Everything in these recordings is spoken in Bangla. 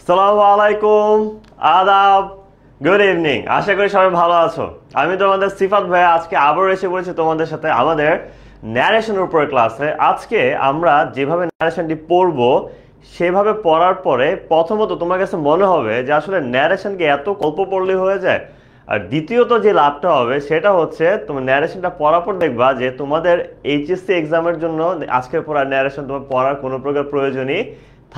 সালামু আলাইকুম, আদাব, গুড ইভিনিং। আশা করি সবাই ভালো আছো। আমি তোমাদের সিফাত ভাই আজকে আবার এসে পড়েছি তোমাদের সাথে আমাদের ন্যারেশনের উপরে ক্লাসে। আজকে আমরা যেভাবে ন্যারেশনটি পড়বো সেভাবে পড়ার পরে প্রথমত তোমার কাছে মনে হবে যে আসলে ন্যারেশনকে এত গল্প পড়লে হয়ে যায়। আর দ্বিতীয়ত যে লাভটা হবে সেটা হচ্ছে তোমার ন্যারেশনটা পড়ার পর দেখবা যে তোমাদের এইচএসসি এক্সামের জন্য আজকের পড়া ন্যারেশন তোমার পড়ার কোনো প্রকার প্রয়োজনই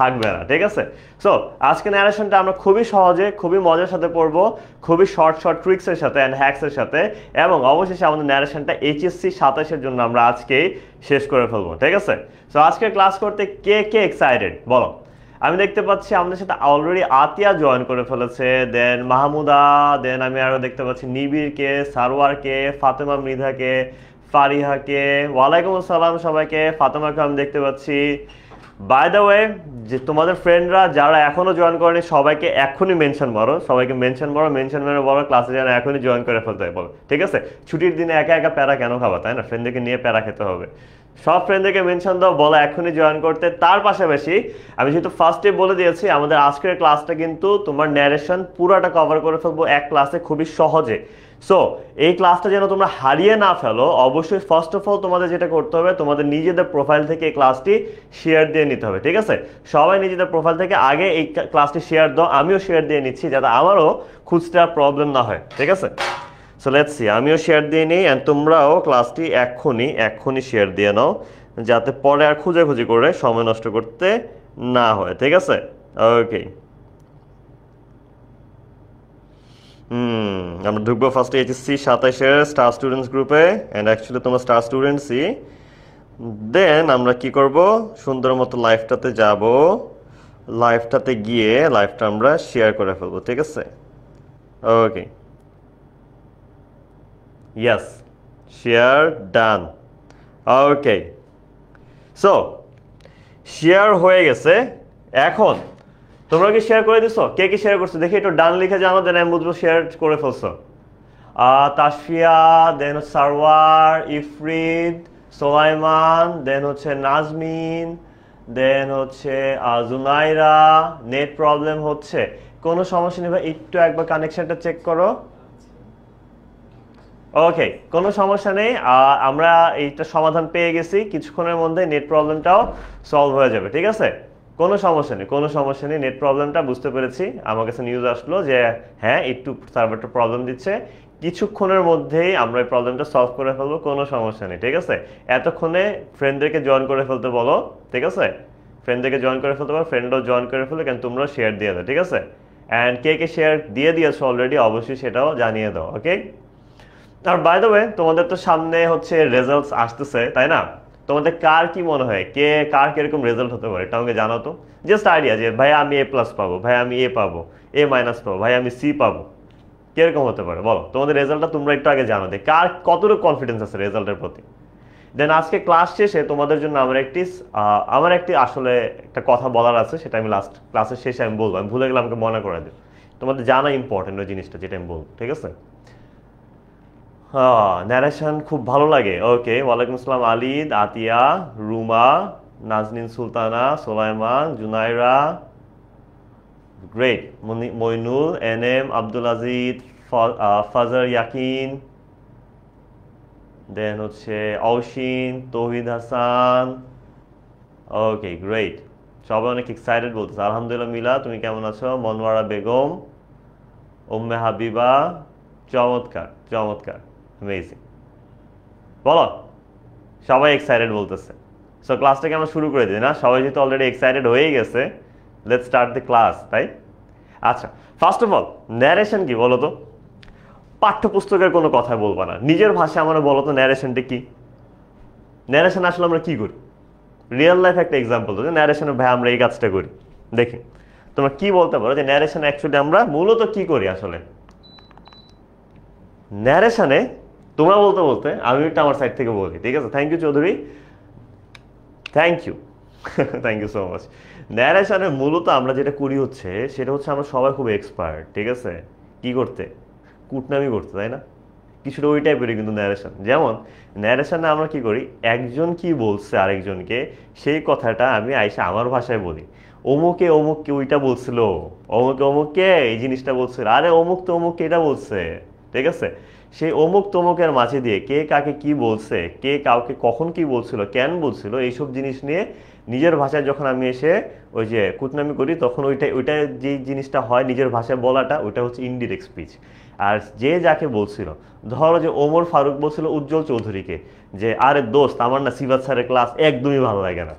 থাকবে না। ঠিক আছে? সো আজকে ন্যারেশনটা আমরা খুবই সহজে খুবই মজার সাথে পড়বো, খুবই শর্ট শর্ট ট্রিক্সের সাথে অ্যান্ড হ্যাক্সের সাথে, এবং অবশেষে আমাদের ন্যারেশনটা এইচএসসি 27-এর জন্য আমরা আজকেই শেষ করে ফেলবো। ঠিক আছে? সো আজকে ক্লাস করতে কে কে এক্সাইটেড বলো? আমি দেখতে পাচ্ছি আমাদের সাথে অলরেডি আতিয়া জয়েন করে ফেলেছে, দেন মাহমুদা, দেন আমি আরও দেখতে পাচ্ছি নিবিরকে, সারওয়ারকে, ফাতেমা মৃধাকে, ফারিহাকে, ওয়ালাইকুম আসসালাম সবাইকে, ফাতেমাকে আমি দেখতে পাচ্ছি। বাই দ্য ওয়ে, যে তোমাদের ফ্রেন্ডরা যারা এখনো জয়েন করেনি সবাইকে এখনই মেনশন মারো, সবাইকে মেনশন মারো, মেনশন মেরে বলো ক্লাসে যেন এখনই জয়েন করে ফেলতে হয় বলো। ঠিক আছে? ছুটির দিনে একা একা প্যারা কেন খাবা, তাই না? ফ্রেন্ডদেরকে নিয়ে প্যারা খেতে হবে। সব ফ্রেন্ডদেরকে মেনশন দাও, বলো এখনই জয়েন করতে। তার পাশাপাশি আমি যেহেতু ফার্স্টে বলে দিয়েছি আমাদের আজকের ক্লাসটা কিন্তু তোমার ন্যারেশন পুরাটা কভার করে ফেলবো এক ক্লাসে খুবই সহজে। সো এই ক্লাসটা যেন তোমরা হারিয়ে না ফেলো, অবশ্যই ফার্স্ট অফ অল তোমাদের যেটা করতে হবে, তোমাদের নিজেদের প্রোফাইল থেকে এই ক্লাসটি শেয়ার দিয়ে নিতে হবে। ঠিক আছে? সবাই নিজেদের প্রোফাইল থেকে আগে এই ক্লাসটি শেয়ার দাও, আমিও শেয়ার দিয়ে নিচ্ছি যাতে আমারও খুঁজতে আর প্রবলেম না হয়। ঠিক আছে? সো লেটস সি, আমিও শেয়ার দিয়ে নিই অ্যান্ড তোমরাও ক্লাসটি এক্ষুনি শেয়ার দিয়ে নাও যাতে পরে আর খুঁজাখুঁজি করে সময় নষ্ট করতে না হয়। ঠিক আছে? ওকে, আমরা ঢুকবো ফার্স্টে এইচএসসি 27-এর স্টার স্টুডেন্টস গ্রুপে, অ্যান্ড অ্যাকচুয়ালি তোমরা স্টার স্টুডেন্টসই। দেন আমরা কি করব, সুন্দর মতো লাইভটাতে যাব, লাইভটাতে গিয়ে লাইভটা আমরা শেয়ার করে ফেলবো। ঠিক আছে? ওকে, yes, share done. Okay, so share হয়ে গেছে। এখন তোমরা কি শেয়ার করে দিছো? কে কি শেয়ার করছো দেখি একটু ডান লিখে জানো, দেন আমি বুঝবো শেয়ার করে ফেলছো। তাসফিয়া, দেন সারওয়ার, ইফরিদ, সোলাইমান, দেন হচ্ছে নাজমিন, দেন হচ্ছে জুনাইরা। নেট প্রবলেম হচ্ছে, কোনো সমস্যা নেই ভাই, একটু একবার কানেকশনটা চেক করো। ওকে, কোনো সমস্যা নেই, আমরা এইটা সমাধান পেয়ে গেছি, কিছুক্ষণের মধ্যে নেট প্রবলেমটাও সলভ হয়ে যাবে। ঠিক আছে? কোনো সমস্যা নেই, কোনো সমস্যা নেই, নেট প্রবলেমটা বুঝতে পেরেছি। আমার কাছে নিউজ আসলো যে হ্যাঁ একটু সার্ভারটা প্রবলেম দিচ্ছে, কিছুক্ষণের মধ্যেই আমরা এই প্রবলেমটা সলভ করে ফেলবো, কোনো সমস্যা নেই। ঠিক আছে? এতক্ষণে ফ্রেন্ডদেরকে জয়েন করে ফেলতে বলো। ঠিক আছে? ফ্রেন্ডদেরকে জয়েন করে ফেলতে পারো, ফ্রেন্ডরাও জয়েন করে ফেলো, কেন তোমরাও শেয়ার দিয়ে দাও। ঠিক আছে? অ্যান্ড কে কে শেয়ার দিয়ে দিয়েছো অলরেডি অবশ্যই সেটাও জানিয়ে দাও। ওকে, আর বাই দ্য ওয়ে তোমাদের তো সামনে হচ্ছে রেজাল্টস আসতেছে, তাই না? তোমাদের কার কি মনে হয় কার কিরকম রেজাল্ট হতে পারে এটা আমাকে জানাও তো। জাস্ট আইডিয়া যে ভাই আমি এ প্লাস পাবো, ভাই আমি এ পাবো, এ মাইনাস পাবো, ভাই আমি সি পাবো, কিরকম হতে পারে বলো? তোমাদের রেজাল্টটা তোমরা একটু আগে জানো যে কার কতটুকু কনফিডেন্স আছে রেজাল্টের প্রতি। দেন আজকে ক্লাস শেষে তোমাদের জন্য আমার একটি আসলে একটা কথা বলার আছে, সেটা আমি লাস্ট ক্লাসের শেষে আমি বলবো। আমি ভুলে গেলে আমাকে মনে করে দিও, তোমাদের জানা ইম্পর্টেন্ট ওই জিনিসটা যেটা আমি বলবো। ঠিক আছে? হ্যাঁ, ন্যারেশন খুব ভালো লাগে। ওকে, ওয়ালাইকুম আসসালাম আলিদ, আতিয়া, রুমা, নাজনীন সুলতানা, সোলাইমান, জুনাইরা, গ্রেট, মইনুল, এনএম, আব্দুল আজিজ, ফাজার ইয়াকিন, দেন হচ্ছে অওশিন, তৌহিদ হাসান। ওকে, গ্রেট, সবাই অনেক এক্সাইটেড বলতেছে। আলহামদুলিল্লাহ মিলা, তুমি কেমন আছো? মনোয়ারা বেগম, উম্মে হাবিবা, চমৎকার চমৎকার, অ্যামেজিং। বলো, সবাই এক্সাইটেড বলতেছে। সো ক্লাসটাকে আমরা শুরু করে দিই না? সবাই যেহেতু অলরেডি এক্সাইটেড হয়ে গেছে, লেটস স্টার্ট দ্য ক্লাস, তাই? আচ্ছা, ফার্স্ট অফ অল ন্যারেশন কি বলো তো? পাঠ্যপুস্তকের কোনো কথা বলবো না, নিজের ভাষায় আমরা বলো তো ন্যারেশনটা কি? ন্যারেশন আসলে আমরা কি করি? রিয়েল লাইফ একটা এক্সাম্পল তো, যে ন্যারেশনে ভাই আমরা এই কাজটা করি। দেখি তোমরা কি বলতে পারো যে ন্যারেশন অ্যাকচুয়ালি আমরা মূলত কি করি আসলে? ন্যারেশনে তোমরা বলতে বলতে আমি একটা আমার সাইড থেকে বলি। ঠিক আছে? Thank you Chowdhury, thank you, thank you so much. ন্যারেশনে মূলত আমরা যেটা করি হচ্ছে সেটা হচ্ছে আমরা সবাই খুব এক্সপার্ট। ঠিক আছে? কি করতে? কুটনামি করতে, তাই না? কিছুটা ওই টাইপেরই কিন্তু ন্যারেশন। যেমন ন্যারেশনে আমরা কি করি, একজন কি বলছে আরেকজনকে সেই কথাটা আমি আইসা আমার ভাষায় বলি, অমুকে অমুককে ওইটা বলছিল, অমুকে অমুককে এই জিনিসটা বলছিল, আরে অমুক তো অমুককে এটা বলছে, ঠিক আছে? সেই অমুক তমুকের মাঝে দিয়ে কে কাকে কি বলছে, কে কাউকে কখন কি বলছিল, কেন বলছিল, এইসব জিনিস নিয়ে নিজের ভাষায় যখন আমি এসে ওই যে কুটনামি করি, তখন ওইটা যে জিনিসটা হয় নিজের ভাষায় বলাটা, ওইটা হচ্ছে ইনডিরেক্ট স্পিচ। আর যে যাকে বলছিল, ধরো যে ওমর ফারুক বলছিল উজ্জ্বল চৌধুরীকে যে আরে দোস্ত আমার না সিফাত স্যারের ক্লাস একদমই ভালো লাগে না,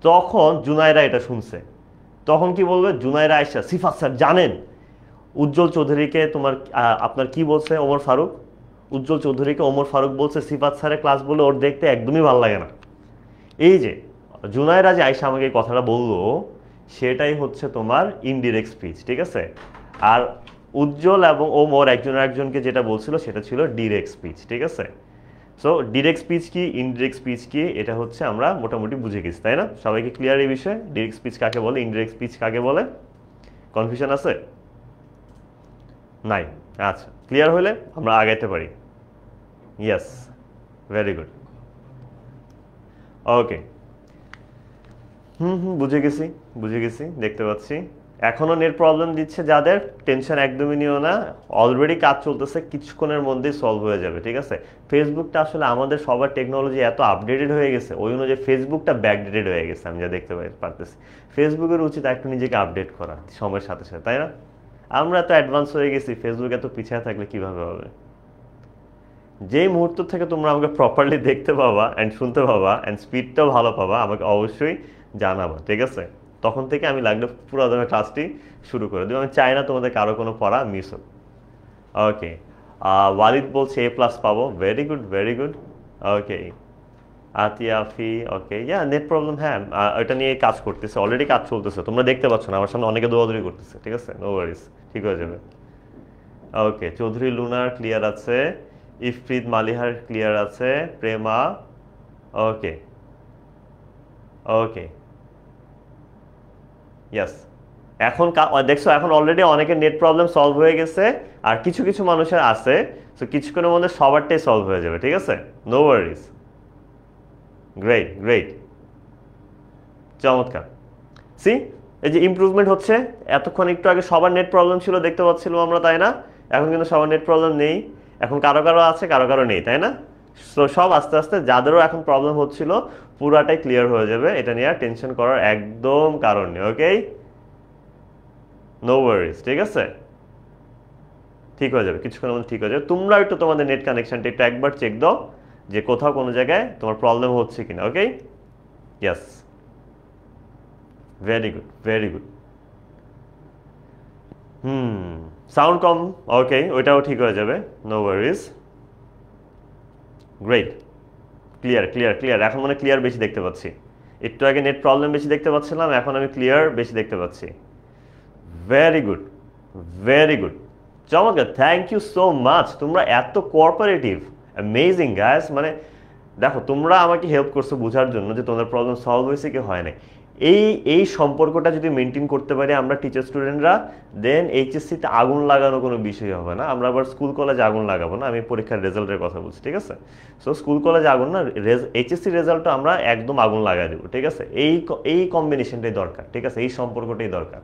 তখন জুনায়রা এটা শুনছে, তখন কি বলবে, জুনায়রা আয়সা, সিফাত স্যার জানেন উজ্জ্বল চৌধুরীকে তোমার আপনার কি বলছে ওমর ফারুক, উজ্জ্বল চৌধুরীকে ওমর ফারুক বলছে সিফাত স্যারের ক্লাস বলে ওর দেখতে একদমই ভালো লাগে না। এই যে জুনায়রা যে আয়সা আমাকে এই কথাটা বললো, সেটাই হচ্ছে তোমার ইনডিরেক্ট স্পিচ, ঠিক আছে? আর উজ্জ্বল এবং ওমর একজন একজনকে যেটা বলছিল সেটা ছিল ডিরেক্ট স্পিচ, ঠিক আছে? সো ডিরেক্ট স্পিচ কি, ইনডিরেক্ট স্পিচ কি, এটা হচ্ছে আমরা মোটামুটি বুঝে গেছি, তাই না? সবাইকে ক্লিয়ার এই বিষয়ে, ডিরেক্ট স্পিচ কাকে বলে, ইনডিরেক্ট স্পিচ কাকে বলে? কনফিউশন আছে? নাই? আচ্ছা, ক্লিয়ার হলে আমরা আগাইতে পারি। Yes, very good. ওকে, বুঝে গেছি, বুঝে গেছি, দেখতে পাচ্ছি। এখনো নেট প্রবলেম দিচ্ছে যাদের, টেনশন একদমই নিও না, অলরেডি কাজ চলতেছে, কিছুক্ষণের মধ্যেই সলভ হয়ে যাবে, ঠিক আছে? ফেসবুকটা আসলে আমাদের সবার টেকনোলজি এত আপডেটেড হয়ে গেছে, ওই অনুযায়ী ফেসবুকটা ব্যাকডেটেড হয়ে গেছে, আমি যা দেখতে পারতেছি। ফেসবুকের উচিত একটু নিজেকে আপডেট করা সময়ের সাথে সাথে, তাই না? আমরা এত অ্যাডভান্স হয়ে গেছি, ফেসবুক এত পিছিয়ে থাকলে কিভাবে হবে? যেই মুহূর্ত থেকে তোমরা আমাকে প্রপারলি দেখতে পাবা অ্যান্ড শুনতে পাবা অ্যান্ড স্পিডটাও ভালো পাবা, আমাকে অবশ্যই জানাবা, ঠিক আছে? তখন থেকে আমি লাগলে পুরো ধরনের ক্লাসটি শুরু করে দেবো। আমি চাই না তোমাদের কারো কোনো পড়া মিস হোক। ওকে, ওয়ালিদ বলছে A+ পাবো, ভেরি গুড, ভেরি গুড। ওকে, আতিয়াফি, ওকে, নেট প্রবলেম, হ্যাঁ ওইটা নিয়ে কাজ করতেছে, অলরেডি কাজ চলতেছে, তোমরা দেখতে পাচ্ছ না, আমার সামনে অনেকে দৌড়াদৌড়ি করতেছে, ঠিক আছে? নো ওয়ারিস, ঠিক হয়ে যাবে। ওকে, চৌধুরী লুনার ক্লিয়ার আছে, ইফরিদ মালিহার ক্লিয়ার আছে, প্রেমা, ওকে ওকে, ইয়াস। এখন দেখছো, এখন অলরেডি অনেকের নেট প্রবলেম সলভ হয়ে গেছে, আর কিছু কিছু মানুষের আছে, সো কিছুক্ষণের মধ্যে সবারটাই সলভ হয়ে যাবে, ঠিক আছে? নো ওয়ারিস, গ্রেট গ্রেট, চমৎকার। সি, এই যে ইমপ্রুভমেন্ট হচ্ছে, এতক্ষণ একটু আগে সবার নেট প্রবলেম ছিল দেখতে পাচ্ছিলাম আমরা, তাই না? এখন কিন্তু সবার নেট প্রবলেম নেই, এখন কারো কারো আছে, কারো কারো নেই, তাই না? সো সব আস্তে আস্তে যাদেরও এখন প্রবলেম হচ্ছিল পুরাটাই ক্লিয়ার হয়ে যাবে, এটা নিয়ে আর টেনশন করার একদম কারণ নেই। ওকে, নো ওয়ারিস, ঠিক আছে? ঠিক হয়ে যাবে, কিছুক্ষণের মধ্যে ঠিক হয়ে যাবে। তোমরা একটু তোমাদের নেট কানেকশনটা একটু একবার চেক দাও যে কোথাও কোনো জায়গায় তোমার প্রবলেম হচ্ছে কিনা। Okay, yes, very good, very good. Sound কম, ওকে, ওইটাও ঠিক হয়ে যাবে, নো ওয়ারিস, গ্রেট, ক্লিয়ার ক্লিয়ার ক্লিয়ার। এখন মানে ক্লিয়ার বেশি দেখতে পাচ্ছি, একটু আগে নেট প্রবলেম বেশি দেখতে পাচ্ছিলাম, এখন আমি ক্লিয়ার বেশি দেখতে পাচ্ছি। ভেরি গুড, ভেরি গুড, চমৎকার, থ্যাংক ইউ সো মাচ। তোমরা এত কোঅপারেটিভ, অ্যামেজিং গাইস। মানে দেখো, তোমরা আমাকে হেল্প করছো বোঝার জন্য যে তোমাদের প্রবলেম সলভ হয়েছে কি হয় না। এই সম্পর্কটা যদি মেনটেন করতে পারি আমরা টিচার স্টুডেন্টরা, দেন এইচএসসিতে আগুন লাগানো কোনো বিষয় হবে না। আমরা আবার স্কুল কলেজে আগুন লাগাবো না, আমি পরীক্ষার রেজাল্টের কথা বলছি, ঠিক আছে? সো স্কুল কলেজে আগুন না, এইচএসসি রেজাল্টটা আমরা একদম আগুন লাগাই দেবো, ঠিক আছে? এই কম্বিনেশনটাই দরকার, ঠিক আছে? এই সম্পর্কটাই দরকার।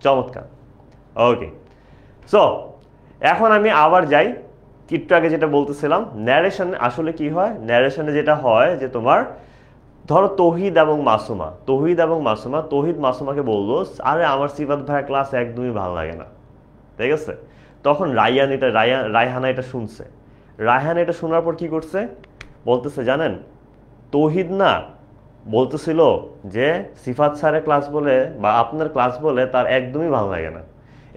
চমৎকার, ওকে। সো এখন আমি আবার যাই, একটু আগে যেটা বলতেছিলাম, ন্যারেশন আসলে কি হয়। ন্যারেশনে যেটা হয় যে তোমার ধরো তৌহিদ এবং মাসুমা, তৌহিদ মাসুমাকে বললো আরে আমার সিফাত ভাইয়ের ক্লাস একদমই ভালো লাগে না, ঠিক আছে? তখন রায়হানা এটা শুনছে। রায়হানা এটা শোনার পর কি করছে, বলতেছে জানেন, তৌহিদ না বলতেছিল যে সিফাত স্যারের ক্লাস বলে বা আপনার ক্লাস বলে তার একদমই ভালো লাগে না।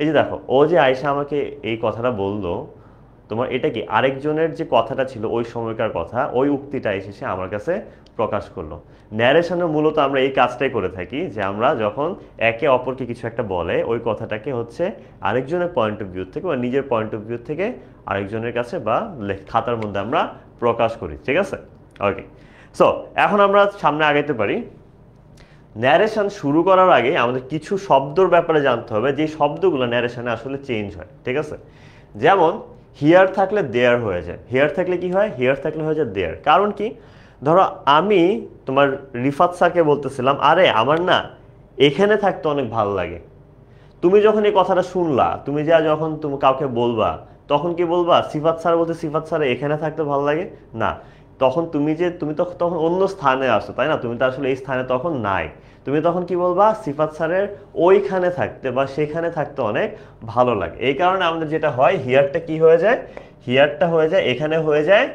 এই যে দেখো, ও যে আয়সা আমাকে এই কথাটা বললো, তোমার এটা কি আরেকজনের যে কথাটা ছিল ওই সময়কার কথা, ওই উক্তিটা এসে সে আমার কাছে প্রকাশ করলো। ন্যারেশনে মূলত আমরা এই কাজটাই করে থাকি যে আমরা যখন একে অপরকে কিছু একটা বলে, ওই কথাটাকে হচ্ছে আরেকজনের পয়েন্ট অফ ভিউ থেকে বা নিজের পয়েন্ট অফ ভিউ থেকে আরেকজনের কাছে বা খাতার মধ্যে আমরা প্রকাশ করি, ঠিক আছে? ওকে, সো এখন আমরা সামনে আগাইতে পারি। ন্যারেশন শুরু করার আগে আমাদের কিছু শব্দর ব্যাপারে জানতে হবে, যে শব্দগুলো ন্যারেশনে আসলে চেঞ্জ হয়, ঠিক আছে? যেমন হিয়ার থাকলে দেয়ার হয়ে যায়। হিয়ার থাকলে কি হয়? হিয়ার থাকলে হয়ে যায় দেয়ার। কারণ কি? ধরো আমি তোমার রিফাত স্যারকে বলতেছিলাম, আরে আমার না এখানে থাকতে অনেক ভালো লাগে। তুমি যখন এই কথাটা শুনলা, তুমি যখন তুমি কাউকে বলবা, তখন কি বলবা সিফাত স্যার বলতে সিফাত স্যার এখানে থাকতে ভালো লাগে? না, তখন তুমি তো তখন অন্য স্থানে আসো, তাই না? তুমি তো আসলে এই স্থানে তখন নাই। তুমি তখন কি বলবা? সিফাত স্যারের ওইখানে থাকতে বা সেখানে থাকতে অনেক ভালো লাগে। এই কারণে আমাদের যেটা হয়, হিয়ারটা কি হয়ে যায়? হিয়ারটা হয়ে যায় এখানে, হয়ে যায়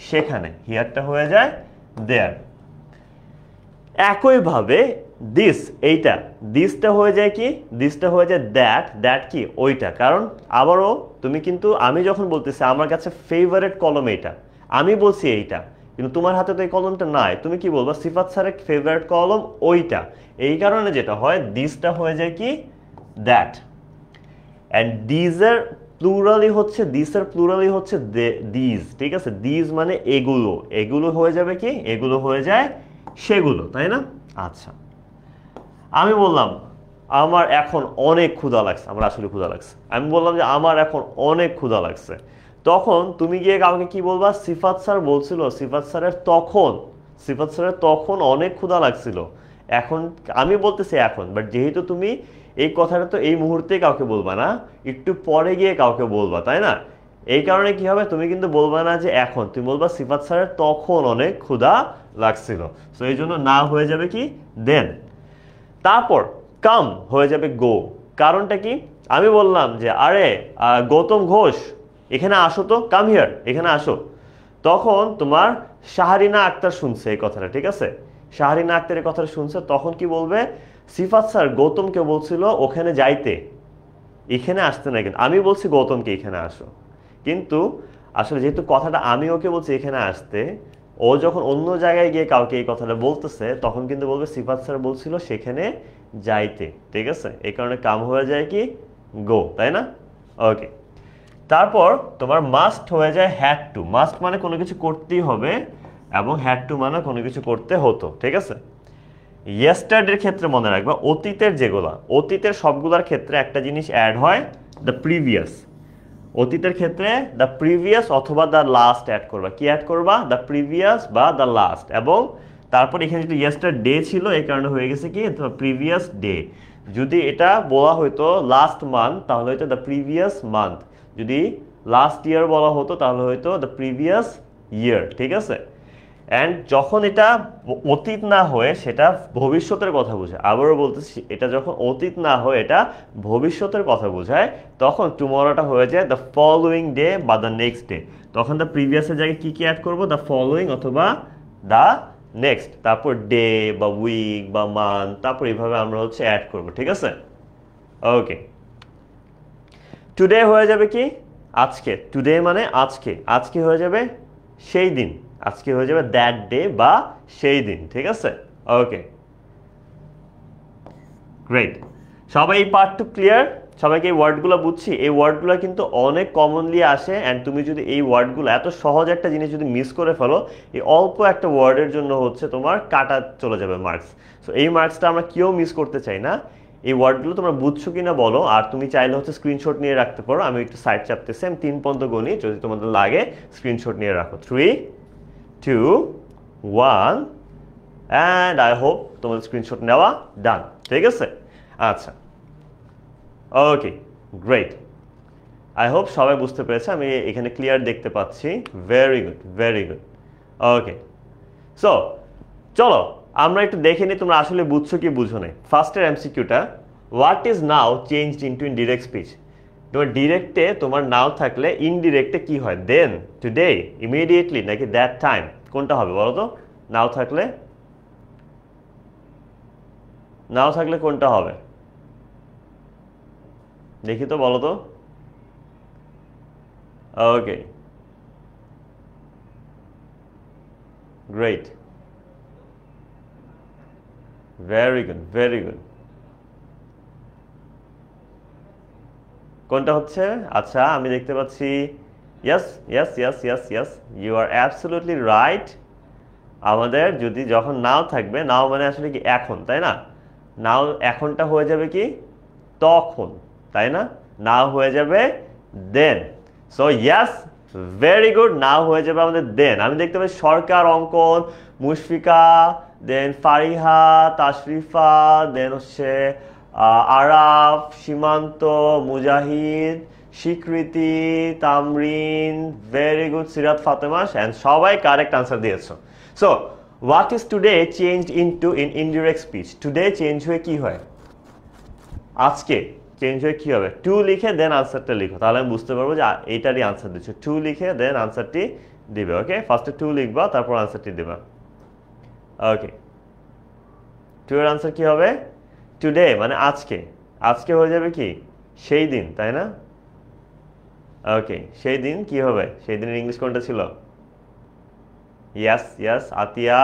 সেখানে, হিয়ারটা হয়ে যায় দেয়ার। একইভাবে দিস, এইটা দিসটা হয়ে যায় কি? দিসটা হয়ে যায় দ্যাট, দ্যাট কি? ওইটা। কারণ আবারও তুমি কিন্তু, আমি যখন বলতেছি আমার কাছে ফেভারিট কলম এইটা, আমি বলছি এইটা, কিন্তু তোমার হাতে তো এই কলমটা নাই, তুমি কি বলবা? সিফাত স্যারের ফেভারিট কলম ওইটা। এই কারণে যেটা হয়, দিসটা হয়ে যায় কি? দ্যাট। অ্যান্ড দিজের প্লুরালি হচ্ছে, দিসের প্লুরালি হচ্ছে দিজ, ঠিক আছে? দিজ মানে এগুলো, এগুলো হয়ে যাবে কি? এগুলো হয়ে যায় সেগুলো, তাই না? আচ্ছা, আমি বললাম আমার এখন অনেক ক্ষুধা লাগছে, আমার আসলে ক্ষুধা লাগছে, আমি বললাম যে আমার এখন অনেক ক্ষুধা লাগছে, তখন তুমি গিয়ে কাউকে কি বলবা? সিফাত স্যার বলছিল সিফাত স্যারের তখন, সিফাত স্যারের তখন অনেক ক্ষুধা লাগছিল। এখন আমি বলতেছি এখন, বাট যেহেতু তুমি এই কথাটা তো এই মুহূর্তে কাউকে বলবা না, একটু পরে গিয়ে কাউকে বলবা, তাই না? এই কারণে কি হবে, তুমি কিন্তু বলবা না যে এখন, তুমি বলবা সিফাত স্যারের তখন অনেক ক্ষুধা লাগছিল। সো এই জন্য না হয়ে যাবে কি? দেন। তারপর কাম হয়ে যাবে গো। কারণটা কি? আমি বললাম যে আরে গৌতম ঘোষ এখানে আসো তো, কাম হিয়ার, এখানে আসো। তখন তোমার শাহরিনা আক্তার শুনছে এই কথাটা, ঠিক আছে? শাহরিনা আক্তারের কথাটা শুনছে, তখন কি বলবে? সিফাত স্যার গৌতমকে বলছিল ওখানে যাইতে, এখানে আসতে না, কিন্তু আমি বলছি গৌতমকে এখানে আসো। কিন্তু আসলে যেহেতু কথাটা আমি ওকে বলছি এখানে আসতে, ও যখন অন্য জায়গায় গিয়ে কাউকে এই কথাটা বলতেছে, তখন কিন্তু বলবে সিফাত স্যার বলছিল সেখানে যাইতে, ঠিক আছে? এই কারণে কাম হয়ে যায় কি? গো, তাই না? ওকে। তারপর তোমার মাস্ট হয়ে যায় হ্যাড টু। মাস্ট মানে কোনো কিছু করতেই হবে, এবং হ্যাড টু মানে কোনো কিছু করতে হতো, ঠিক আছে? ইয়েস্টারডের ক্ষেত্রে মনে রাখবা, অতীতের যেগুলা, অতীতের সবগুলোর ক্ষেত্রে একটা জিনিস অ্যাড হয়, দ্য প্রিভিয়াস। অতীতের ক্ষেত্রে দ্য প্রিভিয়াস অথবা দ্য লাস্ট অ্যাড করবা। কি অ্যাড করবা? দ্য প্রিভিয়াস বা দ্য লাস্ট। এবং তারপর এখানে যেটা ইয়েস্টারডে ছিল, এই কারণে হয়ে গেছে কি? Previous day. যদি এটা বলা হতো লাস্ট মান্থ, তাহলে হয়তো দ্য প্রিভিয়াস মান্থ। যদি লাস্ট ইয়ার বলা হতো, তাহলে হয়তো দ্য প্রিভিয়াস ইয়ার, ঠিক আছে? অ্যান্ড যখন এটা অতীত না হয়ে সেটা ভবিষ্যতের কথা বোঝায়, আবারও বলতেছি, এটা যখন অতীত না হয়ে এটা ভবিষ্যতের কথা বোঝায়, তখন টুমরোটা হয়ে যায় দ্য ফলোয়িং ডে বা দ্য নেক্সট ডে। তখন দ্য প্রিভিয়াসের জায়গায় কী কী অ্যাড করবো? দ্য ফলোয়িং অথবা দ্য নেক্সট, তারপর ডে বা উইক বা মান্থ, তারপর এইভাবে আমরা হচ্ছে অ্যাড করবো, ঠিক আছে? ওকে। টুডে হয়ে যাবে কি? আজকে। টুডে মানে আজকে, আজকে হয়ে যাবে সেই দিন, আজকে হয়ে যাবে দ্যাট ডে বা সেই দিন, ঠিক আছে? ওকে, গ্রেট। সবাই এই পার্টটু ক্লিয়ার? সবাইকে এই ওয়ার্ডগুলো বুঝছি? এই ওয়ার্ডগুলো কিন্তু অনেক কমনলি আসে, অ্যান্ড তুমি যদি এই ওয়ার্ডগুলো, এত সহজ একটা জিনিস যদি মিস করে ফেলো, এই অল্প একটা ওয়ার্ডের জন্য হচ্ছে তোমার কাটা চলে যাবে মার্কস। সো এই মার্কসটা আমরা কেউ মিস করতে চাই না। এই ওয়ার্ডগুলো তোমরা বুঝছো কিনা বলো, আর তুমি চাইলে হচ্ছে স্ক্রিনশট নিয়ে রাখতে পারো। আমি একটু সাইড চাপতেছি, আমি 3 পর্যন্ত গণি, যদি তোমাদের লাগে স্ক্রিনশট নিয়ে রাখো। 3, 2, 1, অ্যান্ড আই হোপ তোমাদের স্ক্রিনশট নেওয়া ডান, ঠিক আছে? আচ্ছা, ওকে, গ্রেট। আই হোপ সবাই বুঝতে পেরেছে, আমি এখানে ক্লিয়ার দেখতে পাচ্ছি। Very good, very good. Okay, so চলো আমরা একটু দেখে নিই তোমরা আসলে বুঝছো কি বুঝো নাই। ফার্স্টের এমসিকিউটা, what is now changed into indirect speech. তোমার ডিরেক্টে তোমার নাও থাকলে ইনডিরেক্টে কি হয়? দেন, টুডে, ইমিডিয়েটলি, নাকি দ্যাট টাইম? কোনটা হবে বলো তো? নাও থাকলে, নাও থাকলে কোনটা হবে? দেখি তো, বলো তো। Okay, great, very good, very good. কোনটা হচ্ছে? আচ্ছা, আমি দেখতে পাচ্ছি yes, yes, yes, yes, yes, you are absolutely right. আমাদের যদি যখন নাও থাকবে, নাও মানে আসলে কি এখন, তাই না? নাও এখনটা হয়ে যাবে কি? তখন, তাই না? নাও হয়ে যাবে then. So yes, very good. Now হয়ে যাবে আমাদের দেন। আমি দেখতে পাই সরকার, অঙ্কন, মুশফিকা, দেন ফারিহা, তাশরিফা, দেন হচ্ছে Araf, Simanta, Mujahid, Swikriti, Tamrin, very good, Sirat, Fatema, and সবাই কারেক্ট আনসার দিয়েছো। So what is today change into in indirect speech? Today change হয়ে কি হয়? আজকে চেঞ্জ হয়ে কি হবে? টু লিখে দেন আনসারটা লিখো, তাহলে আমি বুঝতে পারবো যে এইটারই আনসার দিচ্ছ। টু লিখে দেন আনসারটি দিবে। ওকে, ফার্স্টে টু লিখবা, তারপর আনসারটি দিবা। ওকে, টু এর আনসার কি হবে? টুডে মানে আজকে। আজকে হয়ে যাবে কি? সেই দিন, তাই না? ওকে, সেই দিন কি হবে? সেই দিনের ইংলিশ কোনটা ছিল? ইয়াস ইয়াস, আতিয়া,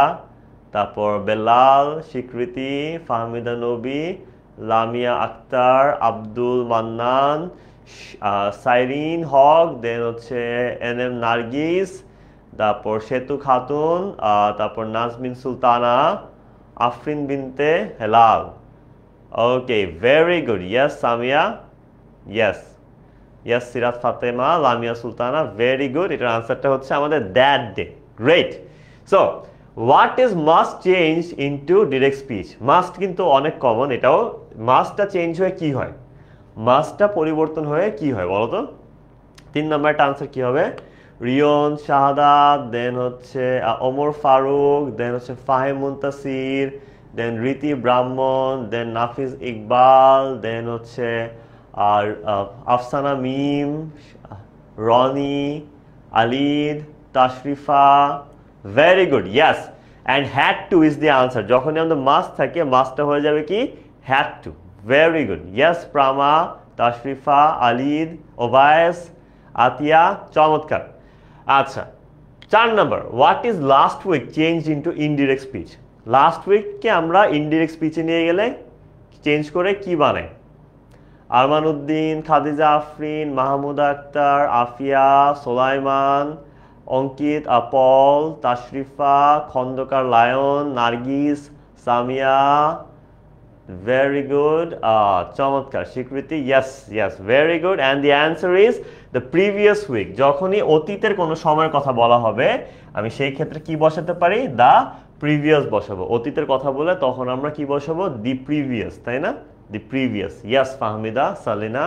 তারপর বেলাল, স্বীকৃতি, ফাহমিদা নবী, লামিয়া আক্তার, আব্দুল মান্নান, সাইরিন হক, দেন হচ্ছে এনএম নার্গিস, তারপর সেতু খাতুন, তারপর নাজমিন সুলতানা, আফরিন বিনতে হেলাল। ওকে, ভেরি গুড। ইয়াস সামিয়া, ইয়াস ইয়াস, সিরাত ফাতেমা, লামিয়া সুলতানা, ভেরি গুড। এটার আনসারটা হচ্ছে আমাদের that day. Great. So what is must change into direct speech? Must কিন্তু অনেক কমন, এটাও। মাস্টটা চেঞ্জ হয়ে কি হয়? মাস্টটা পরিবর্তন হয়ে কি হয় বলো তো? 3 নম্বরটা আনসার কি হবে? রিয়ন, শাহাদাত, দেন হচ্ছে ওমর ফারুক, দেন হচ্ছে ফাহিম মুনতাসির, দেন রীতি ব্রাহ্মণ, দেন নাফিজ ইকবাল, দেন হচ্ছে আর Afsana Mim, Roni, Alid, Tashrifa. Very good, yes. And had to is the answer. যখনই আমাদের মাস্ট থাকে, মাস্টটা হয়ে যাবে কি? Had to. Very good, yes Prama, Tashrifa, Alid, Obayes, Atiya, চমৎকার। আচ্ছা, 4 নম্বর, what is last week change into indirect speech? Last উইককে আমরা ইনডিরেক্ট স্পিচে নিয়ে গেলে চেঞ্জ করে কি বানাই? আরমান উদ্দিন, খাদিজা আফরিন, মাহমুদা আক্তার, আফিয়া, সোলাইমান, অঙ্কিত, আপল, তাশরিফা, খন্দকার লায়ন, নার্গিস, সামিয়া, ভেরি গুড, চমৎকার, Swikriti, yes yes, very good. And the answer is the previous week. যখনই অতীতের কোনো সময়ের কথা বলা হবে, আমি সেই ক্ষেত্রে কি বসাতে পারি? দ্য প্রিভিয়াস বসাবো। অতীতের কথা বলে তখন আমরা কি বসাবো? দি প্রিভিয়াস, তাই না? The previous. Yes Fahmida, Salina,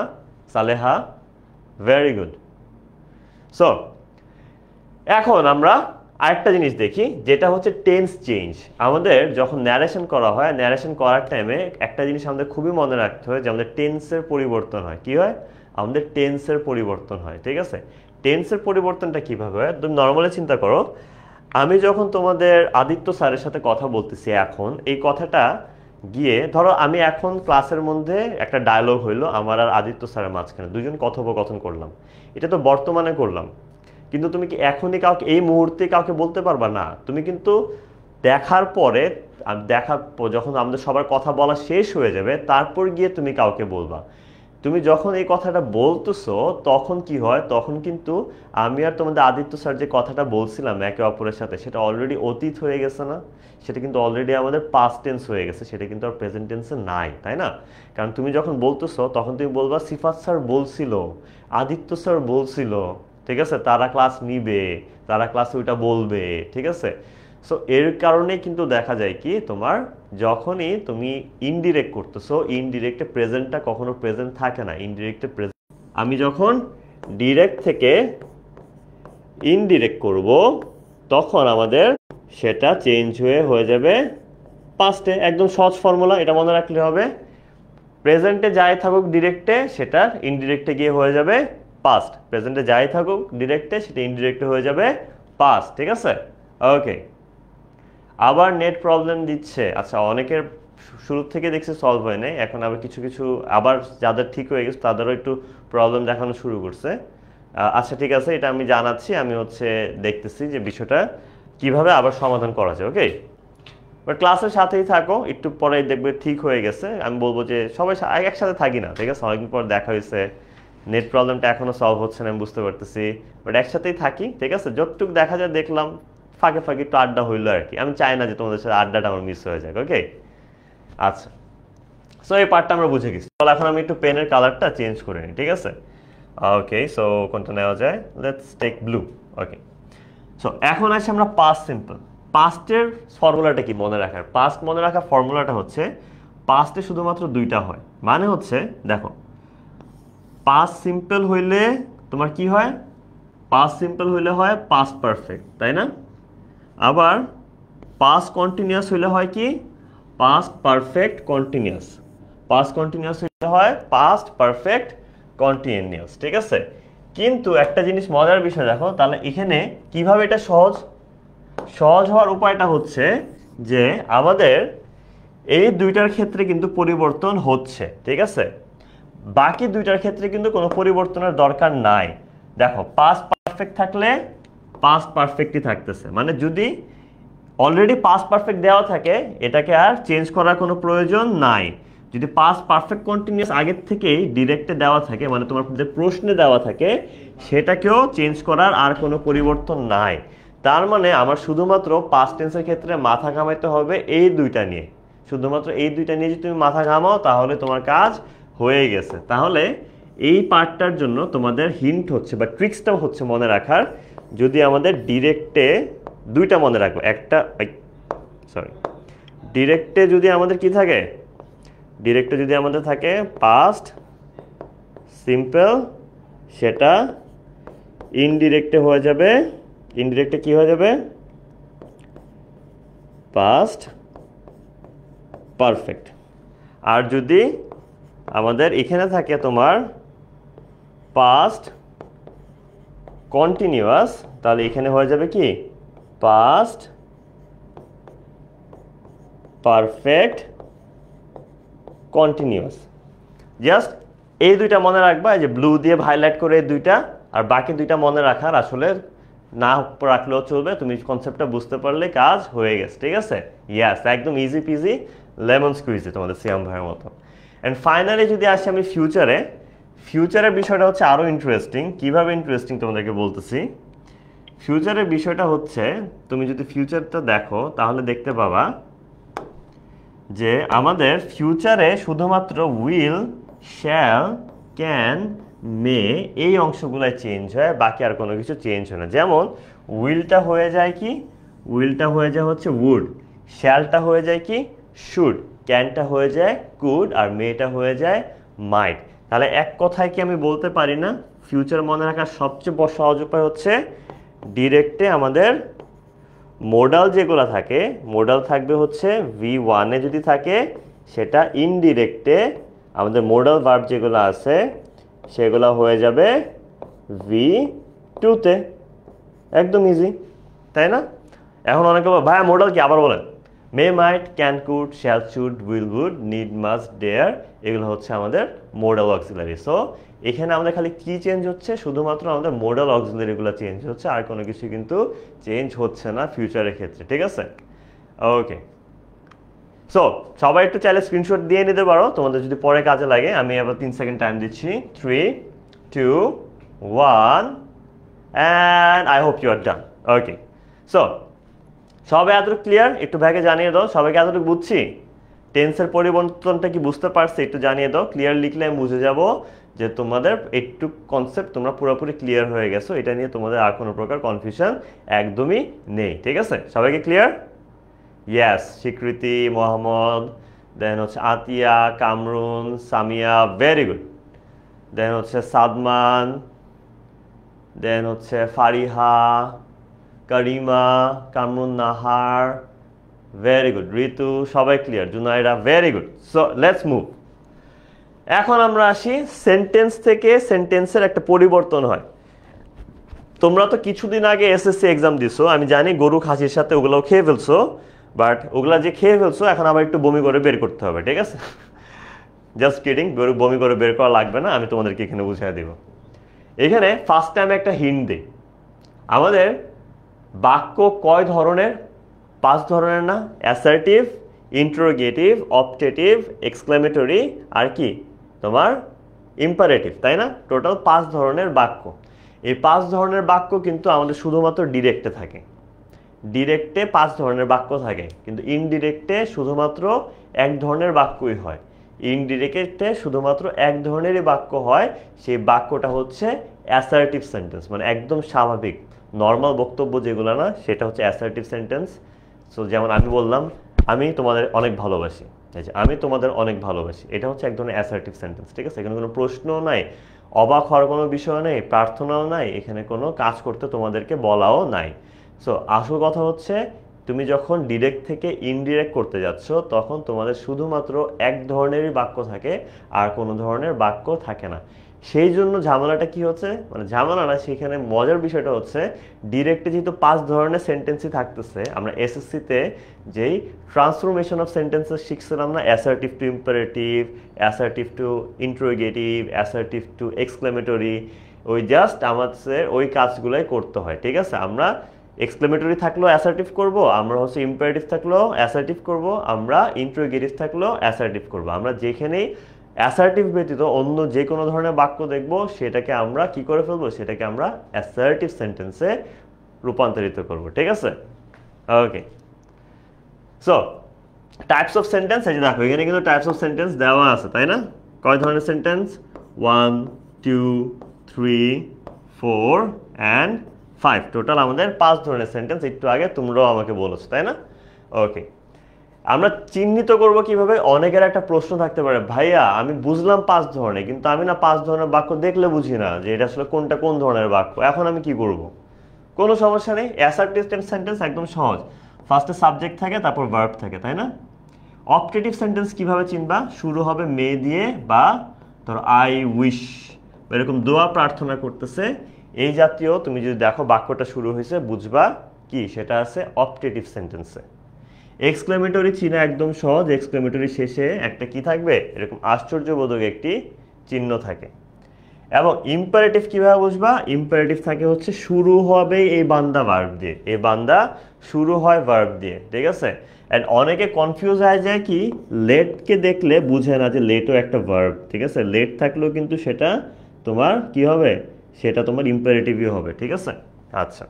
Saleha, very good. So এখন আমরা আরেকটা জিনিস দেখি, যেটা হচ্ছে টেন্স চেঞ্জ। আমাদের যখন ন্যারেশন করা হয়, ন্যারেশন করার টাইমে একটা জিনিস আমাদের খুবই মনে রাখতে হয় যে আমাদের টেন্সের পরিবর্তন হয়। কি হয়? আমাদের টেন্সের পরিবর্তন হয়, ঠিক আছে? টেন্সের পরিবর্তনটা কিভাবে হয়? তুমি নর্মালি চিন্তা করো, আমি যখন তোমাদের আদিত্য স্যারের সাথে কথা বলতেছি, এখন এই কথাটা গিয়ে ধরো আমি এখন ক্লাসের মধ্যে একটা ডায়লগ হইলো আমার আর আদিত্য স্যারের মাঝখানে, দুজন কথোপকথন করলাম, এটা তো বর্তমানে করলাম। কিন্তু তুমি কি এখনই কাউকে, এই মুহূর্তে কাউকে বলতে পারবা না। তুমি কিন্তু দেখার পরে, যখন আমাদের সবার কথা বলা শেষ হয়ে যাবে, তারপর গিয়ে তুমি কাউকে বলবা। তুমি যখন এই কথাটা বলতেছো তখন কি হয়? তখন কিন্তু আমি আর তোমাদের আদিত্য স্যার যে কথাটা বলছিলাম একে অপরের সাথে, সেটা অলরেডি অতীত হয়ে গেছে না? সেটা কিন্তু অলরেডি আমাদের পাস্ট টেন্স হয়ে গেছে, সেটা কিন্তু আর প্রেজেন্ট টেন্সে নাই, তাই না? কারণ তুমি যখন বলতেছো তখন তুমি বলবা সিফাত স্যার বলছিল, আদিত্য স্যার বলছিল, ঠিক আছে, তারা ক্লাস নিবে, তারা ক্লাসে ওইটা বলবে, ঠিক আছে? সো এর কারণে কিন্তু দেখা যায় কি, তোমার যখনই তুমি ইনডিরেক্ট করতেছো, ইনডিরেক্টে প্রেজেন্টটা কখনো প্রেজেন্ট থাকে না। ইনডিরেক্টে প্রেজেন্ট, আমি যখন ডিরেক্ট থেকে ইনডিরেক্ট করব, তখন আমাদের সেটা চেঞ্জ হয়ে যাবে পাস্টে। একদম সহজ ফর্মুলা, এটা মনে রাখলে হবে। প্রেজেন্টে যাই থাকুক ডিরেক্টে, সেটা ইনডিরেক্টে গিয়ে হয়ে যাবে পাস্ট। প্রেজেন্টে যাই থাকুক ডিরেক্টে, সেটা ইনডিরেক্টে হয়ে যাবে পাস্ট, ঠিক আছে? ওকে, আবার নেট প্রবলেম দিচ্ছে। আচ্ছা, অনেকের শুরু থেকে দেখছি সলভ হয় নাই, এখন আবার কিছু কিছু আবার যাদের ঠিক হয়ে গেছে তাদেরও একটু প্রবলেম দেখানো শুরু করছে। আচ্ছা ঠিক আছে, এটা আমি জানাচ্ছি, আমি দেখতেছি যে বিষয়টা কিভাবে আবার সমাধান করা যায়। ওকে, বাট ক্লাসের সাথেই থাকো, একটু পরে দেখবে ঠিক হয়ে গেছে। আমি বলবো যে সবাই একসাথে থাকি না, ঠিক আছে? অনেকদিন পর দেখা হয়েছে, নেট প্রবলেমটা এখনো সলভ হচ্ছে না, আমি বুঝতে পারতেছি, বাট একসাথেই থাকি, ঠিক আছে? যতটুকু দেখা যায় দেখলাম, ফাঁকে ফাঁকে একটু আড্ডা হইলো আর কি। আমি চাই না যে তোমাদের সাথে আড্ডাটা আমার মিস হয়ে যাক। ওকে, আচ্ছা, সো এই পার্টটা আমরা বুঝে গেছি। তাহলে এখন আমি একটু পেনের কালারটা চেঞ্জ করে নিই, ঠিক আছে? ওকে, সো কোনটা নেওয়া যায়? Let's take blue. Okay, so এখন আসি আমরা পাস্ট সিম্পল। পাস্টের ফর্মুলাটা কি মনে রাখার? পাস্ট মনে রাখার ফর্মুলাটা হচ্ছে পাস্টে শুধুমাত্র দুইটা হয়। মানে হচ্ছে দেখো, পাস্ট সিম্পল হইলে তোমার কি হয়? পাস্ট সিম্পল হইলে হয় পাস্ট পারফেক্ট, তাই না? আবার পাস্ট কন্টিনিউয়াস হইলে হয় কি? Past perfect continuous. Past continuous হইলে হয় পাস্ট পারফেক্ট কন্টিনিউয়াস, ঠিক আছে? কিন্তু একটা জিনিস মজার বিষয় দেখো, তাহলে এখানে কিভাবে এটা সহজ? সহজ হওয়ার উপায়টা হচ্ছে যে আমাদের এই দুইটার ক্ষেত্রে কিন্তু পরিবর্তন হচ্ছে, ঠিক আছে? বাকি দুইটার ক্ষেত্রে কিন্তু কোনো পরিবর্তনের দরকার নাই। দেখো, পাস্ট পারফেক্ট থাকলে পাস্ট পারফেক্টই থাকতেছে, মানে যদি অলরেডি পাস্ট পারফেক্ট দেওয়া থাকে এটাকে আর চেঞ্জ করার কোনো প্রয়োজন নাই। যদি পাস্ট পারফেক্ট কন্টিনিউয়াস আগের থেকেই ডিরেক্টে দেওয়া থাকে, মানে তোমার যে প্রশ্নে দেওয়া থাকে সেটাকেও চেঞ্জ করার আর কোনো পরিবর্তন নাই। তার মানে আমার শুধুমাত্র পাস্ট টেন্সের ক্ষেত্রে মাথা ঘামাইতে হবে এই দুইটা নিয়ে। শুধুমাত্র এই দুইটা নিয়ে যদি তুমি মাথা ঘামাও তাহলে তোমার কাজ হয়ে গেছে। তাহলে এই পার্টটার জন্য তোমাদের হিন্ট হচ্ছে বা ট্রিক্সটাও হচ্ছে মনে রাখার, যদি আমাদের ডিরেক্টে দুইটা মনে রাখবো, একটা ডিরেক্টে যদি আমাদের কি থাকে, ডিরেক্টে যদি আমাদের থাকে পাস্ট সিম্পল, সেটা ইনডিরেক্টে হয়ে যাবে, ইনডিরেক্টে কি হয়ে যাবে? Past perfect. আর যদি আমাদের এখানে থাকে তোমার পাস্ট কন্টিনিউয়াস, তাহলে এখানে হয়ে যাবে কি? Past perfect continuous. জাস্ট এই দুইটা মনে রাখবা, এই যে ব্লু দিয়ে হাইলাইট করে এই দুইটা, আর বাকি দুইটা মনে রাখার আসলে না রাখলেও চলবে। তুমি কনসেপ্টটা বুঝতে পারলে কাজ হয়ে গেছে, ঠিক আছে? ইয়াস, একদম ইজি পিজি লেমন স্কুইজি তোমাদের সিয়াম ভাইয়ের মতো। অ্যান্ড ফাইনালি যদি আসি আমি ফিউচারে, ফিউচারের বিষয়টা হচ্ছে আরও ইন্টারেস্টিং। কীভাবে ইন্টারেস্টিং তোমাদেরকে বলতেছি। ফিউচারের বিষয়টা হচ্ছে, তুমি যদি ফিউচারটা দেখো তাহলে দেখতে পাবা যে আমাদের ফিউচারে শুধুমাত্র উইল, শ্যাল, ক্যান, মে এই অংশগুলাই চেঞ্জ হয়, বাকি আর কোনো কিছু চেঞ্জ হয় না। যেমন উইলটা হয়ে যায় কি? উইলটা হয়ে যায় হচ্ছে উড, শ্যালটা হয়ে যায় কি? শুড, ক্যানটা হয়ে যায় কুড, আর মেটা হয়ে যায় মাইট। তাহলে এক কথায় কি আমি বলতে পারি না ফিউচার মনে রাখার সবচেয়ে সহজ উপায় হচ্ছে ডিরেক্টে আমাদের মোডাল যেগুলো থাকে, মোডাল থাকবে হচ্ছে V1-এ যদি থাকে সেটা ইনডিরেক্টে আমাদের মোডাল ভার্ব যেগুলো আছে সেগুলো হয়ে যাবে V2-তে। একদম ইজি, তাই না? এখন অনেকে বলে ভাইয়া মোডাল কি, আবার বলেন। May, might, can, could, shall, should, will, would, need, must, dare, এগুলো হচ্ছে আমাদের মোডাল অক্সিলারি। সো এখানে আমাদের খালি কি চেঞ্জ হচ্ছে? শুধুমাত্র আমাদের মোডাল অক্সিলারিগুলো চেঞ্জ হচ্ছে, আর কোনো কিছু কিন্তু চেঞ্জ হচ্ছে না ফিউচারের ক্ষেত্রে, ঠিক আছে? ওকে, সো সবাই একটু চাইলে স্ক্রিনশট দিয়ে নিতে পারো তোমাদের যদি পরে কাজে লাগে। আমি আবার 3 সেকেন্ড টাইম দিচ্ছি। 3, 2, 1 and I hope you are done. Okay, so সবাই এতটুকু ক্লিয়ার? একটু ভাগে জানিয়ে দাও সবাইকে এতটুকু বুঝছি। টেন্সের পরিবর্তনটা কি বুঝতে পারছি একটু জানিয়ে দাও। ক্লিয়ার লিখলে আমি বুঝে যাব যে তোমাদের একটু কনসেপ্ট তোমরা পুরোপুরি ক্লিয়ার হয়ে গেছো, এটা নিয়ে তোমাদের আর কোনো প্রকার কনফিউশন একদমই নেই, ঠিক আছে? সবাইকে ক্লিয়ার? ইয়েস, স্বীকৃতি, মোহাম্মদ, দেন হচ্ছে আতিয়া, কামরুন, সামিয়া, ভেরি গুড। দেন হচ্ছে সাদমান, দেন হচ্ছে ফারিহা, কারিমা, কামরুন নাহার, ভেরি গুড। ঋতু, সবাই clear. Junaira, very good. So let's move. এখন আমরা আসি সেন্টেন্স থেকে সেন্টেন্সের একটা পরিবর্তন হয়। তোমরা তো কিছুদিন আগে এসএসসি এক্সাম দিছো, আমি জানি গরু খাসির সাথে ওগুলোও খেয়ে ফেলছো, বাট ওগুলা যে খেয়ে ফেলছো এখন আবার একটু বমি করে বের করতে হবে, ঠিক আছে? জাস্ট কিডিং, গরু বমি করে বের করা লাগবে না, আমি তোমাদেরকে এখানে বুঝিয়ে দিব। এখানে ফার্স্ট টাইম একটা হিন্ট দিই। আমাদের বাক্য কয় ধরনের? 5 ধরনের না? অ্যাসার্টিভ, ইন্টারোগেটিভ, অপটেটিভ, এক্সক্লেমেটরি, আর কি তোমার ইম্পারেটিভ, তাই না? টোটাল 5 ধরনের বাক্য। এই 5 ধরনের বাক্য কিন্তু আমাদের শুধুমাত্র ডিরেক্টে থাকে। ডিরেক্টে 5 ধরনের বাক্য থাকে, কিন্তু ইনডিরেক্টে শুধুমাত্র এক ধরনের বাক্যই হয়। ইনডিরেক্টে শুধুমাত্র এক ধরনেরই বাক্য হয়, সেই বাক্যটা হচ্ছে অ্যাসার্টিভ সেন্টেন্স, মানে একদম স্বাভাবিক নর্মাল বক্তব্য যেগুলো না, সেটা হচ্ছে অ্যাসার্টিভ সেন্টেন্স। সো যেমন আমি বললাম আমি তোমাদের অনেক ভালোবাসি, এই যে আমি তোমাদের অনেক ভালোবাসি, এটা হচ্ছে এক ধরনের অ্যাসার্টিভ সেন্টেন্স, ঠিক আছে? এখানে কোনো প্রশ্নও নাই, অবাক হওয়ার কোনো বিষয় নেই, প্রার্থনাও নাই, এখানে কোনো কাজ করতে তোমাদেরকে বলাও নাই। সো আসল কথা হচ্ছে তুমি যখন ডিরেক্ট থেকে ইনডিরেক্ট করতে যাচ্ছ তখন তোমাদের শুধুমাত্র এক ধরনেরই বাক্য থাকে, আর কোনো ধরনের বাক্য থাকে না। সেই জন্য ঝামেলাটা কি হচ্ছে, মানে ঝামেলা না, সেখানে মজার বিষয়টা হচ্ছে ডিরেক্টে যেহেতু 5 ধরনের সেন্টেন্সই থাকতেছে, আমরা এসএসসিতে যেই ট্রান্সফরমেশন অফ সেন্টেন্সেস শিখছিলাম না, assertive two imperative, assertive two interrogative, assertive two exclamatory, ওই জাস্ট আমাদের ওই কাজগুলোই করতে হয়, ঠিক আছে? আমরা এক্সক্লেমেটরি থাকলেও অ্যাসার্টিভ করব, আমরা হচ্ছে ইম্পারেটিভ থাকলেও অ্যাসার্টিভ করব, আমরা ইন্টারোগেটিভ থাকলেও অ্যাসার্টিভ করব। আমরা যেখানেই অ্যাসার্টিভ ব্যতীত অন্য যে কোনো ধরনের বাক্য দেখব সেটাকে আমরা কি করে ফেলবো, সেটাকে আমরা অ্যাসার্টিভ সেন্টেন্সে রূপান্তরিত করব, ঠিক আছে? ওকে, সো টাইপস অফ সেন্টেন্স, এই যে দেখো এখানে কিন্তু টাইপস অফ সেন্টেন্স দেওয়া আছে, তাই না? কয় ধরনের সেন্টেন্স? 1 2 3 4 অ্যান্ড 5, টোটাল আমাদের 5 ধরনের সেন্টেন্স। একটু আগে তোমরাও আমাকে বলেছো, তাই না? ওকে, আমরা চিহ্নিত করব কিভাবে? অনেকের একটা প্রশ্ন থাকতে পারে, ভাইয়া আমি বুঝলাম 5 ধরনের, কিন্তু আমি না 5 ধরনের বাক্য দেখলে বুঝি না যে এটা আসলে কোনটা কোন ধরনের বাক্য, এখন আমি কি করব? কোনো সমস্যা নেই, অ্যাসার্টিভ সেন্টেন্স একদম সহজ। ফার্স্টে সাবজেক্ট থাকে, তারপর ভার্ব থাকে, তাই না? অবজেক্টিভ সেন্টেন্স কিভাবে চিনবা? শুরু হবে মে দিয়ে, বা ধরো আই উইশ, এরকম দোয়া প্রার্থনা করতেছে, এই জাতীয় তুমি যদি দেখো বাক্যটা শুরু হয়েছে, বুঝবা কি সেটা আছে অবজেক্টিভ সেন্টেন্সে। এক্সক্লেমেটরি চিহ্ন একদম সহজ, এক্সক্লেমেটরি শেষে একটা কি থাকবে, এরকম আশ্চর্যবোধক একটি চিহ্ন থাকে। এবং ইম্পারেটিভ কিভাবে বুঝবা? ইম্পারেটিভ থাকে হচ্ছে শুরু হবে এই বান্দা ভার্ব দিয়ে, এই বান্দা শুরু হয় ভার্ব দিয়ে, ঠিক আছে? অ্যান্ড অনেকে কনফিউজ হয়ে যায় কি, লেটকে দেখলে বুঝে না যে লেটও একটা ভার্ব, ঠিক আছে? লেট থাকলেও কিন্তু সেটা তোমার কি হবে, সেটা তোমার ইম্পারেটিভই হবে, ঠিক আছে? আচ্ছা,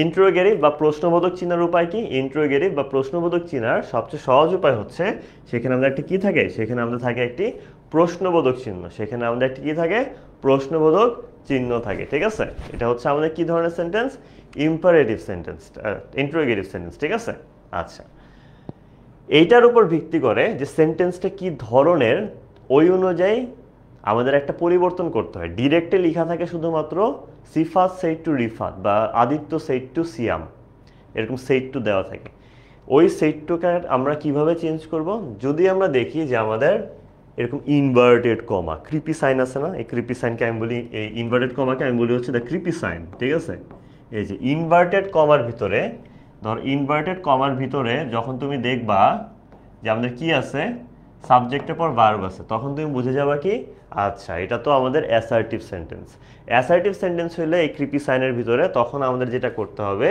ইন্টারোগেটিভ বা প্রশ্নবোধক চিহ্নের উপায় কি? ইন্টারোগেটিভ বা প্রশ্নবোধক চিহ্নার সবচেয়ে সহজ উপায় হচ্ছে সেখানে আমাদের একটা কি থাকে, সেখানে আমাদের থাকে একটি প্রশ্নবোধক চিহ্ন, সেখানে আমাদের একটি কি থাকে, প্রশ্নবোধক চিহ্ন থাকে, ঠিক আছে? এটা হচ্ছে আমাদের কি ধরনের sentence? Imperative sentence, interrogative sentence, ঠিক আছে? আচ্ছা, এইটার উপর ভিত্তি করে যে সেন্টেন্সটা কি ধরনের, ওই অনুযায়ী আমাদের একটা পরিবর্তন করতে হয়। ডিরেক্টে লেখা থাকে শুধুমাত্র সিফাত সেইড টু রিফাত বা আদিত্য সেইড টু সিয়াম, এরকম সেইড টু দেওয়া থাকে। ওই সেইড টুকে আমরা কিভাবে চেঞ্জ করব? যদি আমরা দেখি যে আমাদের এরকম ইনভার্টেড কমা, ক্রিপি সাইন আছে না, এই ক্রিপি সাইনকে আমি বলি, এই ইনভার্টেড কমাকে আমি বলি হচ্ছে দ্য ক্রিপি সাইন, ঠিক আছে? এই যে ইনভার্টেড কমার ভিতরে, ধর ইনভার্টেড কমার ভিতরে যখন তুমি দেখবা যে আমাদের কি আছে, সাবজেক্টের পর ভার্ব আছে, তখন তুমি বুঝে যাবা কি, আচ্ছা এটা তো আমাদের অ্যাসার্টিভ সেন্টেন্স। অ্যাসার্টিভ সেন্টেন্স হলে এই ক্রিপি সাইনের ভিতরে তখন আমাদের যেটা করতে হবে,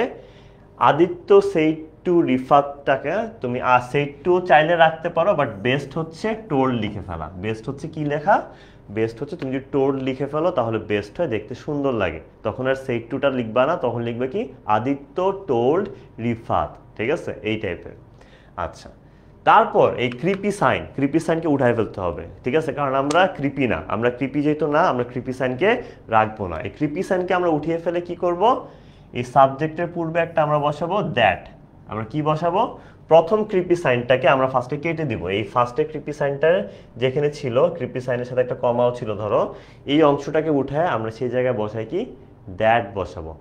আদিত্য সেইড টু রিফাতটাকে তুমি সেইড টু চাইলে রাখতে পারো, বাট বেস্ট হচ্ছে টোল্ড লিখে ফেলা। বেস্ট হচ্ছে কি লেখা? বেস্ট হচ্ছে তুমি যদি টোল্ড লিখে ফেলো তাহলে বেস্ট হয়, দেখতে সুন্দর লাগে। তখন আর সেইড টুটা লিখবা না, তখন লিখবে কি আদিত্য টোল্ড রিফাত, ঠিক আছে? এই টাইপের। আচ্ছা, তারপর এই ক্রিপি সাইনকে উঠাই ফেলতে হবে, ঠিক আছে? কারণ আমরা ক্রিপি না, আমরা ক্রিপি যেহেতু না, আমরা ক্রিপি সাইনকে রাখবো না। এই ক্রিপি সাইনকে আমরা উঠিয়ে ফেলে কি করব, এই সাবজেক্টের পূর্বে একটা আমরা বসাবো দ্যাট। আমরা কি বসাবো? প্রথম ক্রিপি সাইনটাকে আমরা ফার্স্টে কেটে দিব। এই ফার্স্টে ক্রিপি সাইনটা যেখানে ছিল, ক্রিপি সাইনের সাথে একটা কমাও ছিল, ধরো এই অংশটাকে উঠায় আমরা সেই জায়গায় বসাই কি দ্যাট বসাবো।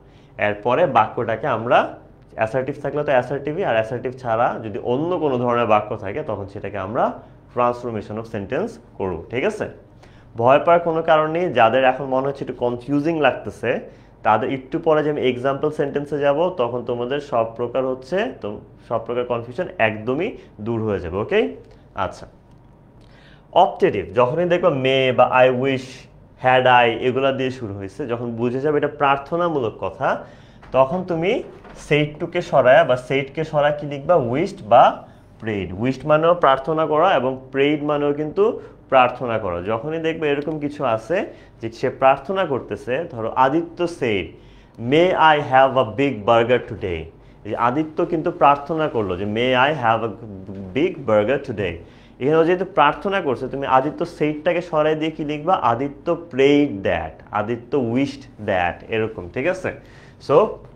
এরপরে বাক্যটাকে আমরা অ্যাসার্টিভ থাকলে তো অ্যাসার্টিভই, আর অ্যাসার্টিভ ছাড়া যদি অন্য কোনো ধরনের বাক্য থাকে তখন সেটাকে আমরা ট্রান্সফরমেশন অফ সেন্টেন্স করব, ঠিক আছে? ভয় পাওয়ার কোনো কারণ নেই। যাদের এখন মনে হচ্ছে একটু কনফিউজিং লাগতেছে তাদের একটু পরে যে আমি এক্সাম্পল সেন্টেন্সে যাব তখন তোমাদের সব প্রকার কনফিউশন একদমই দূর হয়ে যাবে, ওকে? আচ্ছা, অবজেক্টিভ যখনই দেখবা মে বা আই উইশ, হ্যাড আই এগুলা দিয়ে শুরু হয়েছে, যখন বুঝে যাবে এটা প্রার্থনামূলক কথা, তখন তুমি সেইড টুকে সরায় বা সেইডকে সরা কি লিখবা উইশড বা প্রেইড। উইশড মানেও প্রার্থনা করা এবং প্রেইড মানেও কিন্তু প্রার্থনা করা। যখনই দেখবে এরকম কিছু আছে যে সে প্রার্থনা করতেছে, ধরো Aditya said may I have a big burger today, Aditya কিন্তু প্রার্থনা করলো যে may I have a big burger today. এখানে যেহেতু প্রার্থনা করছে, তুমি আদিত্য সেইটটাকে সরাই দিয়ে কি লিখবা? Aditya prayed that, Aditya wished that, এরকম, ঠিক আছে? সো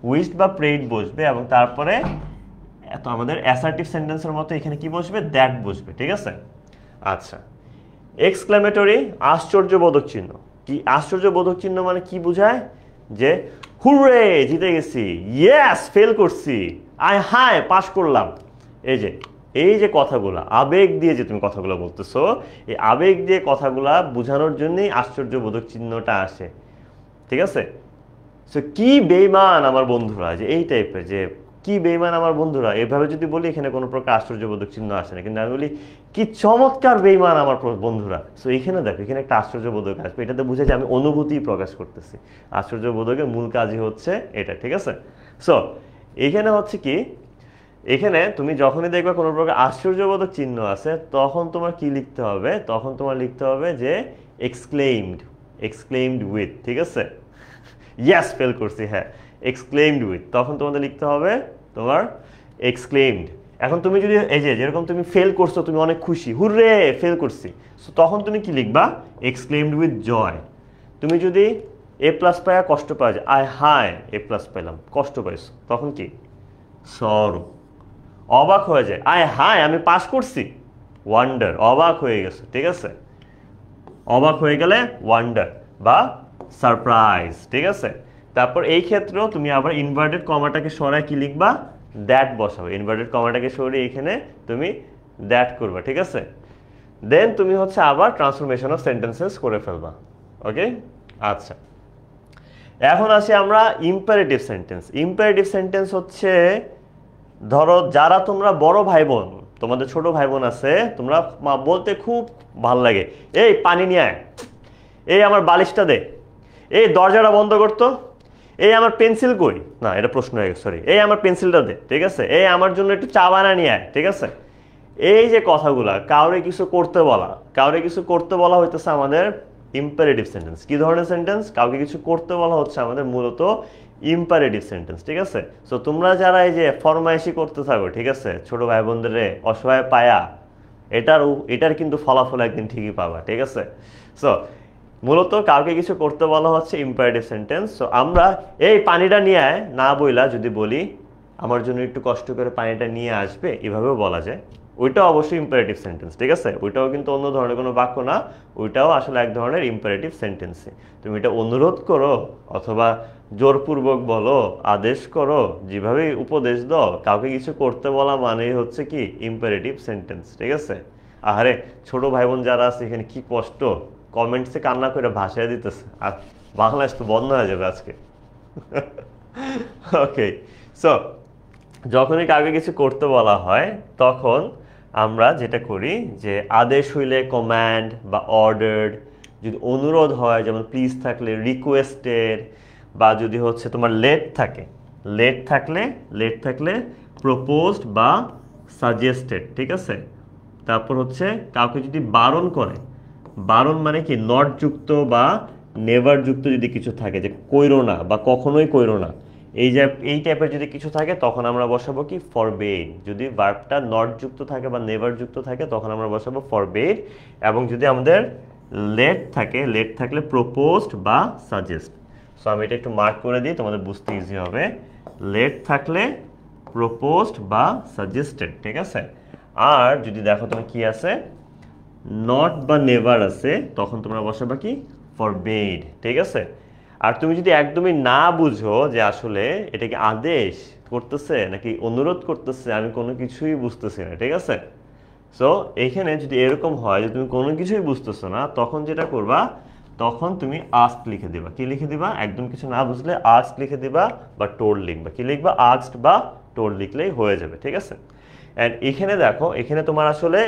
উইশড বা প্রেইড বসবে এবং তারপরে এত আমাদের অ্যাসার্টিভ সেন্টেন্সের মতো এখানে কি বসবে? দ্যাট বসবে, ঠিক আছে? আচ্ছা, এক্সক্লেমেটরি আশ্চর্যবোধক চিহ্ন। কি আশ্চর্যবোধক চিহ্ন মানে কি বোঝায়? যে হুররে জিতে গেছি, ইয়েস ফেল করছি, আয় হায় পাস করলাম। এই যে কথাগুলা আবেগ দিয়ে যে তুমি কথাগুলো বলতেছো, এই আবেগ দিয়ে কথাগুলা বোঝানোর জন্যই আশ্চর্যবোধক চিহ্নটা আসে, ঠিক আছে? সো কি বেইমান আমার বন্ধুরা, যে এই টাইপের, যে কি বেইমান আমার বন্ধুরা, এভাবে যদি বলি এখানে কোনো প্রকার আশ্চর্যবোধক চিহ্ন আসে না। কিন্তু আমি বলি কি চমৎকার বেইমান আমার বন্ধুরা, সো এখানে দেখো এখানে একটা আশ্চর্যবোধক আসবে। এটাতে বুঝে যে আমি অনুভূতি প্রকাশ করতেছি। আশ্চর্যবোধকের মূল কাজই হচ্ছে এটা, ঠিক আছে? সো এখানে হচ্ছে কি, এখানে তুমি যখনই দেখবে কোনো প্রকার আশ্চর্যবোধক চিহ্ন আছে, তখন তোমার কি লিখতে হবে? তখন তোমার লিখতে হবে যে এক্সক্লেইমড উইথ, ঠিক আছে? ইয়েস ফেল করছি, হ্যাঁ, এক্সক্লেইমড উইথ, তখন তোমাদের লিখতে হবে তোমার এক্সক্লেইমড। এখন তুমি যদি এই যে যেরকম তুমি ফেল করছো, তুমি অনেক খুশি, হুররে ফেল করছি, সো তখন তুমি কি লিখবা? Exclaimed with joy. তুমি যদি এ প্লাস পায়া কষ্ট পাওয়া যায়, আয় হায় এ প্লাস পেলাম, কষ্ট পাইছো, তখন কি? সরো। অবাক হয়ে যায়, আয় হায় আমি পাস করছি, ওয়ান্ডার, অবাক হয়ে গেছে, ঠিক আছে? অবাক হয়ে গেলে ওয়ান্ডার বা সারপ্রাইজ, ঠিক আছে? তারপর এই ক্ষেত্রেও তুমি আবার ইনভার্টেড কমাটাকে সরায় কি লিখবা? দ্যাট বসাবে। ইনভার্টেড কমাটাকে সরিয়ে এখানে তুমি দ্যাট করবা, ঠিক আছে? দেন তুমি হচ্ছে আবার ট্রান্সফরমেশন অফ সেন্টেন্সেস করে ফেলবা। ওকে, আচ্ছা, এখন আসি আমরা ইম্পারেটিভ সেন্টেন্স। ইম্পারেটিভ সেন্টেন্স হচ্ছে, ধরো যারা তোমরা বড় ভাই বোন, তোমাদের ছোট ভাই বোন আছে, তোমরা বলতে খুব ভাল লাগে, এই পানি নিয়ে আয়, এই আমার বালিশটা দে, এই দরজাটা বন্ধ করতো, এই আমার পেন্সিল কই, না এটা প্রশ্ন হয়ে গেছে, সরি, এই আমার পেন্সিলটা দে, ঠিক আছে? এই আমার জন্য একটু চা বানা নিয়ে আয়, ঠিক আছে? এই যে কথাগুলা, কাউরে কিছু করতে বলা, কাউরে কিছু করতে বলা হইতেছে আমাদের ইম্পারেটিভ সেন্টেন্স। কি ধরনের সেন্টেন্স? কাউকে কিছু করতে বলা হচ্ছে আমাদের মূলত ইম্পারেটিভ সেন্টেন্স, ঠিক আছে? সো তোমরা যারা এই যে ফরমাইশি করতে থাকো, ঠিক আছে, ছোট ভাই বোনদের অসহায় পায়া, এটার কিন্তু ফলাফল একদিন ঠিকই পাবা, ঠিক আছে? সো মূলত কাউকে কিছু করতে বলা হচ্ছে ইম্পারেটিভ সেন্টেন্স। সো আমরা এই পানিটা নিয়ে আয় না বইলা যদি বলি আমার জন্য একটু কষ্ট করে পানিটা নিয়ে আসবে, এভাবেও বলা যায়। ওইটাও অবশ্যই ইম্পারেটিভ সেন্টেন্স, ঠিক আছে? ওইটাও কিন্তু অন্য ধরনের কোনো বাক্য না, ওইটাও আসলে এক ধরনের ইম্পারেটিভ সেন্টেন্সই। তুমি এটা অনুরোধ করো অথবা জোরপূর্বক বলো, আদেশ করো, যেভাবেই উপদেশ দাও, কাউকে কিছু করতে বলা মানেই হচ্ছে কি ইম্পারেটিভ সেন্টেন্স, ঠিক আছে? আরে ছোট ভাই বোন যারা আছে এখানে কি কষ্ট, কমেন্টসে কান্না করে ভাষায় দিতেছে, আর বাংলাদেশ তো বন্ধ হয়ে যাবে আজকে। ওকে, সো যখনই কাউকে কিছু করতে বলা হয় তখন আমরা যেটা করি যে আদেশ হইলে কমান্ড বা অর্ডার্ড, যদি অনুরোধ হয় যেমন প্লিজ থাকলে রিকোয়েস্টেড, বা যদি হচ্ছে তোমার লেট থাকলে প্রপোজড বা সাজেস্টেড, ঠিক আছে? তারপর হচ্ছে কাউকে যদি বারণ করে, বারণ মানে কি নট যুক্ত বা নেভার যুক্ত যদি কিছু থাকে, যে কইরো না বা কখনোই কইরো না, এই টাইপের যদি কিছু থাকে তখন আমরা বসাবো কি ফরবেড। যদি ভার্বটা নট যুক্ত থাকে বা নেভার যুক্ত থাকে তখন আমরা বসাবো ফরবেড। এবং যদি আমাদের লেট থাকলে প্রপোজড বা সাজেস্ট। সো আমি এটা একটু মার্ক করে দিই, তোমাদের বুঝতে ইজি হবে। লেট থাকলে প্রপোজড বা সাজেস্টেড, ঠিক আছে? আর যদি দেখো তোমার কি আছে, নট বা নেভার আছে, তখন তোমরা বসাবা কি ফরবেড, ঠিক আছে? আর তুমি যদি একদমই না বুঝো যে আসলে এটা কি আদেশ করতেছে নাকি অনুরোধ করতেছে, আমি কোনো কিছুই বুঝতেছি না, ঠিক আছে? সো এইখানে যদি এরকম হয় যে তুমি কোনো কিছুই বুঝতেছো না, তখন যেটা করবা, তখন তুমি আস্ক লিখে দিবা। কি লিখে দিবা? একদম কিছু না বুঝলে আস্ক লিখে দিবা বা টোল্ড লিখবা। কি লিখবা? আস্কড বা টোল্ড লিখলেই হয়ে যাবে, ঠিক আছে? অ্যান্ড এখানে দেখো, এখানে তোমার আসলে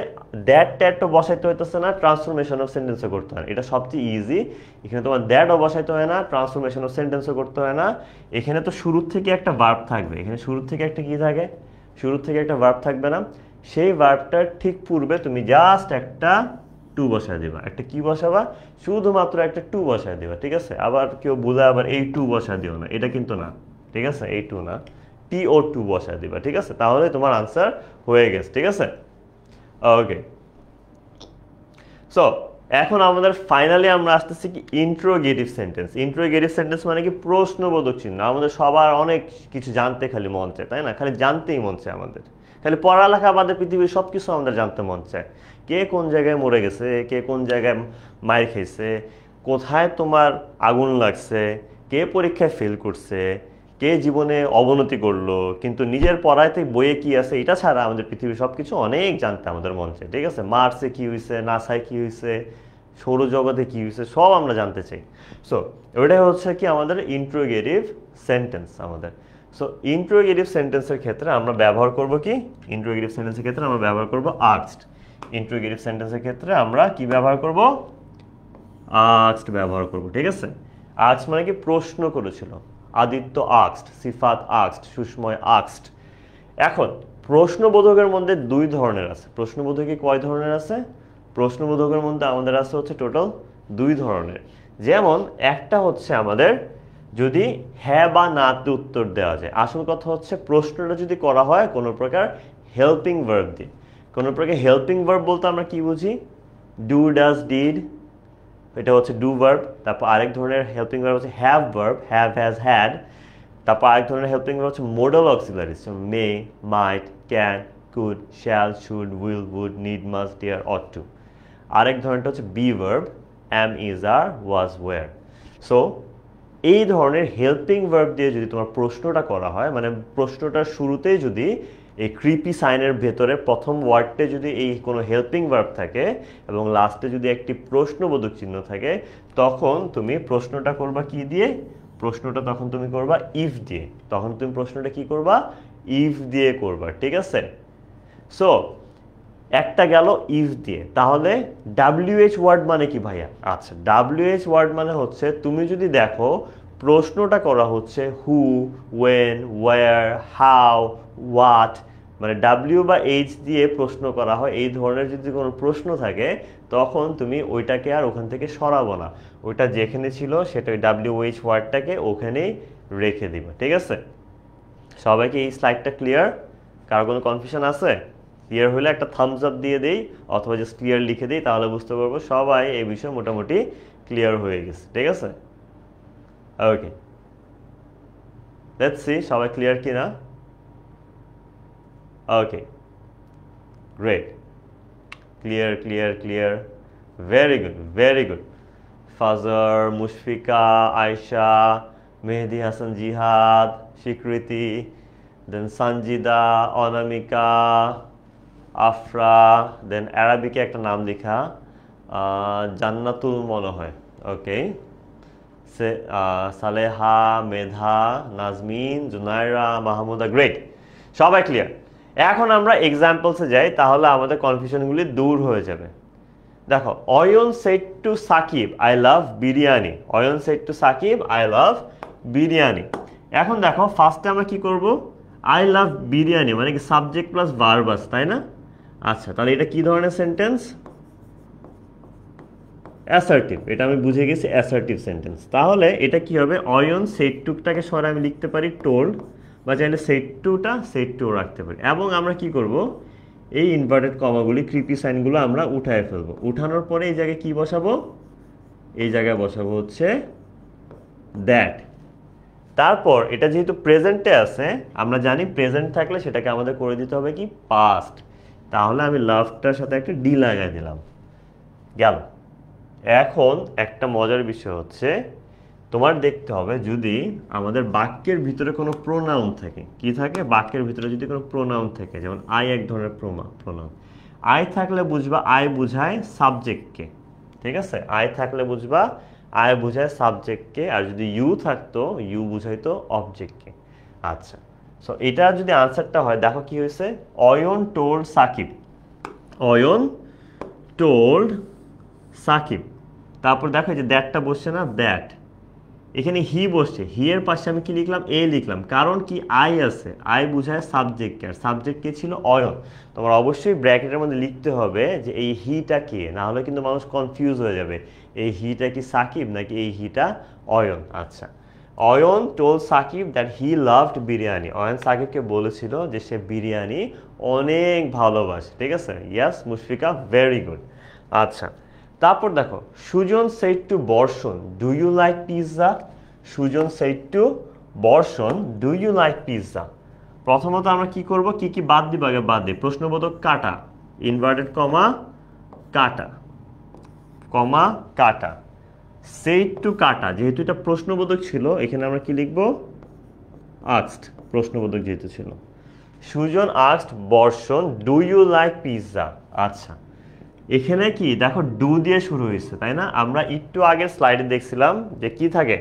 দ্যাটও বসাইতে হইতেছে না, ট্রান্সফরমেশন অফ সেন্টেন্সও করতে হয় না। এটা সবচেয়ে ইজি। এখানে তোমার দ্যাটও বসাইতে হয় না, ট্রান্সফরমেশন অফ সেন্টেন্সও করতে হয় না। এখানে তো শুরুর থেকে একটা ভার্ব থাকবে। এখানে শুরুর থেকে একটা কি থাকে? শুরুর থেকে একটা ভার্ব থাকবে না? সেই ভার্বটার ঠিক পূর্বে তুমি জাস্ট একটা টু বসায় দিবা। একটা কি বসাবা? শুধুমাত্র একটা টু বসায় দিবা, ঠিক আছে? আবার কেউ বুঝে আবার এই টু বসায় দিও না, এটা কিন্তু না, ঠিক আছে? এই টু না, TO2 বসায় দিবা, ঠিক আছে? তাহলে তোমার আনসার হয়ে গেছে, ঠিক আছে? ওকে, সো এখন আমাদের ফাইনালি আমরা আসতেছি কি ইন্ট্রোগেটিভ সেন্টেন্স। ইন্ট্রোগেটিভ সেন্টেন্স মানে কি প্রশ্নবোধক চিহ্ন। আমাদের সবার অনেক কিছু জানতে খালি মন চায়, তাই না? খালি জানতেই মন চায় আমাদের, খালি পড়ালেখা বাদে পৃথিবীর সব কিছু আমাদের জানতে মন চায়। কে কোন জায়গায় মরে গেছে, কে কোন জায়গায় মার খেয়েছে, কোথায় তোমার আগুন লাগছে, কে পরীক্ষায় ফেল করছে, কে জীবনে অবনতি করলো, কিন্তু নিজের পড়াইতে বইয়ে কি আছে এটা ছাড়া আমাদের পৃথিবীর সব কিছু অনেক জানতে আমাদের মন চায়, ঠিক আছে? মার্সে কি হয়েছে, নাসায় কি হয়েছে, সৌরজগতে কি হয়েছে, সব আমরা জানতে চাই। সো ওইটাই হচ্ছে কি আমাদের ইন্ট্রোগেটিভ সেন্টেন্স আমাদের। সো ইন্ট্রোগেটিভ সেন্টেন্সের ক্ষেত্রে আমরা ব্যবহার করব কি, ইন্ট্রোগেটিভ সেন্টেন্সের ক্ষেত্রে আমরা ব্যবহার করব আস্কড। ইন্ট্রোগেটিভ সেন্টেন্সের ক্ষেত্রে আমরা কি ব্যবহার করব, আস্কড ব্যবহার করব, ঠিক আছে? আস্কড মানে কি প্রশ্ন করেছিল। আদিত্য আস্কড, সিফাত আস্কড, সুষময় আস্কড। এখন প্রশ্নবোধকের মধ্যে দুই ধরনের আছে। প্রশ্নবোধকে কয় ধরনের আছে? প্রশ্নবোধকের মধ্যে আমাদের আছে হচ্ছে টোটাল দুই ধরনের। যেমন একটা হচ্ছে আমাদের যদি হ্যাঁ বা নাতে উত্তর দেওয়া যায়। আসল কথা হচ্ছে প্রশ্নটা যদি করা হয় কোনো প্রকার হেল্পিং ভার্ব দিয়ে। কোনো প্রকার হেল্পিং ভার্ব বলতে আমরা কি বুঝি? ডু, ডাজ, ডিড, এটা হচ্ছে ডু ভার্ব। তারপর আরেক ধরনের হেল্পিং ভার্ব হচ্ছে have verb, have, has, had. তারপর আরেক ধরনের হেল্পিং ভার্ব হচ্ছে modal auxiliaries, may, might, can, could, shall, should, will, would, need, must, dare, ought to. আরেক ধরনটা হচ্ছে be verb, am, is, are, was, were. So এই ধরনের হেল্পিং ভার্ব দিয়ে যদি তোমার প্রশ্নটা করা হয়, মানে প্রশ্নটার শুরুতেই যদি এই ক্রিপি সাইনের ভেতরে প্রথম ওয়ার্ডটে যদি এই কোনো হেল্পিং ভার্ব থাকে এবং লাস্টে যদি একটি প্রশ্নবোধক চিহ্ন থাকে, তখন তুমি প্রশ্নটা করবা কি দিয়ে? প্রশ্নটা তখন তুমি করবা ইফ দিয়ে। তখন তুমি প্রশ্নটা কি করবা? ইফ দিয়ে করবা, ঠিক আছে? সো একটা গেল ইফ দিয়ে। তাহলে ডাব্লিউএইচ ওয়ার্ড মানে কি ভাইয়া? আচ্ছা, ডাব্লিউএইচ ওয়ার্ড মানে হচ্ছে তুমি যদি দেখো প্রশ্নটা করা হচ্ছে হু, ওয়েন, ওয়্যার, হাউ, হোয়াট, মানে ডাব্লিউ বা এইচ দিয়ে প্রশ্ন করা হয়, এই ধরনের যদি কোনো প্রশ্ন থাকে তখন তুমি ওইটাকে আর ওখান থেকে সরাবো না। ওইটা যেখানে ছিল সেটা ওই ডাব্লিউএইচ ওয়ার্ডটাকে ওখানেই রেখে দিবে, ঠিক আছে? সবাইকে এই স্লাইডটা ক্লিয়ার? কারো কোনো কনফিউশন আছে? ক্লিয়ার হলে একটা থামস আপ দিয়ে দেই অথবা জাস্ট ক্লিয়ার লিখে দিই, তাহলে বুঝতে পারবো সবাই এই বিষয়ে মোটামুটি ক্লিয়ার হয়ে গেছে, ঠিক আছে? ওকে, লেটস সি সবাই ক্লিয়ার কিনা। Okay, great, clear clear clear, very good very good. Fajar, Mushfika, Ayesha, Mehedi Hasan, Jihad, Swikriti, দেন সঞ্জিদা, অনামিকা, আফরা, দেন অ্যারাবিকে একটা নাম লেখা, জান্নাতুল মনে হয়। ওকে, সালেহা, মেধা, নাজমিন, জুনাইরা, মাহমুদা, গ্রেট, সবাই ক্লিয়ার। এখন আমরা এক্সাম্পলসে যাই, তাহলে আমাদের কনফিউশনগুলি দূর হয়ে যাবে। দেখো, Ayan said to Sakib I love biryani. Ayan said to Sakib I love biryani. এখন দেখো ফার্স্টে আমরা কি করব? আই লাভ বিরিয়ানি মানে কি সাবজেক্ট প্লাস ভার্ব আছে, তাই না? আচ্ছা, তাহলে এটা কি ধরনের সেন্টেন্স? অ্যাসার্টিভ। এটা আমি বুঝে গেছি, অ্যাসার্টিভ সেন্টেন্স। তাহলে এটা কি হবে? অয়ন সেড টুটাকে সরাই আমি লিখতে পারি টোল্ড, বা চাইলে সেড টুটা সেড টু রাখতে পারি। এবং আমরা কি করব? এই ইনভার্টেড কমাগুলি, ক্রিপি সাইনগুলো আমরা উঠায় ফেলবো। উঠানোর পরে এই জায়গায় কি বসাবো? এই জায়গায় বসাবো হচ্ছে দ্যাট। তারপর এটা যেহেতু প্রেজেন্টে আছে, আমরা জানি প্রেজেন্ট থাকলে সেটাকে আমাদের করে দিতে হবে কি পাস্ট। তাহলে আমি লাভটার সাথে একটা ডি লাগাই দিলাম, গেল। এখন একটা মজার বিষয় হচ্ছে তোমার দেখতে হবে যদি আমাদের বাক্যের ভিতরে কোনো প্রোনাউন থাকে। কি থাকে? বাক্যের ভিতরে যদি কোনো প্রোনাউন থাকে, যেমন আই এক ধরনের প্রোনাউন। আই থাকলে বুঝবা আই বুঝায় সাবজেক্টকে, ঠিক আছে? আই থাকলে বুঝবা আই বুঝায় সাবজেক্টকে, আর যদি ইউ থাকতো ইউ বুঝাইতো অবজেক্টকে। আচ্ছা, সো এটা যদি আনসারটা হয়, দেখো কি হয়েছে? অয়ন টোল্ড সাকিব। অয়ন টোল্ড সাকিব। তারপর দেখো যে দ্যাটটা বসছে না, দ্যাট। এখানে হি বসছে, হি এর পাশে আমি কি লিখলাম? এ লিখলাম। কারণ কি? আই আছে, আই বুঝায় সাবজেক্টকে, আর সাবজেক্ট কে ছিল? অয়ন। তোমার অবশ্যই ব্র্যাকেটের মধ্যে লিখতে হবে যে এই হিটা কে, না হলে কিন্তু মানুষ কনফিউজ হয়ে যাবে এই হিটা কি সাকিব নাকি এই হিটা অয়ন। আচ্ছা, Ayan told Sakib that he loved biryani. Ayan সাকিবকে বলেছিল যে সে বিরিয়ানি অনেক ভালোবাসে, ঠিক আছে? Yes Mushfika, very good. আচ্ছা, তারপর দেখো Sujan said to Barshan do you like pizza. Sujan said to Barshan do you like pizza. প্রথমত আমরা কি করব, কি কি বাদ দিব আগে বাদ দিই। প্রশ্নবোধক কাটা, ইনভার্টেড কমা কাটা, কমা কাটা, said to কাটা, যেহেতু এটা প্রশ্নবোধক ছিল এখানে আমরা কি লিখব, asked, প্রশ্নবোধক যেহেতু ছিল। সুজন asked বর্ষণ ডু ইউ লাইক পিৎজা। আচ্ছা এখানে কি দেখো ডু দিয়ে শুরু হয়েছে তাই না। আমরা একটু আগের স্লাইডে দেখছিলাম যে কি থাকে,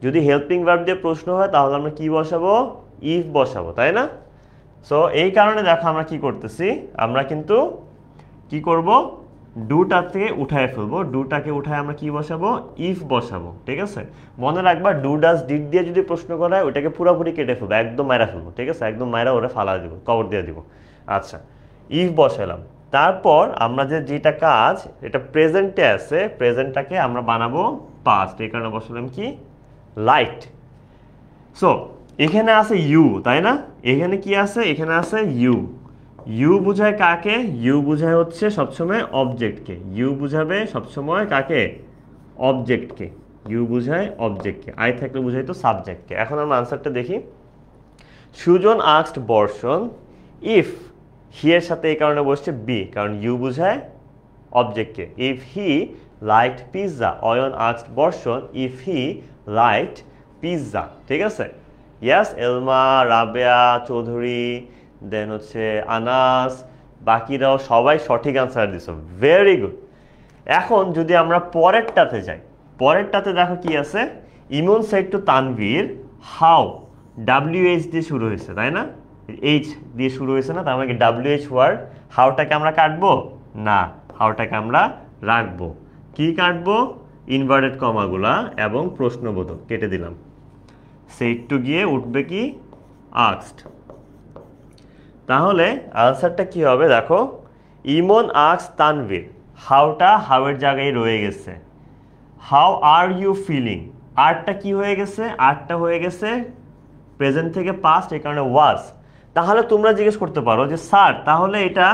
যদি হেল্পিং ভার্ব দিয়ে প্রশ্ন হয় তাহলে আমরা কি বসাবো, ইফ বসাবো তাই না। সো এই কারণে দেখো আমরা কি করতেছি, আমরা কিন্তু কি করব, ডুটার থেকে উঠায় ফেলবো, ডুটাকে উঠায় আমরা কি বসাবো, ইফ বসাবো। ঠিক আছে, মনে রাখবা ডু ডাজ ডিড দিয়ে যদি প্রশ্ন করা হয় ওটাকে পুরোপুরি কেটে ফেলবো, একদম মাইরা ফেলবো। ঠিক আছে, একদম মাইরা ওরা ফালা দিব, কবর দিয়ে দিব। আচ্ছা ইফ বসালাম, তারপর আমরা যেটা কাজ এটা প্রেজেন্টে আছে, প্রেজেন্টটাকে আমরা বানাবো পাস্ট, এই কারণে বসালাম কি লাইট। সো এখানে আছে ইউ তাই না, এখানে কি আছে, এখানে আছে ইউ। ইউ বুঝায় কাকে, ইউ বুঝায় হচ্ছে সবসময় অবজেক্টকে, ইউ বুঝাবে সবসময় কাকে, অবজেক্টকে, ইউ বুঝায় অবজেক্টকে, আই থাকলে বুঝাই তো সাবজেক্টকে। এখন আমরা আনসারটা দেখি। Sujon asked Barshan if, he এর সাথে এই কারণে বসছে বি, কারণ ইউ বুঝায় অবজেক্টকে। If he liked pizza, Ayon asked Barshan if he liked pizza. ঠিক আছে, ইয়াস এলমা, রাবেয়া চৌধুরী, দেন হচ্ছে আনাস, বাকিরাও সবাই সঠিক আনসার দিছো, ভেরি গুড। এখন যদি আমরা পরেরটাতে যাই, পরেরটাতে দেখো কি আছে, Emon said to Tanvir how, WH দিয়ে শুরু হয়েছে তাই না, এইচ দিয়ে শুরু হয়েছে না, তার মানে WH ওয়ার্ড। হাউটাকে আমরা কাটবো না, হাউটাকে আমরা রাখবো। কি কাটবো, ইনভার্টেড কমাগুলা এবং প্রশ্নবোধক কেটে দিলাম। সেড টু গিয়ে উঠবে কি আস্কড। তাহলে আনসারটা কি হবে দেখো, ইমন আস্কড তানভীর, হাউটা হাউয়ের জায়গায় রয়ে গেছে। হাউ আর ইউ ফিলিং, আরটা কি হয়ে গেছে, আরটা হয়ে গেছে প্রেজেন্ট থেকে পাস্ট, এই কারণে ওয়াজ। তাহলে তোমরা জিজ্ঞেস করতে পারো যে স্যার তাহলে এটা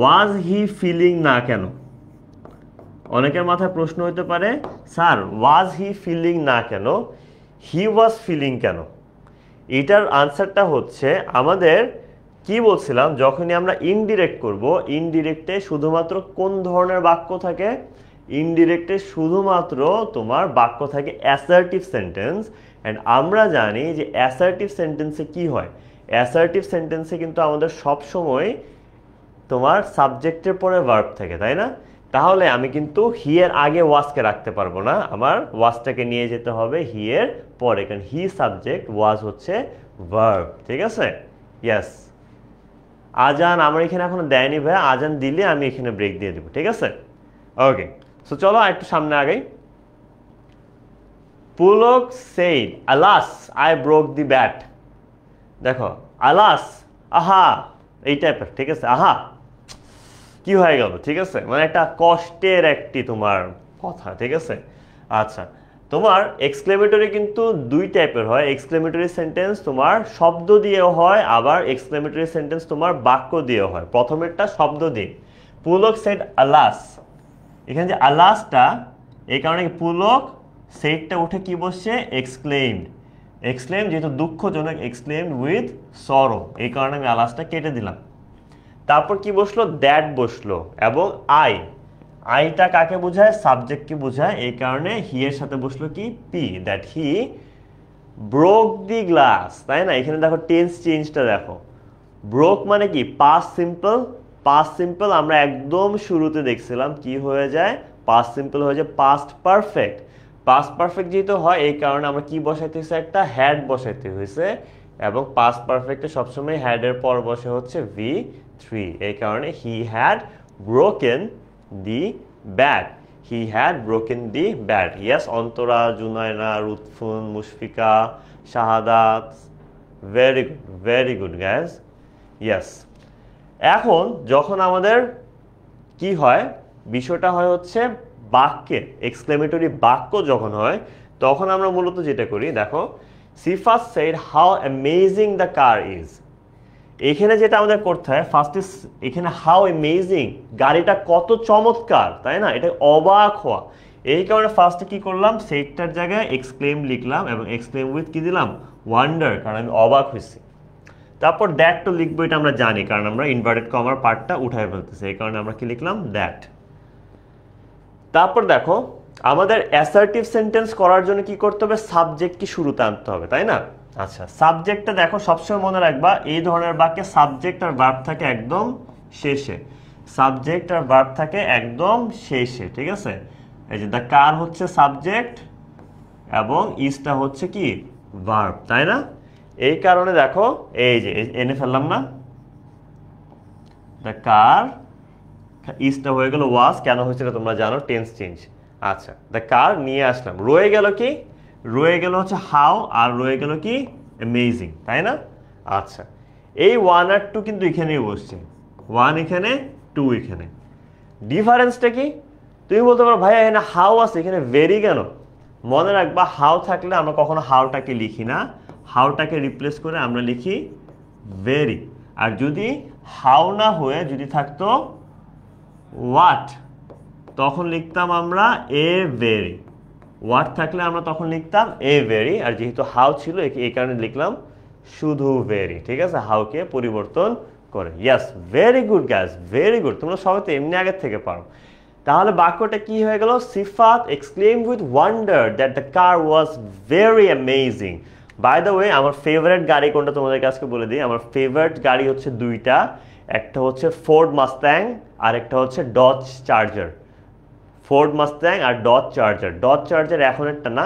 ওয়াজ হি ফিলিং না কেন, অনেকের মাথায় প্রশ্ন হতে পারে স্যার ওয়াজ হি ফিলিং না কেন, হি ওয়াজ ফিলিং কেন। এটার আনসারটা হচ্ছে আমাদের কি বলছিলাম, যখনই আমরা ইনডিরেক্ট করব, ইনডিরেক্টে শুধুমাত্র কোন ধরনের বাক্য থাকে, ইনডিরেক্টে শুধুমাত্র তোমার বাক্য থাকে অ্যাসার্টিভ সেন্টেন্স। অ্যান্ড আমরা জানি যে অ্যাসার্টিভ সেন্টেন্সে কি হয়, অ্যাসার্টিভ সেন্টেন্সে কিন্তু আমাদের সবসময় তোমার সাবজেক্টের পরে ভার্ব থাকে তাই না। তাহলে আমি কিন্তু হি এর আগে ওয়াজকে রাখতে পারবো না, আমার ওয়াজটাকে নিয়ে যেতে হবে হি এর পরে, কারণ হি সাবজেক্ট, ওয়াজ হচ্ছে ভার্ব। ঠিক আছে, ইয়েস। আজান আমার এখানে এখনো দেয়নি ভাই, আজান দিলে আমি এখানে ব্রেক দিয়ে দেবো। ঠিক আছে, ওকে। সো চলো একটু সামনে আগাই। Pulak said alas I broke the bat. দেখো আলাস, আহা, এই টাইপের। ঠিক আছে, আহা কি হয়ে গেল। ঠিক আছে, মানে একটা কষ্টের একটি তোমার কথা। ঠিক আছে, আচ্ছা তোমার এক্সক্লেমেটরি কিন্তু দুই টাইপের হয়, এক্সক্লেমেটরি সেন্টেন্স তোমার শব্দ দিয়েও হয়, আবার এক্সক্লেমেটরি সেন্টেন্স তোমার বাক্য দিয়েও হয়। প্রথমেরটা শব্দ দিয়ে, পুলক সেড আলাস, এখানে যে আলাসটা এই কারণে পুলক সেটটা উঠে কি বসছে, এক্সক্লেমড, এক্সক্লেম যেহেতু দুঃখজনক, এক্সক্লেমড উইথ সরো, এই কারণে আমি আলাসটা কেটে দিলাম। তারপর কি বসলো, দ্যাট বসলো, এবং আই, আইটা কাকে বোঝায়, সাবজেক্টকে বোঝায়, এই কারণে হি এর সাথে বসলো কি P, that he broke the glass. তাই না, এখানে দেখো টেন্স চেঞ্জটা দেখো, ব্রোক মানে কি পাস্ট সিম্পল, পাস্ট সিম্পল আমরা একদম শুরুতে দেখছিলাম কি হয়ে যায়, পাস্ট সিম্পল হয়ে যায় পাস্ট পারফেক্ট। পাস্ট পারফেক্ট যেহেতু হয় এই কারণে আমরা কি বসাইতে হয়েছে, একটা হ্যাড বসাইতে হয়েছে, এবং পাস্ট পারফেক্টে সবসময় হ্যাডের পর বসে হচ্ছে V3, এই কারণে he had broken the bat, he had broken the bat. Yes, Antara, Junayna, Rutfun, Mushfika, Shahadat, very good guys, yes. এখন যখন আমাদের কি হয়, বিষয়টা হয় হচ্ছে বাক্যের, এক্সক্লেমেটরি বাক্য যখন হয় তখন আমরা মূলত যেটা করি দেখো, Sifat said how amazing the car is, এখানে যেটা আমাদের করতে হয় ফার্স্ট ইজ এখানে হাউ অ্যামেজিং, গাড়িটা কত চমৎকার, তাই না? এটা অবাক হওয়া। এই কারণে ফার্স্টে কি করলাম, সেইটার জায়গায় এক্সক্লেম লিখলাম এবং এক্সক্লেম উইথ কি দিলাম, ওয়ান্ডার, কারণ আমি অবাক হয়েছি। তারপর দ্যাট তো লিখবো, এটা আমরা জানি কারণ আমরা ইনভার্টেড কমার পার্টটা উঠায় ফেলতেছি, এই কারণে আমরা কি লিখলাম, দ্যাট। তারপর দেখো আমাদের অ্যাসার্টিভ সেন্টেন্স করার জন্য কি করতে হবে, সাবজেক্ট কি শুরুতে আনতে হবে, তাই না? আচ্ছা, সাবজেক্টটা দেখো সবসময় মনে রাখবা, এই ধরনের বাক্যে সাবজেক্ট আর ভার্ব থাকে একদম শেষে, সাবজেক্ট আর ভার্ব থাকে একদম শেষে, ঠিক আছে? এই যে দ্য কার হচ্ছে সাবজেক্ট এবং ইজটা হচ্ছে কি ভার্ব, তাই না? এই কারণে দেখো এই যে এনে ফেললাম না, দ্য কার, ইজটা হয়ে গেল ওয়াজ, কেন হয়েছিল তোমরা জানো, টেন্স চেঞ্জ। আচ্ছা, দ্য কার নিয়ে আসলাম, রয়ে গেল কি, রয়ে গেল হচ্ছে হাউ, আর রয়ে গেল কি অ্যামেজিং, তাই না? আচ্ছা, এই 1 আর 2 কিন্তু এখানেই বসছে, 1 এখানে 2 এখানে, ডিফারেন্সটা কি? তুমি বলতে পারো ভাইয়া এখানে হাউ আছে, এখানে ভেরি কেন? মনে রাখবা হাউ থাকলে আমরা কখনো হাউটাকে লিখি না, হাউটাকে রিপ্লেস করে আমরা লিখি ভেরি। আর যদি হাউ না হয়ে যদি থাকতো হোয়াট, তখন লিখতাম আমরা এ ভেরি। হোয়াট থাকলে আমরা তখন লিখতাম এ ভেরি, আর যেহেতু হাউ ছিল এই কারণে লিখলাম শুধু ভেরি, ঠিক আছে? হাউকে পরিবর্তন করে। Yes, very good guys, very good, তোমরা সবাই তো এমনি আগের থেকে পারো। তাহলে বাক্যটা কি হয়ে গেল, Sifat exclaimed with wonder that the car was very amazing. By the way, আমার ফেভারিট গাড়ি কোনটা তোমাদেরকে আজকে বলে দিই। আমার ফেভারিট গাড়ি হচ্ছে দুইটা, একটা হচ্ছে ফোর্ড মাস্ট্যাং আর একটা হচ্ছে ডজ চার্জার। ফোর্ড মাস্ট্যাং আর ডজ চার্জার। ডজ চার্জার এখন একটা না,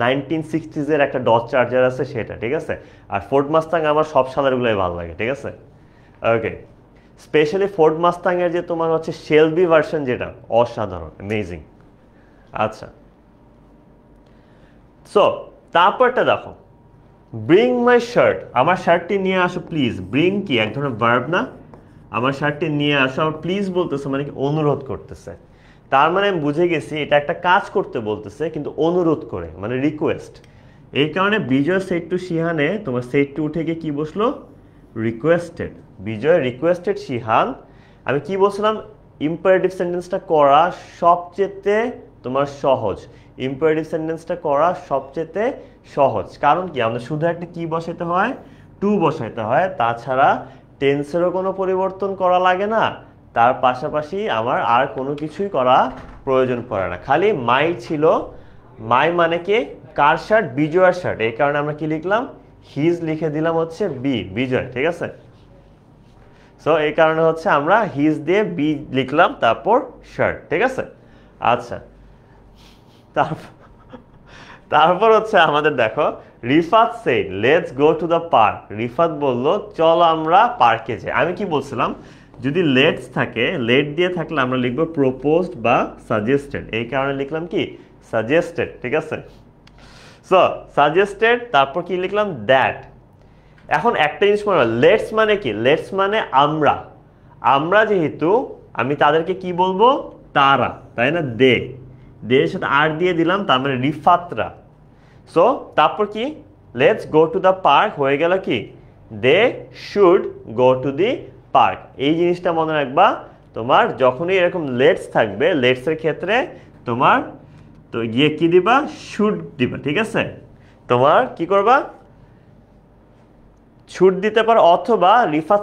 1960s একটা ডজ চার্জার আছে সেটা, ঠিক আছে? আর ফোর্ড মাস্ট্যাং আমার সব সালেরগুলোই ভালো লাগে, ঠিক আছে? ওকে, স্পেশালি ফোর্ড মাস্ট্যাং এর যে তোমার হচ্ছে শেলবি ভার্সন, যেটা অসাধারণ, অ্যামেজিং। আচ্ছা, সো তারপরটা দেখো, ব্রিং মাই শার্ট, আমার শার্টটি নিয়ে আসো প্লিজ। ব্রিং কি এক ধরনের ভার্ব না? আমার শার্টটি নিয়ে আসো, আমার প্লিজ বলতেছে মানে কি অনুরোধ করতেছে। তার মানে আমি বুঝে গেছি এটা একটা কাজ করতে বলতেছে, কিন্তু অনুরোধ করে, মানে রিকোয়েস্ট। এই কারণে বিজয় সেড টু শিহানে, তোমার সেড টু উঠে গিয়ে কি বসলো, রিকোয়েস্টেড। বিজয় রিকোয়েস্টেড শিহান। আমি কি বলছিলাম, ইম্পারেটিভ সেন্টেন্সটা করা সবচেয়ে তোমার সহজ, ইম্পারেটিভ সেন্টেন্সটা করা সবচেয়ে সহজ। কারণ কি, আমাদের শুধু একটা কি বসাইতে হয়, টু বসাইতে হয়, তাছাড়া টেন্সেরও কোনো পরিবর্তন করা লাগে না, তার পাশাপাশি আমার আর কোনো কিছুই করা প্রয়োজন পড়ে না। খালি মাই ছিল, মাই মানে কি, কার শার্ট, বিজয়ের শার্ট, এই কারণে আমরা কি লিখলাম, হিজ লিখে দিলাম হচ্ছে বি, বিজয়, ঠিক আছে? সো এই কারণে হচ্ছে আমরা হিজ দিয়ে বি লিখলাম, তারপর শার্ট, ঠিক আছে? আচ্ছা, তারপর হচ্ছে আমাদের দেখো, Rifat said let's go to the park. Rifat বললো চলো আমরা পার্কে যাই। আমি কি বলছিলাম, যদি লেটস থাকে, লেট দিয়ে থাকলে আমরা লিখবো প্রপোজড বা সাজেস্টেড, এই কারণে লিখলাম কি সাজেস্টেড, ঠিক আছে? সো সাজেস্টেড, তারপর কি লিখলাম, দ্যাট। এখন একটা জিনিস মনে হয়, লেটস মানে কি, লেটস মানে আমরা, আমরা যেহেতু, আমি তাদেরকে কি বলবো, তারা, তাই না? দে, দে এর সাথে আর দিয়ে দিলাম, তার মানে রিফাতরা। সো তারপর কি, let's go to the park হয়ে গেল কি, they should go to the park. এই জিনিসটা মনে রাখবা, তোমার যখনই এরকম লেটস থাকবে, লেটস এর ক্ষেত্রে তোমার তো গিয়ে কি দিবা, শুড দিবা, ঠিক আছে? তোমার কি করবা, শুড দিতে পারো, অথবা Rifat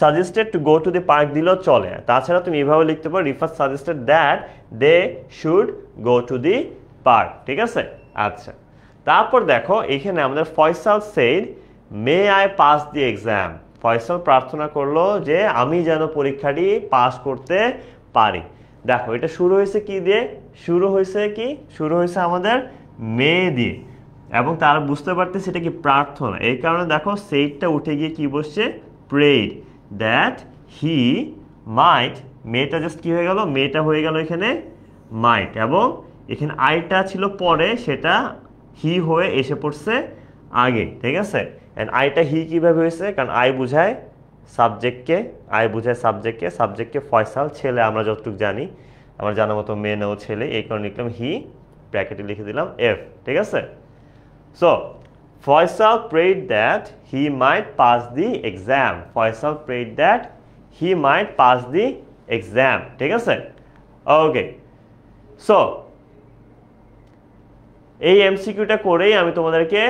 suggested to go to the park দিলেও চলে। তাছাড়া তুমি এভাবে লিখতে পারো, Rifat suggested that they should go to the park, ঠিক আছে? আচ্ছা, তারপর দেখো এখানে আমাদের Faisal said may I pass the exam. Faisal প্রার্থনা করলো যে আমি যেন পরীক্ষাটি পাস করতে পারি। দেখো এটা শুরু হয়েছে কি দিয়ে, শুরু হয়েছে আমাদের মে দিয়ে, এবং তারা বুঝতে পারতেছে এটা কি প্রার্থনা, এই কারণে দেখো সেইটটা উঠে গিয়ে কি বসছে, প্রেড দ্যাট হি মাইট। মেয়েটা জাস্ট কি হয়ে গেল, মেয়েটা হয়ে গেল এখানে মাইট, এবং এখানে আইটা ছিল পরে, সেটা হি হয়ে এসে পড়ছে আগে, ঠিক আছে? এন্ড আইটা হি কিভাবে হয়েছে, কারণ আই বুঝায় সাবজেক্টকে, সাবজেক্টকে ফয়সাল ছেলে, আমরা যতটুকু জানি, আমার জানা মতো মেয়ে নেও ছেলে, এই কারণে লিখলাম হি, ব্র্যাকেটে লিখে দিলাম এফ, ঠিক আছে? So Faisal prayed that he might pass the exam. Faisal prayed that he might pass the exam. ঠিক আছে? ওকে, সো এই এমসিকিউটা করেই আমি তোমাদেরকে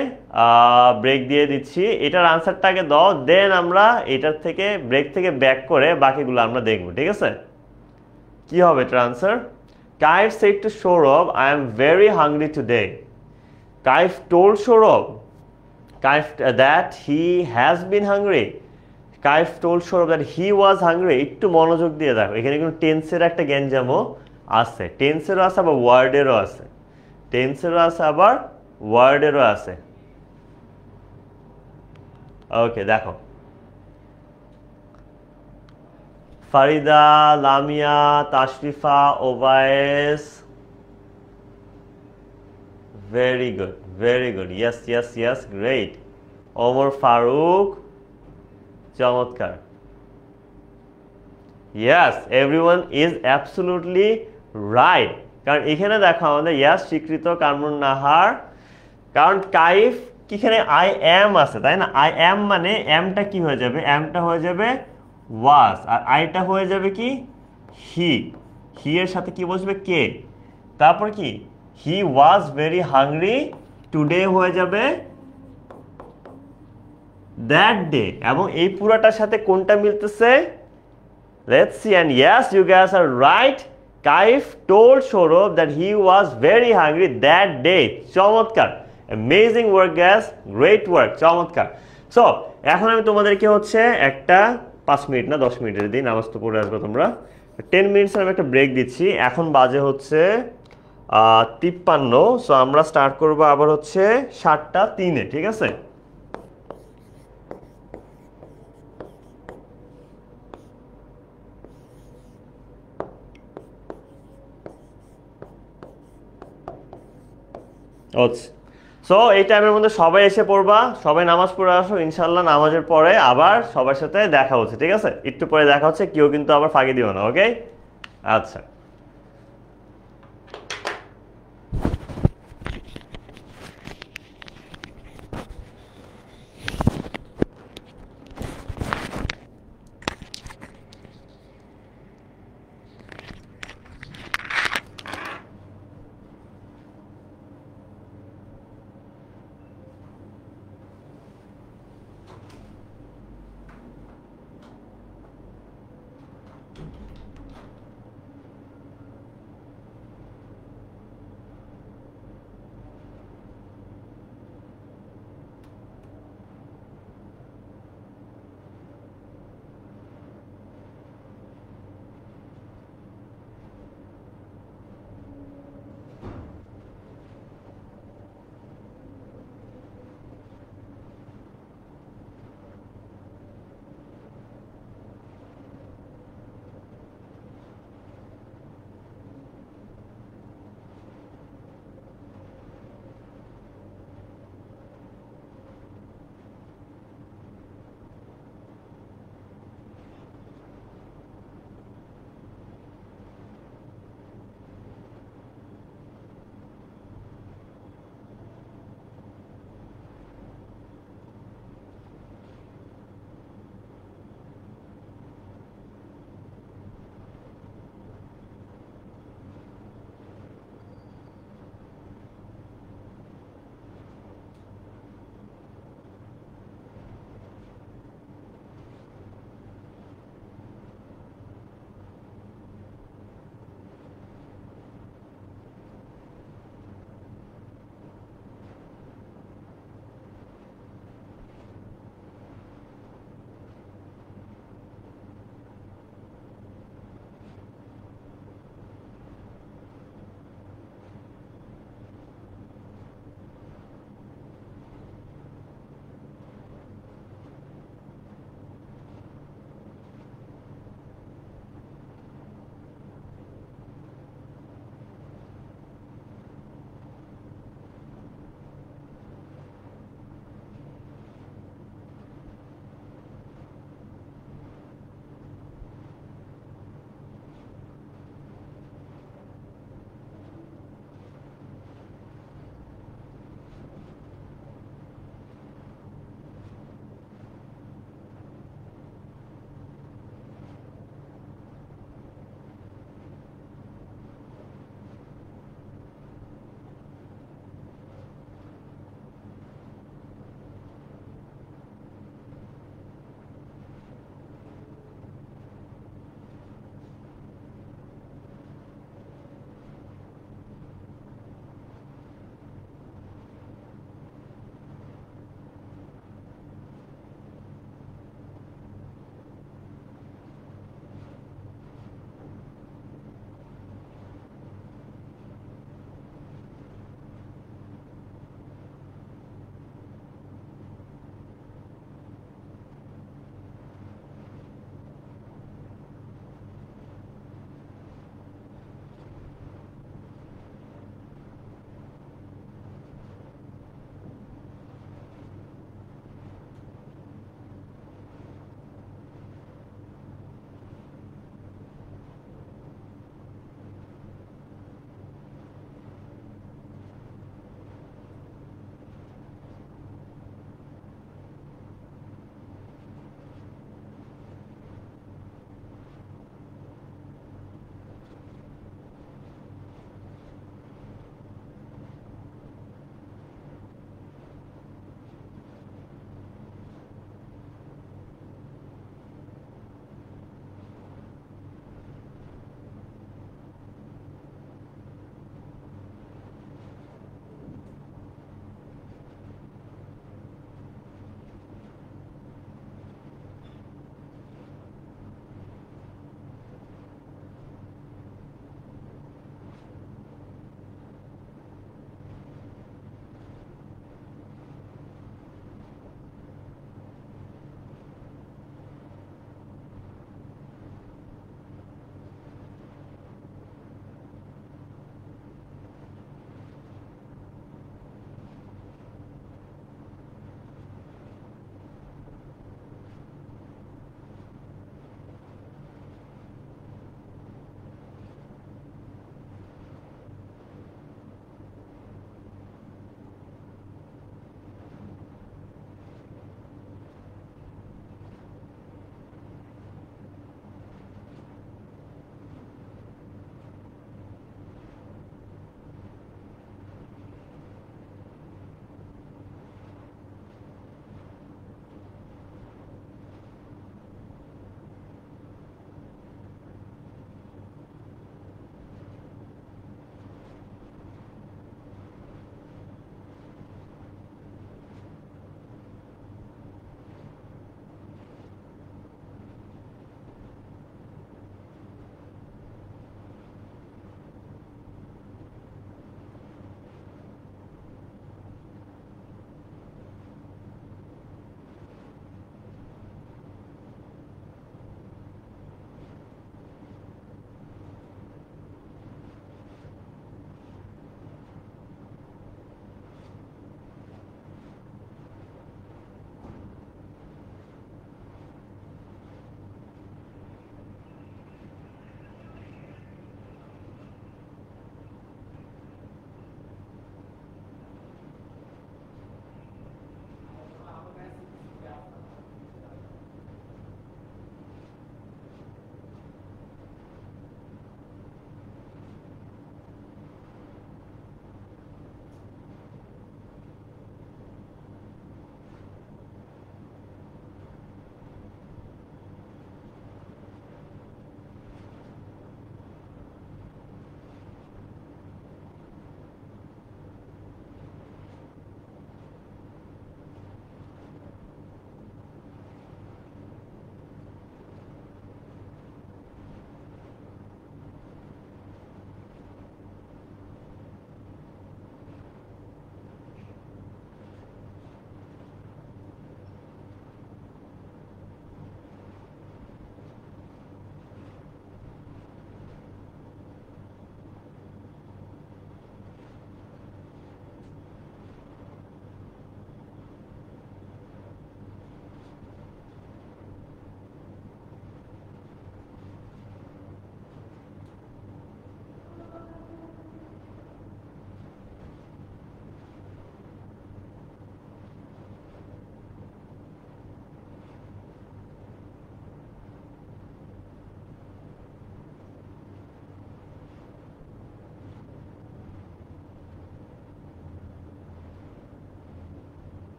ব্রেক দিয়ে দিচ্ছি। এটার আনসারটা আগে দাও, দেন আমরা এটার থেকে ব্রেক থেকে ব্যাক করে বাকিগুলো আমরা দেখব। ঠিক আছে? কি হবে এটার answer? Kaif said to Saurabh, I am very hungry today. Kaif told Saurabh that he has been hungry. Kaif told Saurabh that he was hungry. একটু মনোযোগ দিয়ে দেখো, এখানে কিন্তু টেন্সের একটা গ্যাঞ্জামও আছে, টেন্সেরও আছে আবার ওয়ার্ডেরও আছে, টেন্সেরও আছে আবার ওয়ার্ডেরও আছে। ওকে, দেখো Farida, Lamia, Tashrifa, ওভায়েস, very good, yes, great. Omar Faruk, চমৎকার। yes, everyone is absolutely right, কারণ এখানে দেখো আমাদের ইয়াস স্বীকৃত কামরুন নাহার, কারণ কাইফ এখানে আই এম আছে, তাই না? আই এম মানে এমটা কি হয়ে যাবে? এমটা হয়ে যাবে ওয়াজ, আর আইটা হয়ে যাবে কি হি, হি এর সাথে কি বসবে? কে। তারপর কি হি ওয়াজ ভেরি হাংরি, টুডে হয়ে যাবে দ্যাট ডে, এবং এই পুরাটার সাথে কোনটা মিলতেছে? Let's see, and yes you guys are right, Kaif told Sourav that he was very hungry that day. চমৎকার, amazing work guys, great work, চমৎকার। সো এখন আমি তোমাদেরকে হচ্ছে একটা 5 মিনিট না 10 মিনিটের দিন, নামাজ তো পড়ে আসবে তোমরা, 10 মিনিটসের আমি একটা ব্রেক দিচ্ছি। এখন বাজে হচ্ছে 53, সো আমরা স্টার্ট করবো আবার হচ্ছে 7:03-এ। ঠিক আছে? সো এই টাইমের মধ্যে সবাই এসে পড়বা, সবাই নামাজ পড়ে আসো, ইনশাল্লাহ নামাজের পরে আবার সবার সাথে দেখা হচ্ছে। ঠিক আছে? একটু পরে দেখা হচ্ছে, কেউ কিন্তু আবার ফাঁকি দিও না। ওকে, আচ্ছা।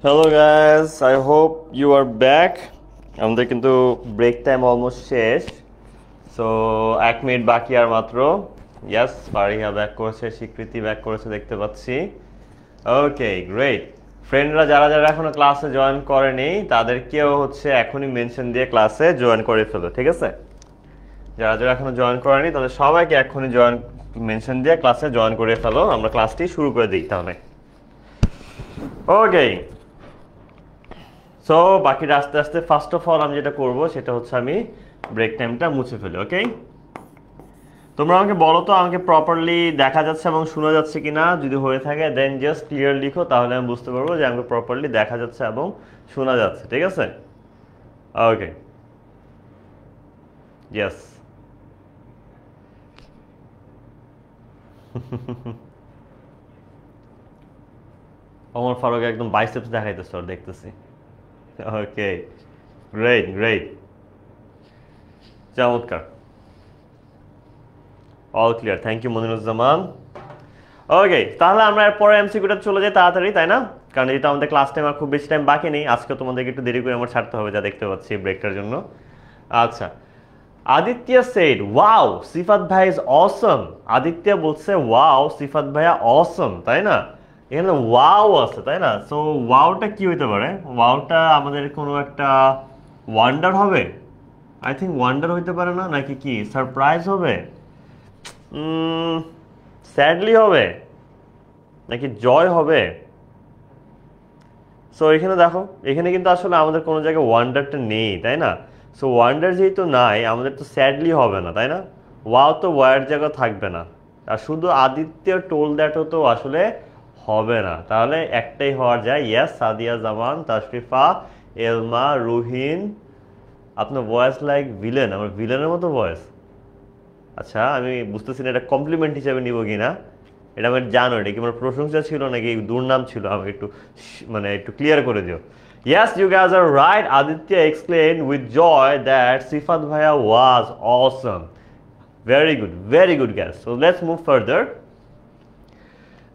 Hello guys, I hope you are back. আমাদের কিন্তু ব্রেক টাইম অলমোস্ট শেষ, সো 1 মিনিট বাকি আর মাত্র। ইয়াস, ফারিহা ব্যাক করেছে, স্বীকৃতি ব্যাক করেছে দেখতে পাচ্ছি। ওকে, গ্রেট। ফ্রেন্ডরা যারা যারা এখনো ক্লাসে জয়েন করেনি তাদেরকেও হচ্ছে এখনই মেনশন দিয়ে ক্লাসে জয়েন করে ফেলো, ঠিক আছে? যারা যারা এখনো জয়েন করেনি তাদের সবাইকে এখনই জয়েন মেনশন দিয়ে ক্লাসে জয়েন করে ফেলো। আমরা ক্লাসটি শুরু করে দিই তাহলে। ওকে, সো বাকিটা আস্তে আস্তে ফার্স্ট অফ অল আমি যেটা করব সেটা হচ্ছে আমি ব্রেক টাইমটা মুছে ফেলি। ওকে, তোমরা আমাকে বলো তো আমাকে প্রপারলি দেখা যাচ্ছে এবং শোনা যাচ্ছে কিনা। যদি হয়ে থাকে দেন জাস্ট ক্লিয়ার লিখো, তাহলে আমি বুঝতে পারবো যে আমাকে প্রপারলি দেখা যাচ্ছে এবং শোনা যাচ্ছে, ঠিক আছে? ওকে, ইয়েস। ওমর ফারুক একদম বাইসেপস দেখাইতেছে, ওর দেখতেছি। ওকে, গ্রেট গ্রেট, চমৎকার, all clear. Thank you Moniruzzaman. Okay, তাহলে আমরা এরপরে এমসিকিউটা চলে যাই তাড়াতাড়ি, তাই না? কারণ এটা আমাদের ক্লাস টাইম আর খুব বেশি টাইম বাকি নেই। আজকে তোমাদেরকে একটু দেরি করে আমার ছাড়তে হবে, যা দেখতে পাচ্ছি ব্রেকটার জন্য। আচ্ছা, আদিত্য সেড ওয়াও সিফাত ভাই ইজ অসম। আদিত্য বলছে ওয়াও সিফাত ভাইয়া অসম, তাই না? এখানে ওয়াও আছে, তাই না? সো ওয়াওটা কি হইতে পারে? ওয়াওটা আমাদের কোনো একটা ওয়ান্ডার হবে। আই থিঙ্ক ওয়ান্ডার হইতে পারে না, নাকি কি সারপ্রাইজ হবে, স্যাডলি হবে, নাকি জয় হবে? সো এখানে দেখো, এখানে কিন্তু আসলে আমাদের কোনো জায়গায় ওয়ান্ডারটা নেই, তাই না? সো ওয়ান্ডার যেহেতু নাই, আমাদের তো স্যাডলি হবে না, তাই না? ওয়াও তো ওয়ার জায়গা থাকবে না, আর শুধু আদিত্য টোল দ্যাটও তো আসলে হবে না। তাহলে একটাই হওয়ার যায়, ইয়েস সাদিয়া জামান, তাশরিফা, এলমা, রুহিন। আপনার ভয়েস লাইক ভিলেন, আমার ভিলেনের মতো ভয়েস। আচ্ছা, আমি বুঝতেছি না এটা কমপ্লিমেন্ট হিসেবে নিব কিনা। এটা আমি জানো এটা কি আমার প্রশংসা ছিল নাকি দুর্নাম ছিল, আমাকে একটু মানে একটু ক্লিয়ার করে দিও। Yes, you guys are right. Aditya explained with joy that Sifat Bhaiya was awesome. Very good guys. So let's move further.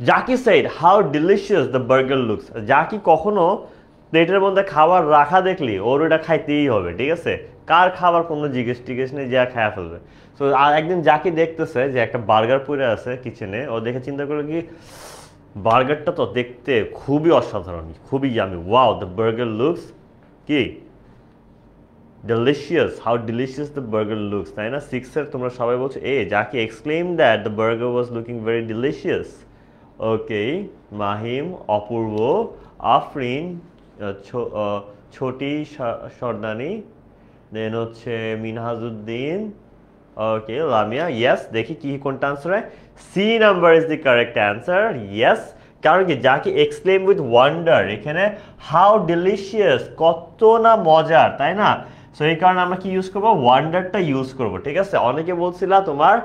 Jackie said how delicious the burger looks. Jackie কখনো প্লেটের মধ্যে খাবার রাখা দেখলি ওর ওটা খাইতেই হবে, ঠিক আছে? কার খাবার কোনো জিজ্ঞেস টিজ্ঞেস নেই, যা খায়া ফেলবে। তো আর একদিন জাকি দেখতেছে যে একটা বার্গার পড়ে আছে কিচেনে, ও দেখে চিন্তা করলো কি বার্গারটা তো দেখতে খুবই অসাধারণ, খুবই yummy. Wow the burger looks কি delicious, how delicious the burger looks, তাই না? 6 তোমরা সবাই বলছো Zaki exclaimed that the burger was looking very delicious. ওকে, মাহিম, অপূর্ব, আফরিন, ছোটি সর্দানি, দেন হচ্ছে মিনহাজউদ্দিন, ওকে, লামিয়া। ইয়েস, দেখি কি কোনটা আনসার হয়। C number is the correct answer. Yes, কারণ কি জাকি এক্সপ্লেইন উইথ ওয়ান্ডার, এখানে হাউ ডিলিশিয়াস, কত না মজার, তাই না? সো এই কারণে আমরা কি ইউজ করবো? ওয়ান্ডারটা ইউজ করবো, ঠিক আছে? অনেকে বলছিল তোমার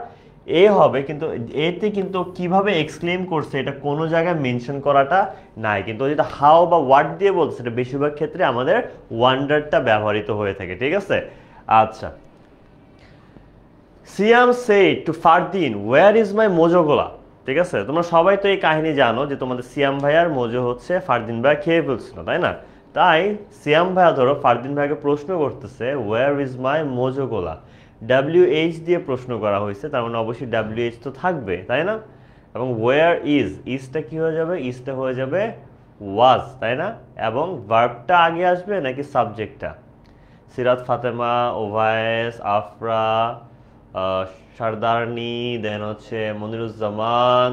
এ হবে, কিন্তু এতে কিন্তু কিভাবে এক্সপ্লেইন করছে এটা কোনো জায়গায় মেনশন করাটা নাই, কিন্তু যেটা হাউ বা ওয়াট দিয়ে বলছে সেটা বেশিরভাগ ক্ষেত্রে আমাদের ওয়ান্ডারটা ব্যবহৃত হয়ে থাকে, ঠিক আছে? আচ্ছা, সিয়াম said to Fardin where is my Mojo গোলা, ঠিক আছে? তোমরা সবাই তো এই কাহিনী জানো যে তোমাদের সিয়াম ভাইয়ার মোজো হচ্ছে ফারদিন ভাই খেয়ে ফেলছিল, তাই না? তাই সিয়াম ভাইয়া ধরো ফারদিন ভাইকে প্রশ্ন করতেছে where is my মোজো গোলা, WH দিয়ে প্রশ্ন করা হয়েছে, তার মানে অবশ্যই WH তো থাকবে, তাই না? এবং where ইজটা কি হয়ে যাবে? ইজটা হয়ে যাবে was, তাই না? এবং ভার্বটা আগে আসবে নাকি সাবজেক্টটা? সিরাত ফাতেমা, ওভায়েস, আফরা, সারদারনি, দেন হচ্ছে মনিরুজ্জামান,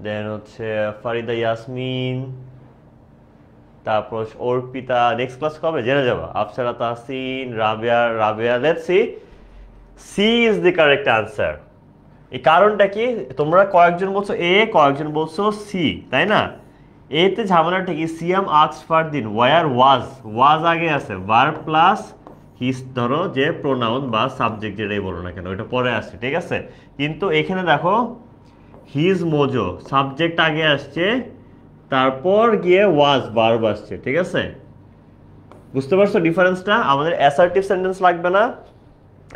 দেন হচ্ছে ফারিদা ইয়াসমিন, তারপর অর্পিতা। নেক্সট ক্লাস কবে জেনে যাবো। Afsara Tahsin, Rabeya. Let's see, C is the correct answer. এই কারণটা কি? তোমরা কয়েকজন বলছো এ, কয়েকজন বলছো সি, তাই না? এতে ঝামেলাটা কি? সিয়াম আস্কড ফারদিন ওয়্যার ওয়াজ আগে আছে, ভার্ব প্লাস হিস, ধরো যে প্রোনাউন বা সাবজেক্ট যেটাই বলো না কেন ওটা পরে আসছে, ঠিক আছে? কিন্তু এখানে দেখো হিজ মোজো সাবজেক্ট আগে আসছে, তারপর গিয়ে ওয়াজ ভার্ব আসছে, ঠিক আছে? বুঝতে পারছো ডিফারেন্সটা? আমাদের অ্যাসার্টিভ সেন্টেন্স লাগবে না।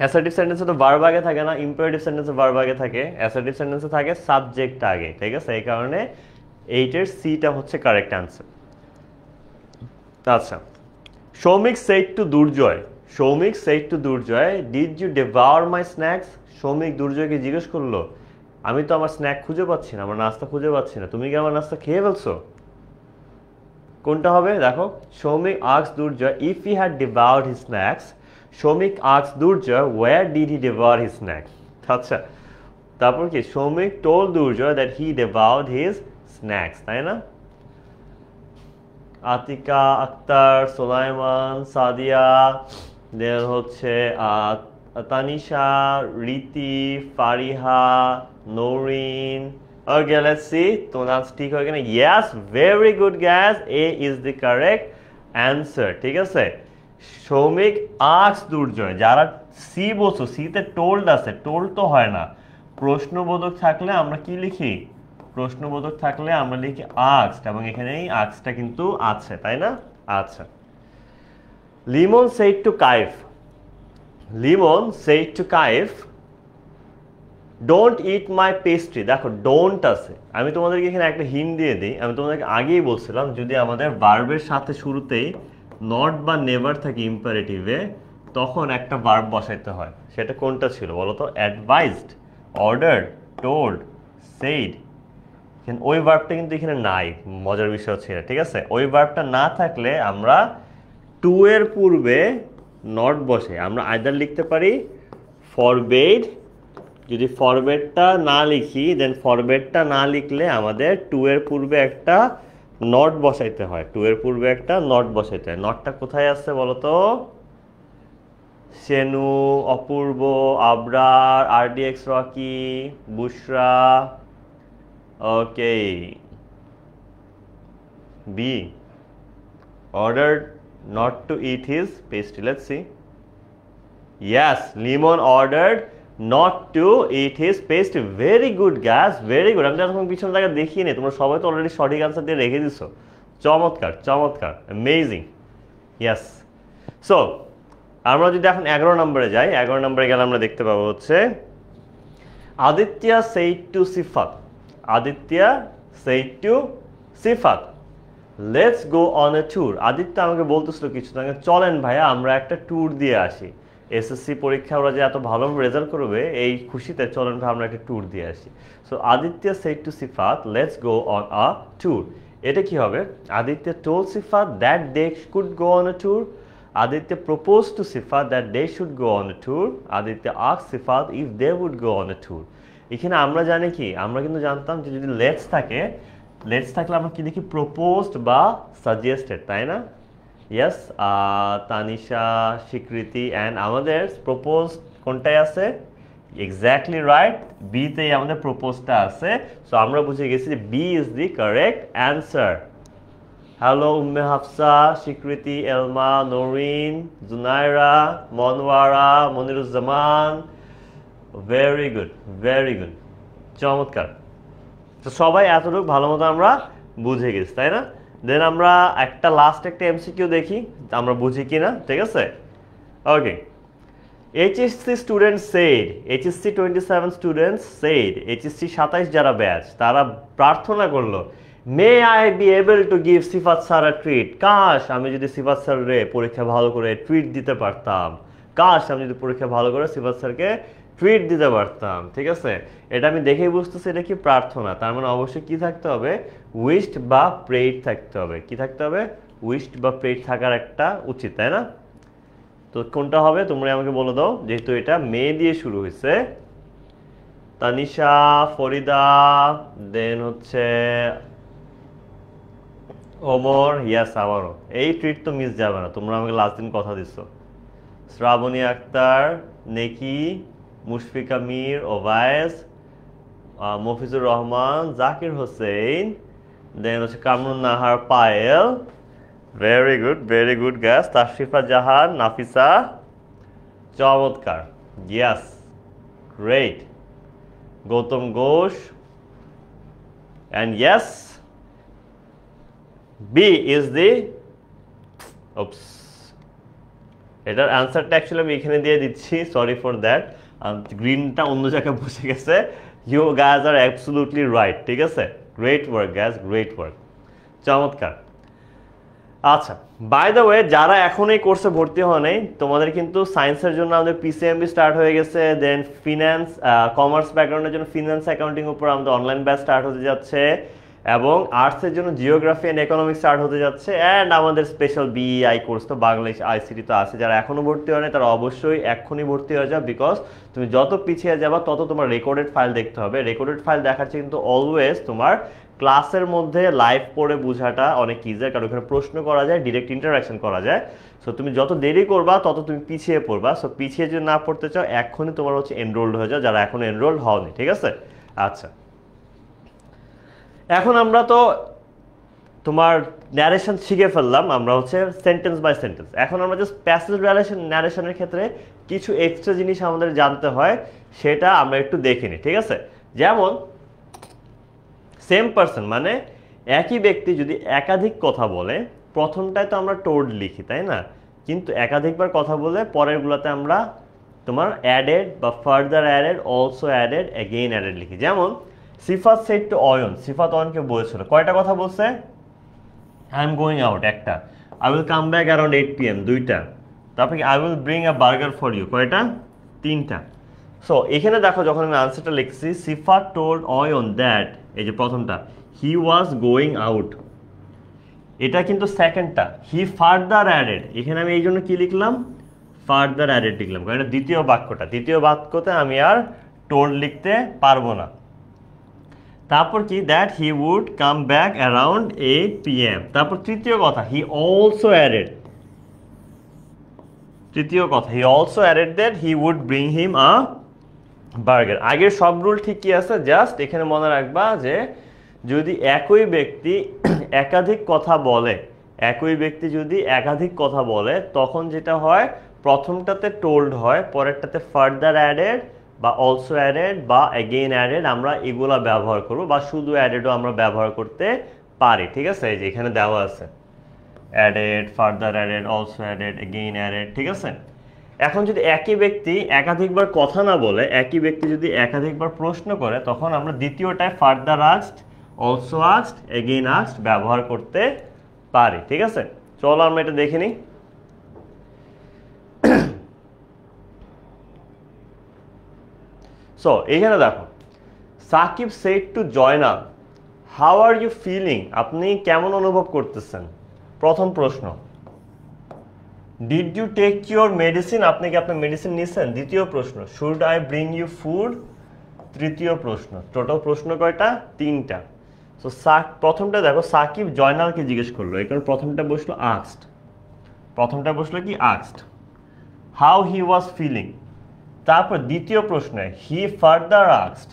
অ্যাসার্টিভ সেন্টেন্সে তো ভার্ব আগে থাকে না, ইম্পারেটিভ সেন্টেন্সে ভার্ব আগে থাকে, অ্যাসার্টিভ সেন্টেন্সে থাকে সাবজেক্ট আগে, ঠিক আছে? এই কারণে এইটার সিটা হচ্ছে কারেক্ট অ্যান্সার। আচ্ছা, Soumik said to Durjoy, Soumik said to Durjoy, did you devour my snacks? Soumik দুর্জয়কে জিজ্ঞেস করলো, আমি তো আমার স্ন্যাক খুঁজে পাচ্ছি না, আমার নাস্তা খুঁজে পাচ্ছি না, তুমি কি আমার নাস্তা খেয়ে ফেলছো? কোনটা হবে দেখো, Soumik asked Durjoy if he had devoured his snacks. Soumik asked Durjoy where did he devour his snacks? আচ্ছা, তারপর কি, Soumik told Durjoy that he devoured his snacks, তাই না? আতিকা, আক্তার, সোলাইমান, সাদিয়া, দেন হচ্ছে তানিশা, রীতি, ফারিহা, নৌরিন। ওকে, লেটস সি তোমার আনসার ঠিক হয় কিনা। Yes, very good guys, A is the correct answer. ঠিক আছে, সৌমিক আক্স দুর্জয়, যারা সি বলছো, সিতে টোল্ড আছে, টোল্ড তো হয় না, প্রশ্নবোধক থাকলে আমরা কি লিখি, প্রশ্নবোধক থাকলে আমরা লিখি আক্সড, এবং এখানেই আক্সটা কিন্তু আছে, তাই না? আচ্ছা, Limon said to Kaif, Limon said to Kaif don't it my pastry. দেখো ডোন্ট আছে, আমি তোমাদেরকে এখানে একটা হিন্ট দিয়ে দিই, আমি তোমাদেরকে আগেই বলছিলাম যদি আমাদের ভার্বের সাথে শুরুতেই নট বা নেভার থাকে ইম্পারেটিভে, তখন একটা ভার্ব বসাইতে হয়, সেটা কোনটা ছিল বলো তো? Advised, order, told, said. ওই ভার্বটা কিন্তু এখানে নাই, মজার বিষয় হচ্ছে এটা। ঠিক আছে, ওই ভার্বটা না থাকলে আমরা টু এর পূর্বে নট বসে আমরা আইদার লিখতে পারি ফরবেড, যদি ফরবেডটা না লিখি দেন ফরবেডটা না লিখলে আমাদের টু এর পূর্বে একটা নট বসাইতে হয়, টু এর পূর্বে একটা নট বসাইতে হয়। নটটা কোথায় আছে বলো তো? সেনু, অপূর্ব, আবরার, আরডিএক্স Rocky, Bushra. Okay, B ordered not to eat his pastry. Let's see. Yes, Lemon ordered not to eat his pastry. Very good guys, very good. আমি যখন পিছন থেকে দেখিয়ে নি, তোমরা সবাই তো অলরেডি সঠিক আনসার দিয়ে রেখে দিছো। চমৎকার চমৎকার, অ্যামেজিং। ইয়েস, সো আমরা যদি এখন 11 নম্বরে যাই, 11 নম্বরে গেলে আমরা দেখতে পাবো হচ্ছে Aditya said to Sifat, Aditya said to Sifat let's go on a tour. Aditya আমাকে বলতেছিল কিছু আগে, চলেন ভাইয়া আমরা একটা ট্যুর দিয়ে আসি, এসএসসি পরীক্ষা ওরা যে এত ভালো রেজাল্ট করবে এই খুশিতে চলেন ভাই আমরা একটা ট্যুর দিয়ে আসি। So Aditya said to Sifat let's go on a tour. এটা কি হবে? Aditya told Sifat that they could go on a tour, Aditya propose to Sifat that they should go on a tour, Aditya ask Sifat if they would go on a tour. এখানে আমরা জানি কি, আমরা কিন্তু জানতাম যে যদি লেটস থাকে, লেটস থাকলে আমরা কি লিখি? প্রপোজড বা সাজেস্টেড, তাই না? ইয়েস, তানিশা, স্বীকৃতি, অ্যান্ড আমাদের প্রপোজ কোনটায় আছে? এক্স্যাক্টলি রাইট, বিতেই আমাদের প্রপোজটা আছে। সো আমরা বুঝে গেছি যে B is the correct answer. Hello Umme Hafsa, Swikriti, Elma, Norin, Junaira, Monowara, Moniruzzaman, very good very good, চমৎকার। তো সবাই এতটুকু ভালো মতো আমরা বুঝে গেছি, তাই না? দেন আমরা একটা লাস্ট একটা এমসিকিউ দেখি আমরা বুঝি কিনা, ঠিক আছে? Okay, HSC student said, HSC 27 students said, HSC 27 যারা ব্যাচ তারা প্রার্থনা করলো, may I be able to give Sifat sir a treat. কাশ আমি যদি সিফাত স্যাররে পরীক্ষা ভালো করে ট্রিট দিতে পারতাম, কাশ আমি যদি পরীক্ষা ভালো করে সিফাত স্যারকে ট্রিট দিতে পারতাম। ঠিক আছে, এটা আমি দেখেই বুঝতেছি এটা কি প্রার্থনা, তার মানে অবশ্যই কি থাকতে হবে? উইশড বা প্রেড থাকতে হবে। কি থাকতে হবে? উইশড বা প্রেড থাকার একটা উচিত, তাই না? তো কোনটা হবে তোমরা আমাকে বলে দাও, যেহেতু এটা মে দিয়ে শুরু হয়েছে। তানিশা, ফরিদা, দেন হচ্ছে ওমর, ইয়াস আবারও এই ট্রিট তো মিস যাবে না, তোমরা আমাকে লাস্ট দিন কথা দিচ্ছ। শ্রাবণী আক্তার, নেকি, মুশফিকা মীর, ওভায়েস, মফিজুর রহমান, জাকির হোসেন, দেন হচ্ছে Kamrun Nahar, Payel, very good guys, Tashrifa Jahan, Nafisa, চমৎকার, yes great, Goutam Ghosh, and yes B is the oops, এটার অ্যান্সারটা অ্যাকচুয়ালি আমি এখানে দিয়ে দিচ্ছি, সরি ফর দ্যাট, গ্রিনটা অন্য জায়গায় বসে গেছে। You guys are absolutely right, ঠিক আছে? Great work guys, great work, চমৎকার। আচ্ছা, বাই দ্য ওয়ে যারা এখন এই কোর্সে ভর্তি হওয়া নেই, তোমাদের কিন্তু সায়েন্সের জন্য আমাদের পিসিএমবি স্টার্ট হয়ে গেছে, দেন ফিন্যান্স কমার্স ব্যাকগ্রাউন্ডের জন্য ফিন্যান্স অ্যাকাউন্টিং উপর আমাদের অনলাইন ব্যাচ স্টার্ট হতে যাচ্ছে, এবং আর্টসের জন্য জিওগ্রাফি অ্যান্ড ইকোনমিক্স স্টার্ট হতে যাচ্ছে, অ্যান্ড আমাদের স্পেশাল বিইআই কোর্স তো বাংলাদেশ আইসিটি তো আছে। যারা এখনও ভর্তি হয় না তারা অবশ্যই এক্ষুনি ভর্তি হয়ে যাও, বিকজ তুমি যত পিছিয়ে যাবা তত তোমার রেকর্ডেড ফাইল দেখতে হবে। রেকর্ডেড ফাইল দেখাচ্ছে কিন্তু অলওয়েজ তোমার ক্লাসের মধ্যে লাইভ পড়ে বোঝাটা অনেক ইজিয়ার, কারণ ওখানে প্রশ্ন করা যায়, ডিরেক্ট ইন্টারাকশন করা যায়। সো তুমি যত দেরি করবা তত তুমি পিছিয়ে পড়বা। সো পিছিয়ে যদি না পড়তে চাও এখনই তোমার হচ্ছে এনরোল্ড হয়ে যাও, যারা এখনো এনরোল্ড হওনি, ঠিক আছে? আচ্ছা, এখন আমরা তো তোমার ন্যারেশন শিখে ফেললাম, আমরা হচ্ছে সেন্টেন্স বাই সেন্টেন্স। এখন আমরা জাস্ট প্যাসেজ ন্যারেশনের ক্ষেত্রে কিছু এক্সট্রা জিনিস আমাদের জানতে হয়, সেটা আমরা একটু দেখে নিই, ঠিক আছে? যেমন সেম পারসন মানে একই ব্যক্তি যদি একাধিক কথা বলে, প্রথমটায় তো আমরা টোল্ড লিখি, তাই না? কিন্তু একাধিকবার কথা বলে পরেরগুলোতে আমরা তোমার অ্যাডেড বা further added, also added, again added লিখি। যেমন সিফাত সেড টু অয়ন, সিফাত অয়নকে বলেছিল, কয়টা কথা বলছে? আই এম গোয়িং আউট, একটা। I will come back around 8 PM, দুইটা। তারপরে I will bring a burger for you, কয়টা? তিনটা। সো এখানে দেখো যখন আমি আনসারটা লিখছি, সিফাত টোল্ড অয়ন দ্যাট, এই যে প্রথমটা, হি ওয়াজ গোয়িং আউট, এটা কিন্তু সেকেন্ডটা। হি ফার্দার অ্যাডেড, এখানে আমি এই জন্য কি লিখলাম? ফার্দার অ্যাডেড লিখলাম, কারণ এটা দ্বিতীয় বাক্যটা। দ্বিতীয় বাক্যতে আমি আর টোল্ড লিখতে পারবো না। তারপর কি? That he would come back around 8 PM। তারপর তৃতীয় কথা, হি অলসো অ্যাডেড, তৃতীয় কথা, he also added that he would bring him a burger. আগের সব রুল ঠিকই আছে, জাস্ট এখানে মনে রাখবা যে যদি একই ব্যক্তি একাধিক কথা বলে, একই ব্যক্তি যদি একাধিক কথা বলে, তখন যেটা হয় প্রথমটাতে টোল্ড হয়, পরেরটাতে ফার্দার অ্যাডেড বা অলসো অ্যাডেড বা অ্যাগেইন অ্যাডেড, আমরা এগুলা ব্যবহার করব, বা শুধু অ্যাডেডও আমরা ব্যবহার করতে পারি, ঠিক আছে? এই যে এখানে দেওয়া আছে added, further added, also added, again added, ঠিক আছে? এখন যদি একই ব্যক্তি একাধিকবার কথা না বলে, একই ব্যক্তি যদি একাধিকবার প্রশ্ন করে, তখন আমরা দ্বিতীয়টায় further asked, also asked, again asked ব্যবহার করতে পারি, ঠিক আছে? চলো আমরা এটা দেখে নিই। সো এখানে দেখো, Sakib said to Joynal, how are you feeling, আপনি কেমন অনুভব করতেছেন? প্রথম প্রশ্ন। Did you take your medicine, আপনি কি আপনার মেডিসিন নিয়েছেন? দ্বিতীয় প্রশ্ন। Should I bring you food, তৃতীয় প্রশ্ন। টোটাল প্রশ্ন কয়টা? তিনটা। সো প্রথমটা দেখো, সাকিব জয়নালকে জিজ্ঞেস করলো, এই কারণে প্রথমটা বসলো আস্কড, প্রথমটা বসলো কি? Asked. How he was feeling. তারপর দ্বিতীয় প্রশ্নে he further asked,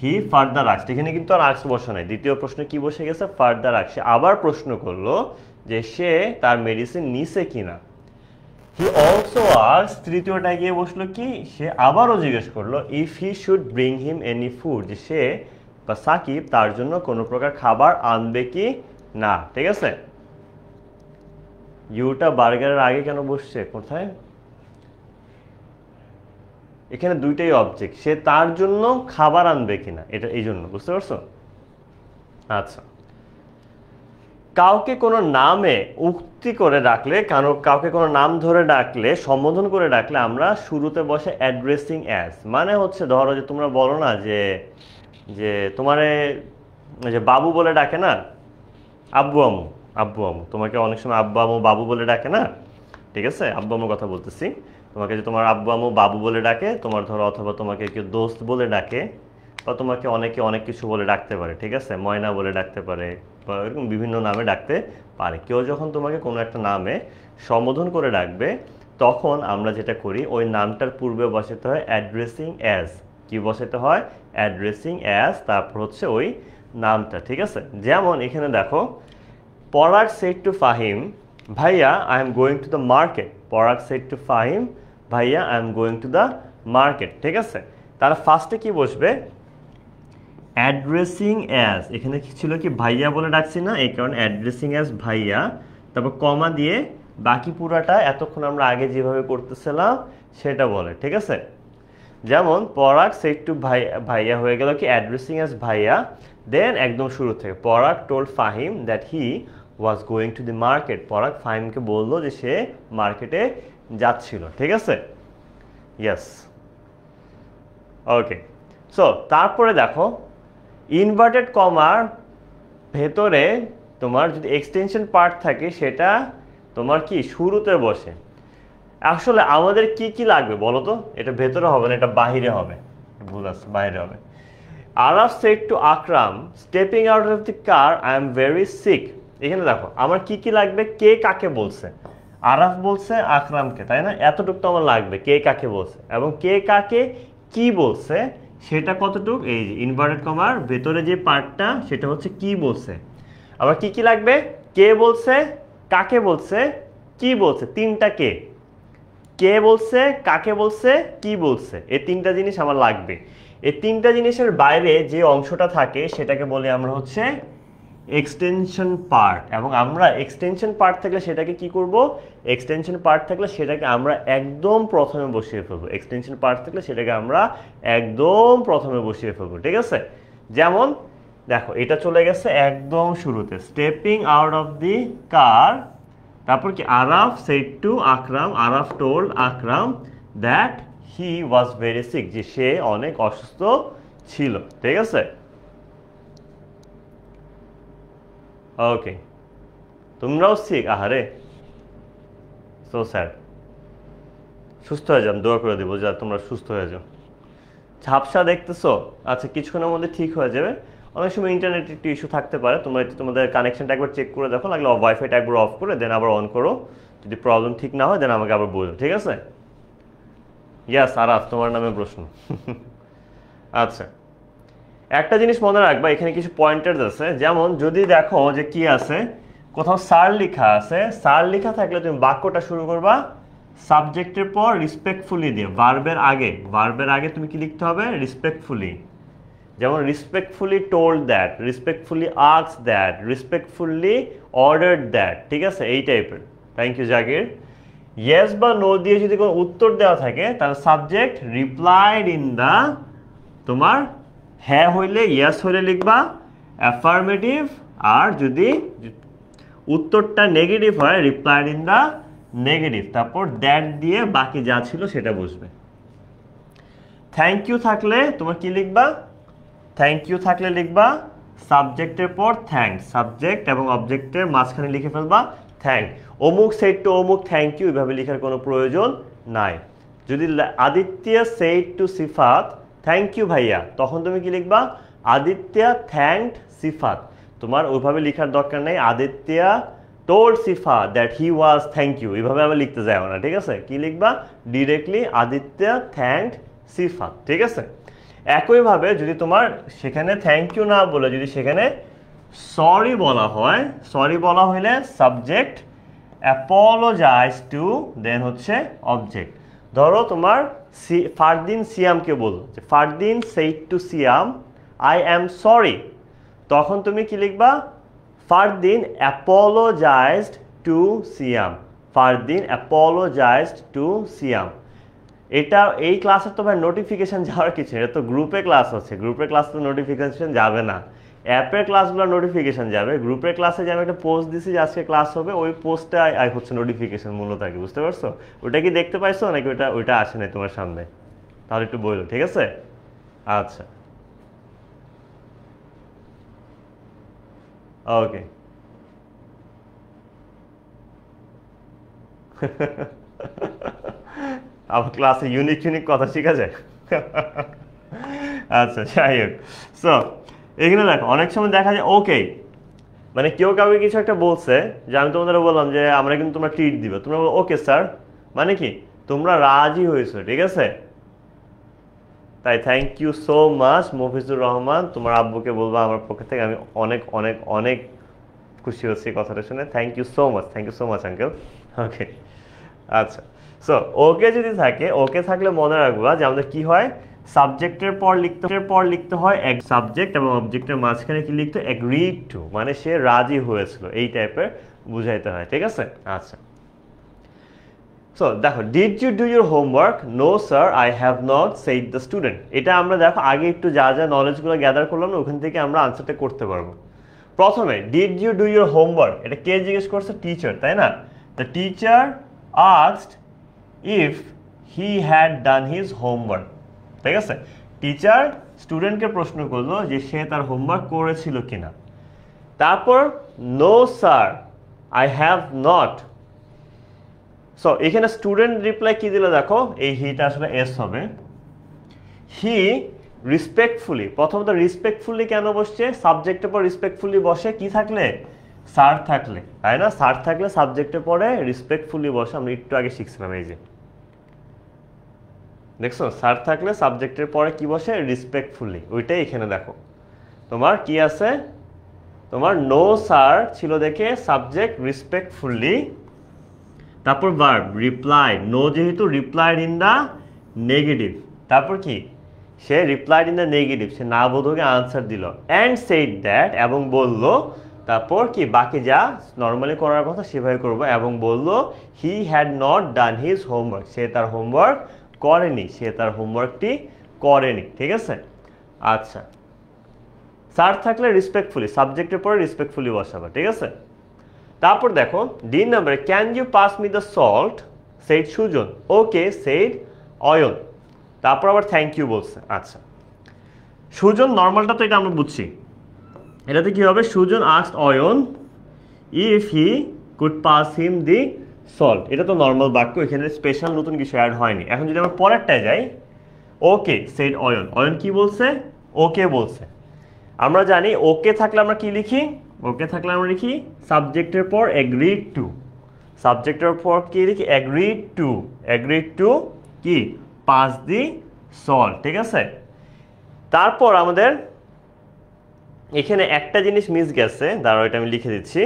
he further asked, এখানে কিন্তু আর আস্কড বসে নাই, দ্বিতীয় প্রশ্নে কি বসে গেছে? Further asked. সে আবার প্রশ্ন করলো যে সে তার মেডিসিন নিছে কিনা। হি অলসো আস্কড, তৃতীয়টায় গিয়ে বসলো কি? সে আবারও জিজ্ঞেস করলো if he should bring him any food, যে সে বা সাকিব তার জন্য কোনো প্রকার খাবার আনবে কি না, ঠিক আছে? ইউটা বার্গারের আগে কেন বসছে? কোথায়? এখানে দুইটাই অবজেক্ট, সে তার জন্য খাবার আনবে কিনা, এটা এই জন্য, বুঝতে পারছো? আচ্ছা, কাউকে কোনো নামে উক্তি করে ডাকলে, কাউকে কোনো নাম ধরে ডাকলে, সম্বোধন করে ডাকলে আমরা শুরুতে বসে অ্যাড্রেসিং অ্যাজ। মানে হচ্ছে ধরো যে তোমরা বলো না যে যে তোমারে যে বাবু বলে ডাকে না, আব্বু আম্মু, আব্বু আম্মু, তোমাকে অনেক সময় আব্বু আম্মু বাবু বলে ডাকে না, ঠিক আছে? আব্বু আম্মুর কথা বলতেছি। তোমাকে যে তোমার আব্বু আম্মু বাবু বলে ডাকে, তোমার ধরো, অথবা তোমাকে কেউ দোস্ত বলে ডাকে, বা তোমাকে অনেকে অনেক কিছু বলে ডাকতে পারে, ঠিক আছে? ময়না বলে ডাকতে পারে, বা এরকম বিভিন্ন নামে ডাকতে পারে। কেউ যখন তোমাকে কোনো একটা নামে সম্বোধন করে ডাকবে, তখন আমরা যেটা করি, ওই নামটার পূর্বে বসাতে হয় অ্যাড্রেসিং অ্যাজ। কি বসাতে হয়? অ্যাড্রেসিং অ্যাজ, তারপর হচ্ছে ওই নামটা, ঠিক আছে? যেমন এখানে দেখো, পরাগ সেড টু ফাহিম, ভাইয়া I am going to the market. পরাগ সেড টু ফাহিম, ভাইয়া I am going to the market, ঠিক আছে? তাহলে ফার্স্টে কি বসবে? Addressing as. এখানে কি ছিল? কি ভাইয়া বলে ডাকছি না, এই কারণে অ্যাড্রেসিং অ্যাজ ভাইয়া, তারপর কমা দিয়ে বাকি পুরাটা এতক্ষণ আমরা আগে যেভাবে করতেছিলাম সেটা বলে, ঠিক আছে? যেমন পরাগ সেড টু ভাইয়া হয়ে গেল কি অ্যাড্রেসিং অ্যাজ ভাইয়া, দেন একদম শুরু থেকে পরাগ told Fahim that he was going to the market, পরাগ ফাহিমকে বললো যে সে মার্কেটে যাচ্ছিল, ঠিক আছে? ইয়েস, ওকে। সো তারপরে দেখো ইনভার্টেড কমার ভেতরে তোমার যদি এক্সটেনশন পার্ট থাকে সেটা তোমার কি শুরুতে বসে। আসলে আমাদের কি কি লাগবে বলো তো? এটা ভেতরে হবে না, এটা বাহিরে হবে। ভুল আছে, বাইরে হবে। Araf said to Akram stepping out of the car, I am very sick. এখানে দেখো আমার কি কি লাগবে, কে কাকে বলছে? আরাফ বলছে আকরামকে, তাই না? এতটুকু তো আমার লাগবে, কে কাকে বলছে এবং কে কাকে কি বলছে সেটা কতটুক, এই যে ইনভার্টেড কমার ভেতরে যে পার্টটা সেটা হচ্ছে কি বলছে। আবার কি কি লাগবে, কে বলছে, কাকে বলছে, কি বলছে, তিনটা কে, কে বলছে, কাকে বলছে, কি বলছে, এই তিনটা জিনিস আমার লাগবে। এই তিনটা জিনিসের বাইরে যে অংশটা থাকে সেটাকে বলি আমরা হচ্ছে এক্সটেনশন পার্ট। এবং আমরা এক্সটেনশন পার্ট থাকলে সেটাকে কি করব, এক্সটেনশন পার্ট থাকলে সেটাকে আমরা একদম প্রথমে বসিয়ে ফেলবো। এক্সটেনশন পার্ট থাকলে সেটাকে আমরা একদম প্রথমে বসিয়ে ফেলবো, ঠিক আছে? যেমন দেখো এটা চলে গেছে একদম শুরুতে, stepping out of the car, তারপর কি Araf said to Akram, Araf told Akram that he was very sick, যে সে অনেক অসুস্থ ছিল, ঠিক আছে? ওকে, তোমরাও সিক, আহারে সো স্যাড। সুস্থ হয়ে যাও, দোয়া করে দেবো যা তোমরা সুস্থ হয়ে যাও। ঝাপসা দেখতেছো? আচ্ছা কিছুক্ষণের মধ্যে ঠিক হয়ে যাবে। অনেক সময় ইন্টারনেট একটু ইস্যু থাকতে পারে, তোমরা একটু তোমাদের কানেকশনটা একবার চেক করে দেখো, লাগলে ওয়াইফাইটা একবার অফ করে দেন আবার অন করো। যদি প্রবলেম ঠিক না হয় দেন আমাকে আবার বলো, ঠিক আছে? ইয়াস আরাফ, তোমার নামে প্রশ্ন। আচ্ছা, একটা জিনিস মনে রাখবা, এখানে কিছু পয়েন্টার্স আছে। যেমন যদি দেখো যে কি আছে, কোথাও স্যার লেখা আছে, স্যার লেখা থাকলে তুমি বাক্যটা শুরু করবা সাবজেক্টের পর রিসপেক্টফুলি দিয়ে, ভার্বের আগে, ভার্বের আগে তুমি কি লিখতে হবে, রিসপেক্টফুলি। যেমন respectfully told that, respectfully asked that, respectfully ordered that, ঠিক আছে? এই টাইপের। Thank you Zakir. ইয়েস বা নো দিয়ে যদি কোনো উত্তর দেওয়া থাকে তাহলে সাবজেক্ট রিপ্লাইড ইন দ্য, তোমার হ্যাঁ হইলে ইয়েস হইলে লিখবা অ্যাফার্মেটিভ, আর যদি উত্তরটা নেগেটিভ হয় রিপ্লাইড ইন দ্য নেগেটিভ, তারপর দ্যাট দিয়ে বাকি যা ছিল সেটা বুঝবে। থ্যাংক ইউ থাকলে তোমার কি লিখবা, থ্যাংক ইউ থাকলে লিখবা সাবজেক্টের পর থ্যাঙ্কস, সাবজেক্ট এবং অবজেক্টের মাঝখানে লিখে ফেলবা থ্যাংক। অমুক সেড টু অমুক থ্যাংক ইউ এভাবে লেখার কোনো প্রয়োজন নাই। যদি Aditya said to Sifat thank you ভাইয়া, তখন তুমি কি লিখবা আদিত্য থ্যাঙ্কড সিফাত। তোমার ওইভাবে লেখার দরকার নেই Aditya told Sifa that he was thank you, এইভাবে আবার লিখতে যাও না, ঠিক আছে? কি লিখবা ডিরেক্টলি আদিত্য থ্যাঙ্কড সিফাত, ঠিক আছে? একইভাবে যদি তোমার সেখানে থ্যাংক ইউ না বলে যদি সেখানে সরি বলা হয়, সরি বলা হইলে সাবজেক্ট অ্যাপোলোজাইজ টু, দেন হচ্ছে অবজেক্ট। ধরো তোমার ফারদিন সিয়ামকে বললো যে Fardin said to Siam I am sorry, তখন তুমি কি লিখবা ফারদিন অ্যাপোলোজাইজড টু সিয়াম, ফারদিন অ্যাপোলোজাইজড টু সিয়াম। এটা এই ক্লাসের তো ভাই নোটিফিকেশান যাওয়ার কিছু, এটা তো গ্রুপে ক্লাস হচ্ছে, গ্রুপের ক্লাস তো নোটিফিকেশান যাবে না, অ্যাপের ক্লাসগুলো নোটিফিকেশান যাবে। গ্রুপের ক্লাসে যে আমি একটা পোস্ট দিছি যে আজকে ক্লাস হবে, ওই পোস্টটা হচ্ছে নোটিফিকেশান মূলত আর কি, বুঝতে পারছো? ওটা কি দেখতে পাইছো নাকি ওইটা আসে নাই তোমার সামনে? তাহলে একটু বললো, ঠিক আছে? আচ্ছা ওকে। আমার ক্লাসে ইউনিক ইউনিক কথা শেখা যায়। আচ্ছা যাই হোক, সো এখানে দেখো অনেক সময় দেখা যায় ওকে, মানে কেউ কাউকে কিছু একটা বলছে যে আমি তোমাদের বললাম যে আমরা কিন্তু তোমরা ট্রিট দিবে, তোমরা বলো ওকে স্যার, মানে কি তোমরা রাজি হয়েছো, ঠিক আছে? তাই thank you so much Mafizur Rahman, তোমার আব্বুকে বলবো আমার পক্ষ থেকে আমি অনেক অনেক অনেক খুশি হচ্ছি কথাটা শুনে। Thank you so much, thank you so much uncle. Okay আচ্ছা, সো ওকে যদি থাকে, ওকে থাকলে মনে রাখবা যে আমাদের কি হয় সাবজেক্টের পর লিখতে হয় এক সাবজেক্ট এবং অবজেক্টের মাঝখানে কি লিখতে এগ্রিড টু, মানে সে রাজি হয়েছিল, এই টাইপের বুঝাইতে হয়, ঠিক আছে? আচ্ছা সো দেখো did you do your homework, no sir I have not said the student. এটা আমরা দেখো আগে একটু যা যা নলেজগুলো গ্যাদার করলাম না ওখান থেকে আমরা আনসারটা করতে পারবো। প্রথমে did you do your homework, এটা কে জিজ্ঞেস করছে? টিচার, তাই না? The teacher asked if he had done his homework. ঠিক আছে, টিচার স্টুডেন্টকে প্রশ্ন করলো যে সে তার হোমওয়ার্ক করেছিল কিনা। তারপর no sir I have not. So এখানে স্টুডেন্ট রিপ্লাই কি দিল দেখো, এই হিটা আসলে এস হবে। হি রেসপেক্টফুলি, প্রথমত রেসপেক্টফুলি কেন বসছে? সাবজেক্টের পর রেসপেক্টফুলি বসে কি থাকলে? স্যার থাকলে, তাই না? স্যার থাকলে সাবজেক্টের পরে রেসপেক্টফুলি বসে, আমরা একটু আগে শিখছিলাম। এই যে দেখছো, স্যার থাকলে সাবজেক্টের পরে কি বসে? রেসপেক্টফুলি। ওইটাই এখানে দেখো তোমার কি আছে, তোমার নো স্যার ছিল দেখে সাবজেক্ট রেসপেক্টফুলি, তারপর ভার্ব রিপ্লাইড, নো যেহেতু রিপ্লাইড ইন দ্য নেগেটিভ, তারপর কি? সে রিপ্লাইড ইন দ্য নেগেটিভ, সে না বোধকে আনসার দিল। অ্যান্ড সেইড দ্যাট, এবং বলল, তারপর কি বাকি যা নর্মালি করার কথা সেভাবে করবো, এবং বলল he had not done his homework, সে তার হোমওয়ার্ক করেনি, সে তার হোমওয়ার্কটি করেনি। ঠিক আছে, আচ্ছা স্যার থাকলে রেসপেক্টফুলি, সাবজেক্টের পরে রেসপেক্টফুলি বসাবে। ঠিক আছে, তারপর দেখো ডি নাম্বারে can you pass me the salt, said Sujon. Okay said Ayon. তারপর আবার থ্যাংক ইউ বলছে। আচ্ছা সুজন নর্মালটা তো এটা আমরা বুঝছি, এটাতে কি হবে? Sujon asked Ayon if he could pass him the salt. এটা তো নর্মাল বাক্য, এখানে স্পেশাল নতুন কিছু অ্যাড হয়নি। এখন যদি আমরা পরেরটায় যাই, ওকে সেইড অয়ন, অয়ন কি বলছে? ওকে বলছে। আমরা জানি ওকে থাকলে আমরা কি লিখি? ওকে থাকলে আমরা লিখি সাবজেক্টের পর এগ্রিড টু, সাবজেক্টের পর কি লিখি? এগ্রিড টু, এগ্রিড টু কি? Pass the salt. ঠিক আছে, তারপর আমাদের এখানে একটা জিনিস মিস গেছে, দাঁড়াও এটা আমি লিখে দিচ্ছি।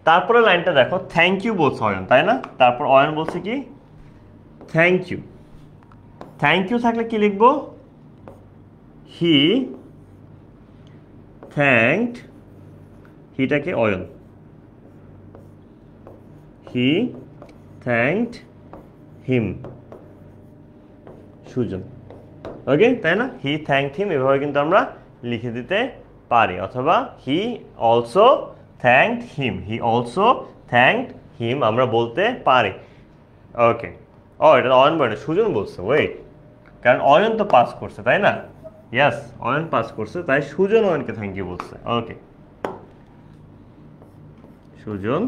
তারপরে লাইনটা দেখো, থ্যাংক ইউ বলছে অয়ন, তাই না? তারপর অয়ন বলছে কি? Thank you. থ্যাংক ইউ থাকলে কি লিখবো? হি থ্যাঙ্কড, হিটাকে অয়ন, হি থ্যাঙ্কড হিম সুজন। ওকে, তাই না? হি থ্যাঙ্কড হিম এভাবে কিন্তু আমরা লিখে দিতে পারি, অথবা he also thanked him, he also thanked him আমরা বলতে পারি। ওকে, ও এটা অয়ন বলে সুজন বলছে, ওয়েট, কারণ অয়ন তো পাস করছে, তাই না? ইয়াস, অয়ন পাস করছে, তাই সুজন অয়নকে থ্যাংক ইউ বলছে। ওকে, সুজন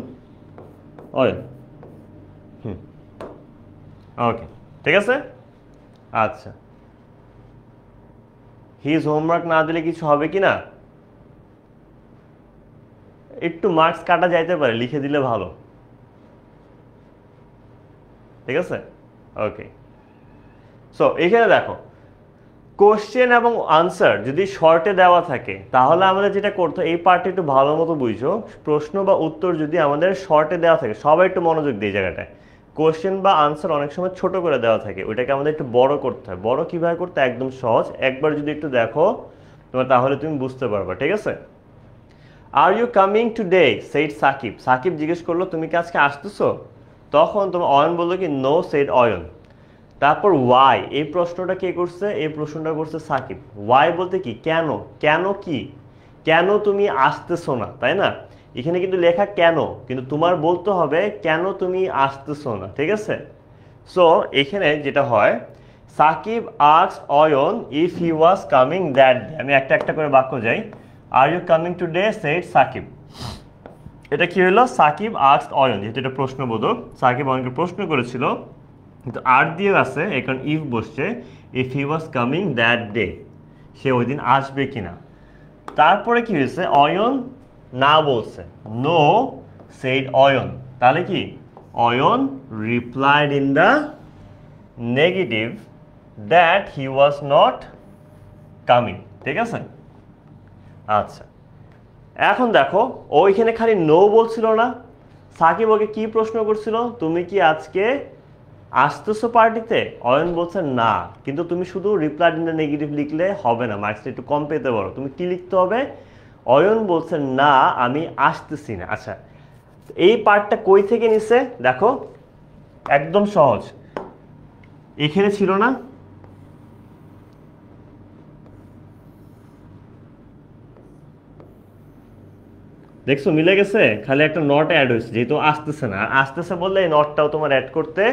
অয়ন, ওকে ঠিক আছে। আচ্ছা হিজ হোমওয়ার্ক না দিলে কিছু হবে কি না? একটু মার্কস কাটা যাইতে পারে, লিখে দিলে ভালো। ঠিক আছে, ওকে। সো এখানে দেখো কোশ্চেন এবং আনসার যদি শর্টে দেওয়া থাকে তাহলে আমাদের যেটা করতে, এই পার্টটা একটু ভালো মতো বুঝো। প্রশ্ন বা উত্তর যদি আমাদের শর্টে দেওয়া থাকে, সবাই একটু মনোযোগ দিয়ে জায়গাটায়, কোশ্চেন বা আনসার অনেক সময় ছোট করে দেওয়া থাকে, ওইটাকে আমাদের একটু বড় করতে হয়। বড় কিভাবে করতে? একদম সহজ, একবার যদি একটু দেখো তোমার তাহলে তুমি বুঝতে পারবে। ঠিক আছে, are you coming today said Sakib. Sakib জিজ্ঞেস করলো তুমি কি আজকে আসতেছো? তখন তোমার অয়ন বললো কি নো সেইড অয়ন। তারপর ওয়াই, এই প্রশ্নটা কে করছে? এই প্রশ্নটা করছে সাকিব। ওয়াই বলতে কি? কেন। কেন কি? কেন তুমি আসতেছো না, তাই না? এখানে কিন্তু লেখা কেন, কিন্তু তোমার বলতে হবে কেন তুমি আসতেছো না। ঠিক আছে, সো এখানে যেটা হয়, Sakib asked Ayon if he was coming that day. আমি একটা একটা করে বাক্য যাই। Are you coming today said Sakib. এটা কি হলো? সাকিব আস্কড অয়ন, যেহেতু এটা প্রশ্নবোধক, সাকিব অয়নকে প্রশ্ন করেছিল, কিন্তু আর দিয়ে আছে এই কারণ ইফ বসছে, if he was coming that day, সে ওই দিন আসবে কিনা। তারপরে কি হয়েছে? অয়ন না বলছে, নো সেইড অয়ন। তাহলে কি? Ayan replied in the negative that he was not coming. ঠিক আছে, আচ্ছা এখন দেখো ও এখানে খালি নো বলছিল না, সাকিব ওকে কি প্রশ্ন করছিল? তুমি কি আজকে আসতেছো পার্টিতে? অয়ন বলছে না, কিন্তু তুমি শুধু রিপ্লাইড ইন দ্য নেগেটিভ লিখলে হবে না, মার্কসটা একটু কম পেতে পারো। তুমি কি লিখতে হবে? অয়ন বলছে না আমি আসতেছি না। আচ্ছা এই পার্টটা কই থেকে নিছে দেখো, একদম সহজ, এখানে ছিল না? দেখছো মিলে গেছে, খালি একটা নট অ্যাড হয়েছে, যেহেতু আসতেছে না, আসতেছে বললে এই নটটাও তোমার অ্যাড করতে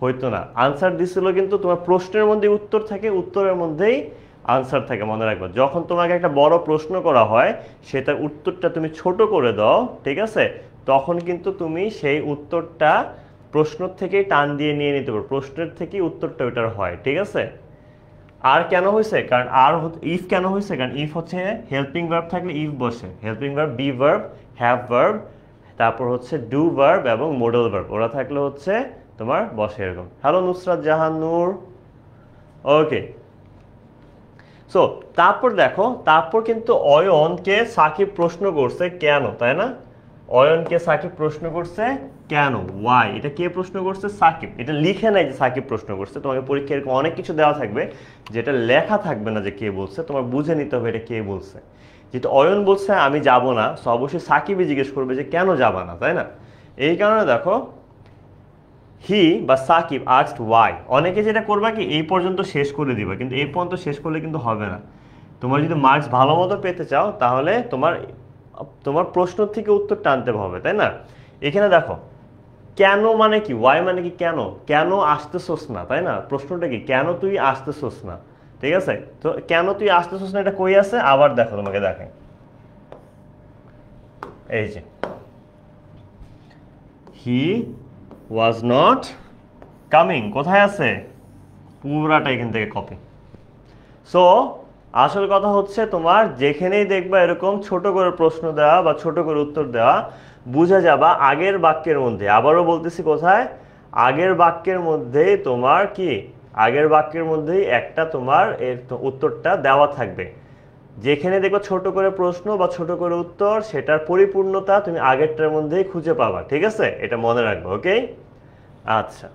হইতো না। আনসার দিছিল কিন্তু তোমার প্রশ্নের মধ্যে উত্তর থাকে, উত্তরের মধ্যেই আনসার থাকে, মনে রাখবে। যখন তোমাকে একটা বড় প্রশ্ন করা হয় সেটার উত্তরটা তুমি ছোট করে দাও, ঠিক আছে, তখন কিন্তু তুমি সেই উত্তরটা প্রশ্ন থেকেই টান দিয়ে নিয়ে নিতে পারো, প্রশ্নের থেকেই উত্তরটা ওইটার হয়, ঠিক আছে। আর কেন হয়েছে, কারণ আর ইফ কেন হয়েছে, কারণ ইফ হচ্ছে হেল্পিং ভার্ব থাকলে ইফ বসে, helping verb, be verb, have verb, তারপর হচ্ছে ডু ভার্ব এবং মডেল ভার্ব, ওরা থাকলে হচ্ছে তোমার বসে এরকম। হ্যালো নুসরাত জাহান নূর, ওকে। সো তারপর দেখো, তারপর কিন্তু অয়নকে সাকিব প্রশ্ন করছে কেন, তাই না? অয়নকে সাকিব প্রশ্ন করছে কেন, ওয়াই। এটা কে প্রশ্ন করছে? সাকিব। এটা লিখে নাই যে সাকিব প্রশ্ন করছে, তোমাকে পরীক্ষায় এরকম অনেক কিছু দেওয়া থাকবে যেটা লেখা থাকবে না যে কে বলছে, তোমার বুঝে নিতে হবে এটা কে বলছে। যেহেতু অয়ন বলছে আমি যাব না, সো অবশ্যই সাকিবই জিজ্ঞেস করবে যে কেন যাবা না, তাই না? এই কারণে দেখো হি বা সাকিব আস্কড ওয়াই। অনেকে যেটা করবা কি এই পর্যন্ত শেষ করে দিবা, কিন্তু এই পর্যন্ত শেষ করলে কিন্তু হবে না। তোমার যদি মার্কস ভালো মতো পেতে চাও তাহলে তোমার তোমার প্রশ্ন থেকে উত্তর টানতে হবে, তাই না? এখানে দেখো কেন মানে কি, ওয়াই মানে কি কেন, কেন আসতেছোস না, তাই না? প্রশ্নটা কি, কেন তুই আসতেছোস না, ঠিক আছে। তো কেন তুই আসতেছোস না এটা কই আছে, আবার দেখো, তোমাকে দেখাই, এই যে হি ওয়াজ নট কামিং, কোথায় আছে, পুরাটা এখান থেকে কপি। সো আসল কথা হচ্ছে তোমার যেখানেই দেখবা এরকম ছোট করে প্রশ্ন দেওয়া বা ছোট করে উত্তর দেওয়া, বুঝে যাবা আগের বাক্যের মধ্যে, আবারও বলতেছি কোথায়, আগের বাক্যের মধ্যেই তোমার কি, আগের বাক্যের মধ্যেই একটা তোমার এর উত্তরটা দেওয়া থাকবে। যেখানে দেখবা ছোট করে প্রশ্ন বা ছোট করে উত্তর, সেটার পরিপূর্ণতা তুমি আগেরটার মধ্যেই খুঁজে পাবা, ঠিক আছে, এটা মনে রাখবে, ওকে। আচ্ছা,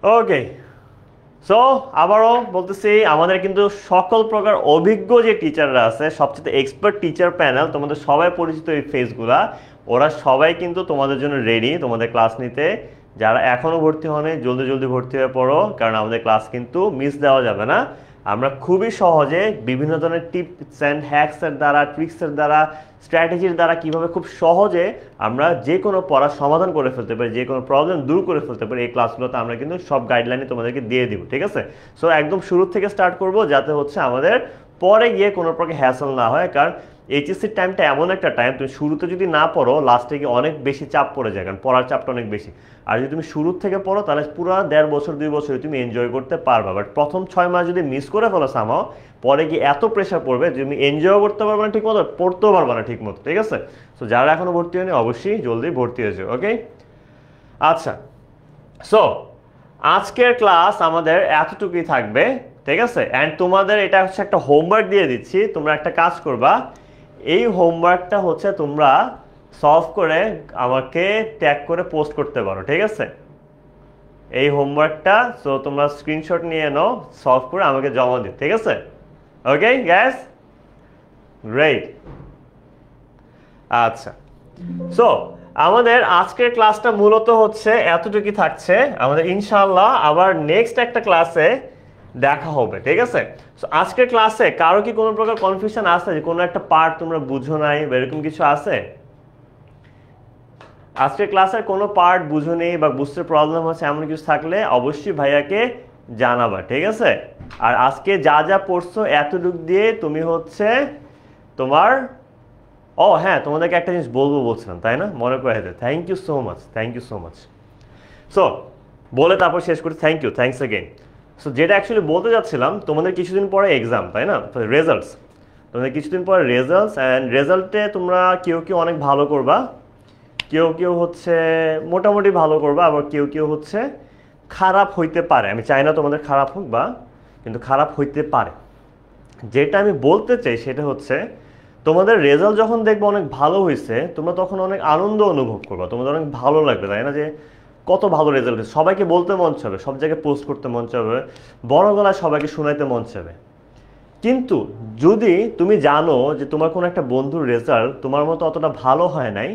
ওকে। সো আবারও বলতেছি, আমাদের কিন্তু সকল প্রকার অভিজ্ঞ যে টিচাররা আছে, সবচেয়ে এক্সপার্ট টিচার প্যানেল, তোমাদের সবাই পরিচিত এই ফেসগুলা, ওরা সবাই কিন্তু তোমাদের জন্য রেডি তোমাদের ক্লাস নিতে। যারা এখনও ভর্তি হয়নি জলদি জলদি ভর্তি হয়ে পড়ো, কারণ আমাদের ক্লাস কিন্তু মিস দেওয়া যাবে না। আমরা খুবই সহজে বিভিন্ন ধরনের টিপস অ্যান্ড হ্যাকসের দ্বারা, ট্রিক্সের দ্বারা, স্ট্র্যাটেজির দ্বারা কিভাবে খুব সহজে আমরা যে কোনো পড়ার সমাধান করে ফেলতে পারি, যে কোনো প্রবলেম দূর করে ফেলতে পারি, এই ক্লাসগুলোতে আমরা কিন্তু সব গাইডলাইনে তোমাদেরকে দিয়ে দিব, ঠিক আছে। সো একদম শুরু থেকে স্টার্ট করব, যাতে হচ্ছে আমাদের পরে গিয়ে কোনো প্রকার হ্যাসল না হয়। কারণ এইচএসসির টাইমটা এমন একটা টাইম, তুমি শুরুতে যদি না পড়ো লাস্টে গিয়ে অনেক বেশি চাপ পড়ে যায়, কারণ পড়ার চাপটা অনেক বেশি। আর যদি তুমি শুরু থেকে পড়ো তাহলে পুরো 1.5 বছর 2 বছরে তুমি এনজয় করতে পারবা। বাট প্রথম 6 মাস যদি মিস করে ফেলো সামাও, পরে গিয়ে এত প্রেশার পড়বে যে তুমি এনজয় করতে পারবে না ঠিক মতো, পড়তেও পারবে না ঠিক মতো, ঠিক আছে। সো যারা এখনো ভর্তি হয়নি অবশ্যই জলদি ভর্তি হয়েছে, ওকে। আচ্ছা, সো আজকের ক্লাস আমাদের এতটুকুই থাকবে, ঠিক আছে। অ্যান্ড তোমাদের এটা হচ্ছে একটা হোমওয়ার্ক দিয়ে দিচ্ছি, তোমরা একটা কাজ করবা, এই হোমওয়ার্কটা হচ্ছে তোমরা সলভ করে আমাকে ট্যাগ করে পোস্ট করতে পারো, ঠিক আছে। এই হোমওয়ার্কটা সো তোমরা স্ক্রিনশট নিয়ে নাও, সলভ করে আমাকে জমা দিও, ঠিক আছে। ওকে গ্যাস, গ্রেট। আচ্ছা, সো আমাদের আজকের ক্লাসটা মূলত হচ্ছে এতটুকুই থাকছে। আমাদের ইনশাআল্লাহ আবার নেক্সট একটা ক্লাসে দেখা হবে, ঠিক আছে। সো আজকের ক্লাসে কারো কি কোনো প্রকার কনফিউশন আছে যে কোনো একটা পার্ট তোমরা বুঝো নাই বা এরকম কিছু আছে? আজকের ক্লাসের কোনো পার্ট বুঝো নেই বা বুঝতে প্রবলেম হচ্ছে এমন কিছু থাকলে অবশ্যই ভাইয়াকে জানাবা, ঠিক আছে। আর আজকে যা যা পড়ছো এতটুকু দিয়ে তুমি হচ্ছে তোমার, ও হ্যাঁ, তোমাদেরকে একটা জিনিস বলবো বলছিলাম, তাই না, মনে করে দিতে, thank you so much, thank you so much. So বলে তারপর শেষ করি, thank you, thanks again. So যেটা অ্যাকচুয়ালি বলতে যাচ্ছিলাম, তোমাদের কিছুদিন পরে এক্সাম, তাই না, রেজাল্টস, তোমাদের কিছুদিন পরে রেজাল্টস। অ্যান্ড রেজাল্টে তোমরা কেউ কেউ অনেক ভালো করবা, কেউ কেউ হচ্ছে মোটামুটি ভালো করবা, আবার কেউ কেউ হচ্ছে খারাপ হইতে পারে। আমি চাই না তোমাদের খারাপ হোক, বা কিন্তু খারাপ হইতে পারে। যেটা আমি বলতে চাই সেটা হচ্ছে তোমাদের রেজাল্ট যখন দেখবে অনেক ভালো হয়েছে, তোমরা তখন অনেক আনন্দ অনুভব করবা, তোমাদের অনেক ভালো লাগবে, তাই না, যে কত ভালো রেজাল্ট হয়েছে, সবাইকে বলতে মন চাবে, সব জায়গায় পোস্ট করতে মন চাবে, বড় গলায় সবাইকে শোনাইতে মন চাবে। কিন্তু যদি তুমি জানো যে তোমার কোনো একটা বন্ধুর রেজাল্ট তোমার মতো অতটা ভালো হয় নাই,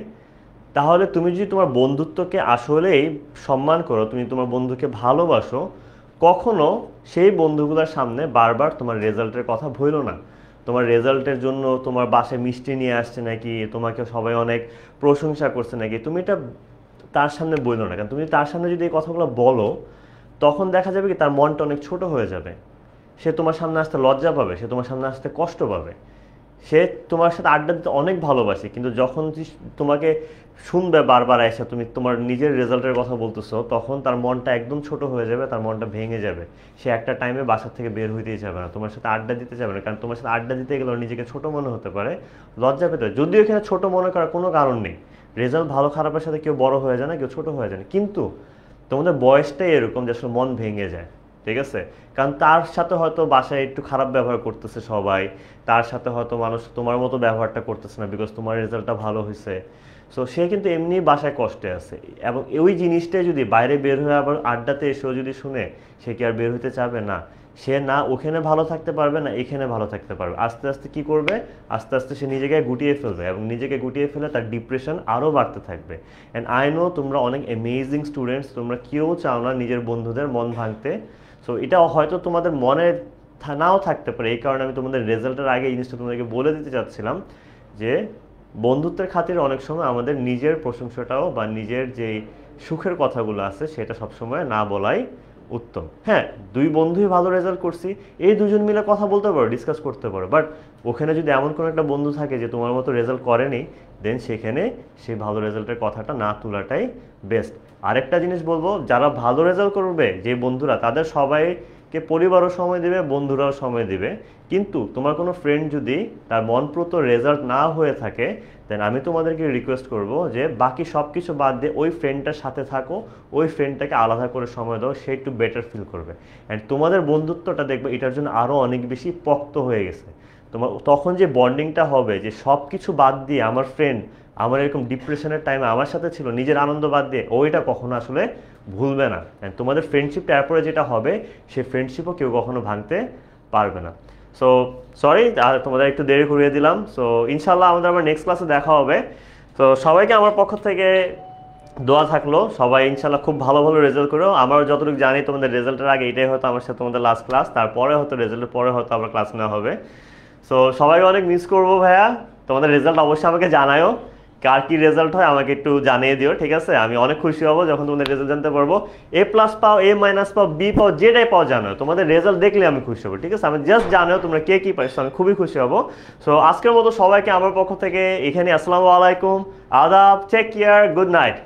তাহলে তুমি যদি তোমার বন্ধুত্বকে আসলেই সম্মান করো, তুমি তোমার বন্ধুকে ভালোবাসো, কখনো সেই বন্ধুগুলোর সামনে বারবার তোমার রেজাল্টের কথা ভুলো না। তোমার রেজাল্টের জন্য তোমার বাসায় মিষ্টি নিয়ে আসছে নাকি, তোমাকে সবাই অনেক প্রশংসা করছে নাকি, তুমি এটা তার সামনে বললো না। কারণ তুমি তার সামনে যদি এই কথাগুলো বলো, তখন দেখা যাবে কি তার মনটা অনেক ছোট হয়ে যাবে। সে তোমার সামনে আসতে লজ্জা পাবে, সে তোমার সামনে আসতে কষ্ট পাবে। সে তোমার সাথে আড্ডা দিতে অনেক ভালোবাসে, কিন্তু যখন তোমাকে শুনবে বারবার এসে তুমি তোমার নিজের রেজাল্টের কথা বলতেছো, তখন তার মনটা একদম ছোট হয়ে যাবে, তার মনটা ভেঙে যাবে। সে একটা টাইমে বাসা থেকে বের হইতেই যাবে না, তোমার সাথে আড্ডা দিতে যাবে না। কারণ তোমার সাথে আড্ডা দিতে গেলে নিজেকে ছোট মনে হতে পারে, লজ্জা পেতে হয়। যদিও এখানে ছোট মনে করার কোনো কারণ নেই। রেজাল্ট ভালো খারাপের সাথে কেউ বড় হয়ে যায় না, কেউ ছোট হয়ে যায় না, কিন্তু তোমাদের বয়সটাই এরকম যে আসলে মন ভেঙে যায়। ঠিক আছে? কারণ তার সাথে হয়তো বাসায় একটু খারাপ ব্যবহার করতেছে সবাই, তার সাথে হয়তো মানুষ তোমার মতো ব্যবহারটা করতেছে না, বিকজ তোমার রেজাল্টটা ভালো হয়েছে। সো সে কিন্তু এমনি বাসায় কষ্টে আছে, এবং ওই জিনিসটাই যদি বাইরে বের হয়ে আবার আড্ডাতে এসেও যদি শুনে, সে কি আর বের হইতে চাবে? না, সে না ওখানে ভালো থাকতে পারবে, না এখানে ভালো থাকতে পারবে। আস্তে আস্তে কি করবে? আস্তে আস্তে সে নিজেকে গুটিয়ে ফেলবে, এবং নিজেকে গুটিয়ে ফেলে তার ডিপ্রেশন আরও বাড়তে থাকবে। অ্যান্ড আই নো তোমরা অনেক অ্যামেজিং স্টুডেন্টস, তোমরা কেউ চাও না নিজের বন্ধুদের মন ভাঙতে। সো এটা হয়তো তোমাদের মনে নাও থাকতে পারে, এই কারণে আমি তোমাদের রেজাল্টের আগে এই জিনিসটা তোমাদেরকে বলে দিতে চাচ্ছিলাম যে বন্ধুত্বের খাতিরে অনেক সময় আমাদের নিজের প্রশংসাটাও বা নিজের যে সুখের কথাগুলো আছে সেটা সবসময় না বলাই উত্তম। হ্যাঁ, দুই বন্ধুই ভালো রেজাল্ট করছি, এই দুজন মিলে কথা বলতে পারো, ডিসকাস করতে পারো, বাট ওখানে যদি এমন কোনো একটা বন্ধু থাকে যে তোমার মতো রেজাল্ট করেনি, দেন সেখানে সেই ভালো রেজাল্টের কথাটা না তোলাটাই বেস্ট। আরেকটা জিনিস বলবো, যারা ভালো রেজাল্ট করবে যে বন্ধুরা, তাদের সবাইকে পরিবারও সময় দেবে, বন্ধুরাও সময় দেবে। কিন্তু তোমার কোনো ফ্রেন্ড যদি তার মনপ্রত রেজাল্ট না হয়ে থাকে, দেন আমি তোমাদেরকে রিকোয়েস্ট করব যে বাকি সব কিছু বাদ দিয়ে ওই ফ্রেন্ডটার সাথে থাকো, ওই ফ্রেন্ডটাকে আলাদা করে সময় দাও, সে একটু বেটার ফিল করবে। অ্যান্ড তোমাদের বন্ধুত্বটা দেখবে এটার জন্য আরও অনেক বেশি পক্ত হয়ে গেছে। তোমার তখন যে বন্ডিংটা হবে, যে সব কিছু বাদ দিয়ে আমার ফ্রেন্ড আমার এরকম ডিপ্রেশনের টাইমে আমার সাথে ছিল, নিজের আনন্দ বাদ দিয়ে, ওইটা কখনো আসলে ভুলবে না। অ্যান্ড তোমাদের ফ্রেন্ডশিপটা এরপরে যেটা হবে, সেই ফ্রেন্ডশিপও কেউ কখনো ভাঙতে পারবে না। সো সরি তোমাদের একটু দেরি করিয়ে দিলাম। সো ইনশাল্লাহ আমাদের আবার নেক্সট ক্লাসে দেখা হবে। তো সবাইকে আমার পক্ষ থেকে দোয়া থাকলো, সবাই ইনশাল্লাহ খুব ভালো ভালো রেজাল্ট করো। আমার যতটুকু জানি তোমাদের রেজাল্টের আগে এটাই হয়তো আমার সাথে তোমাদের লাস্ট ক্লাস, তারপরে হয়তো রেজাল্টের পরে হয়তো আবার ক্লাস নেওয়া হবে। সো সবাইকে অনেক মিস করবো ভাইয়া। তোমাদের রেজাল্ট অবশ্যই আমাকে জানায়ও, কার কি রেজাল্ট হয় আমাকে একটু জানিয়ে দিও, ঠিক আছে? আমি অনেক খুশি হব যখন তোমাদের রেজাল্ট জানতে পারবো। এ প্লাস পাও, এ মাইনাস পাও, বি পাও, যেটাই পাও জানাও, তোমাদের রেজাল্ট দেখলে আমি খুশি হবো, ঠিক আছে? আমি জাস্ট জানাও তোমরা কে কি পাইছো, আমি খুবই খুশি হব। সো আজকের মতো সবাইকে আমার পক্ষ থেকে এখানে আসসালামু আলাইকুম, আদাব, টেক কেয়ার, গুড নাইট।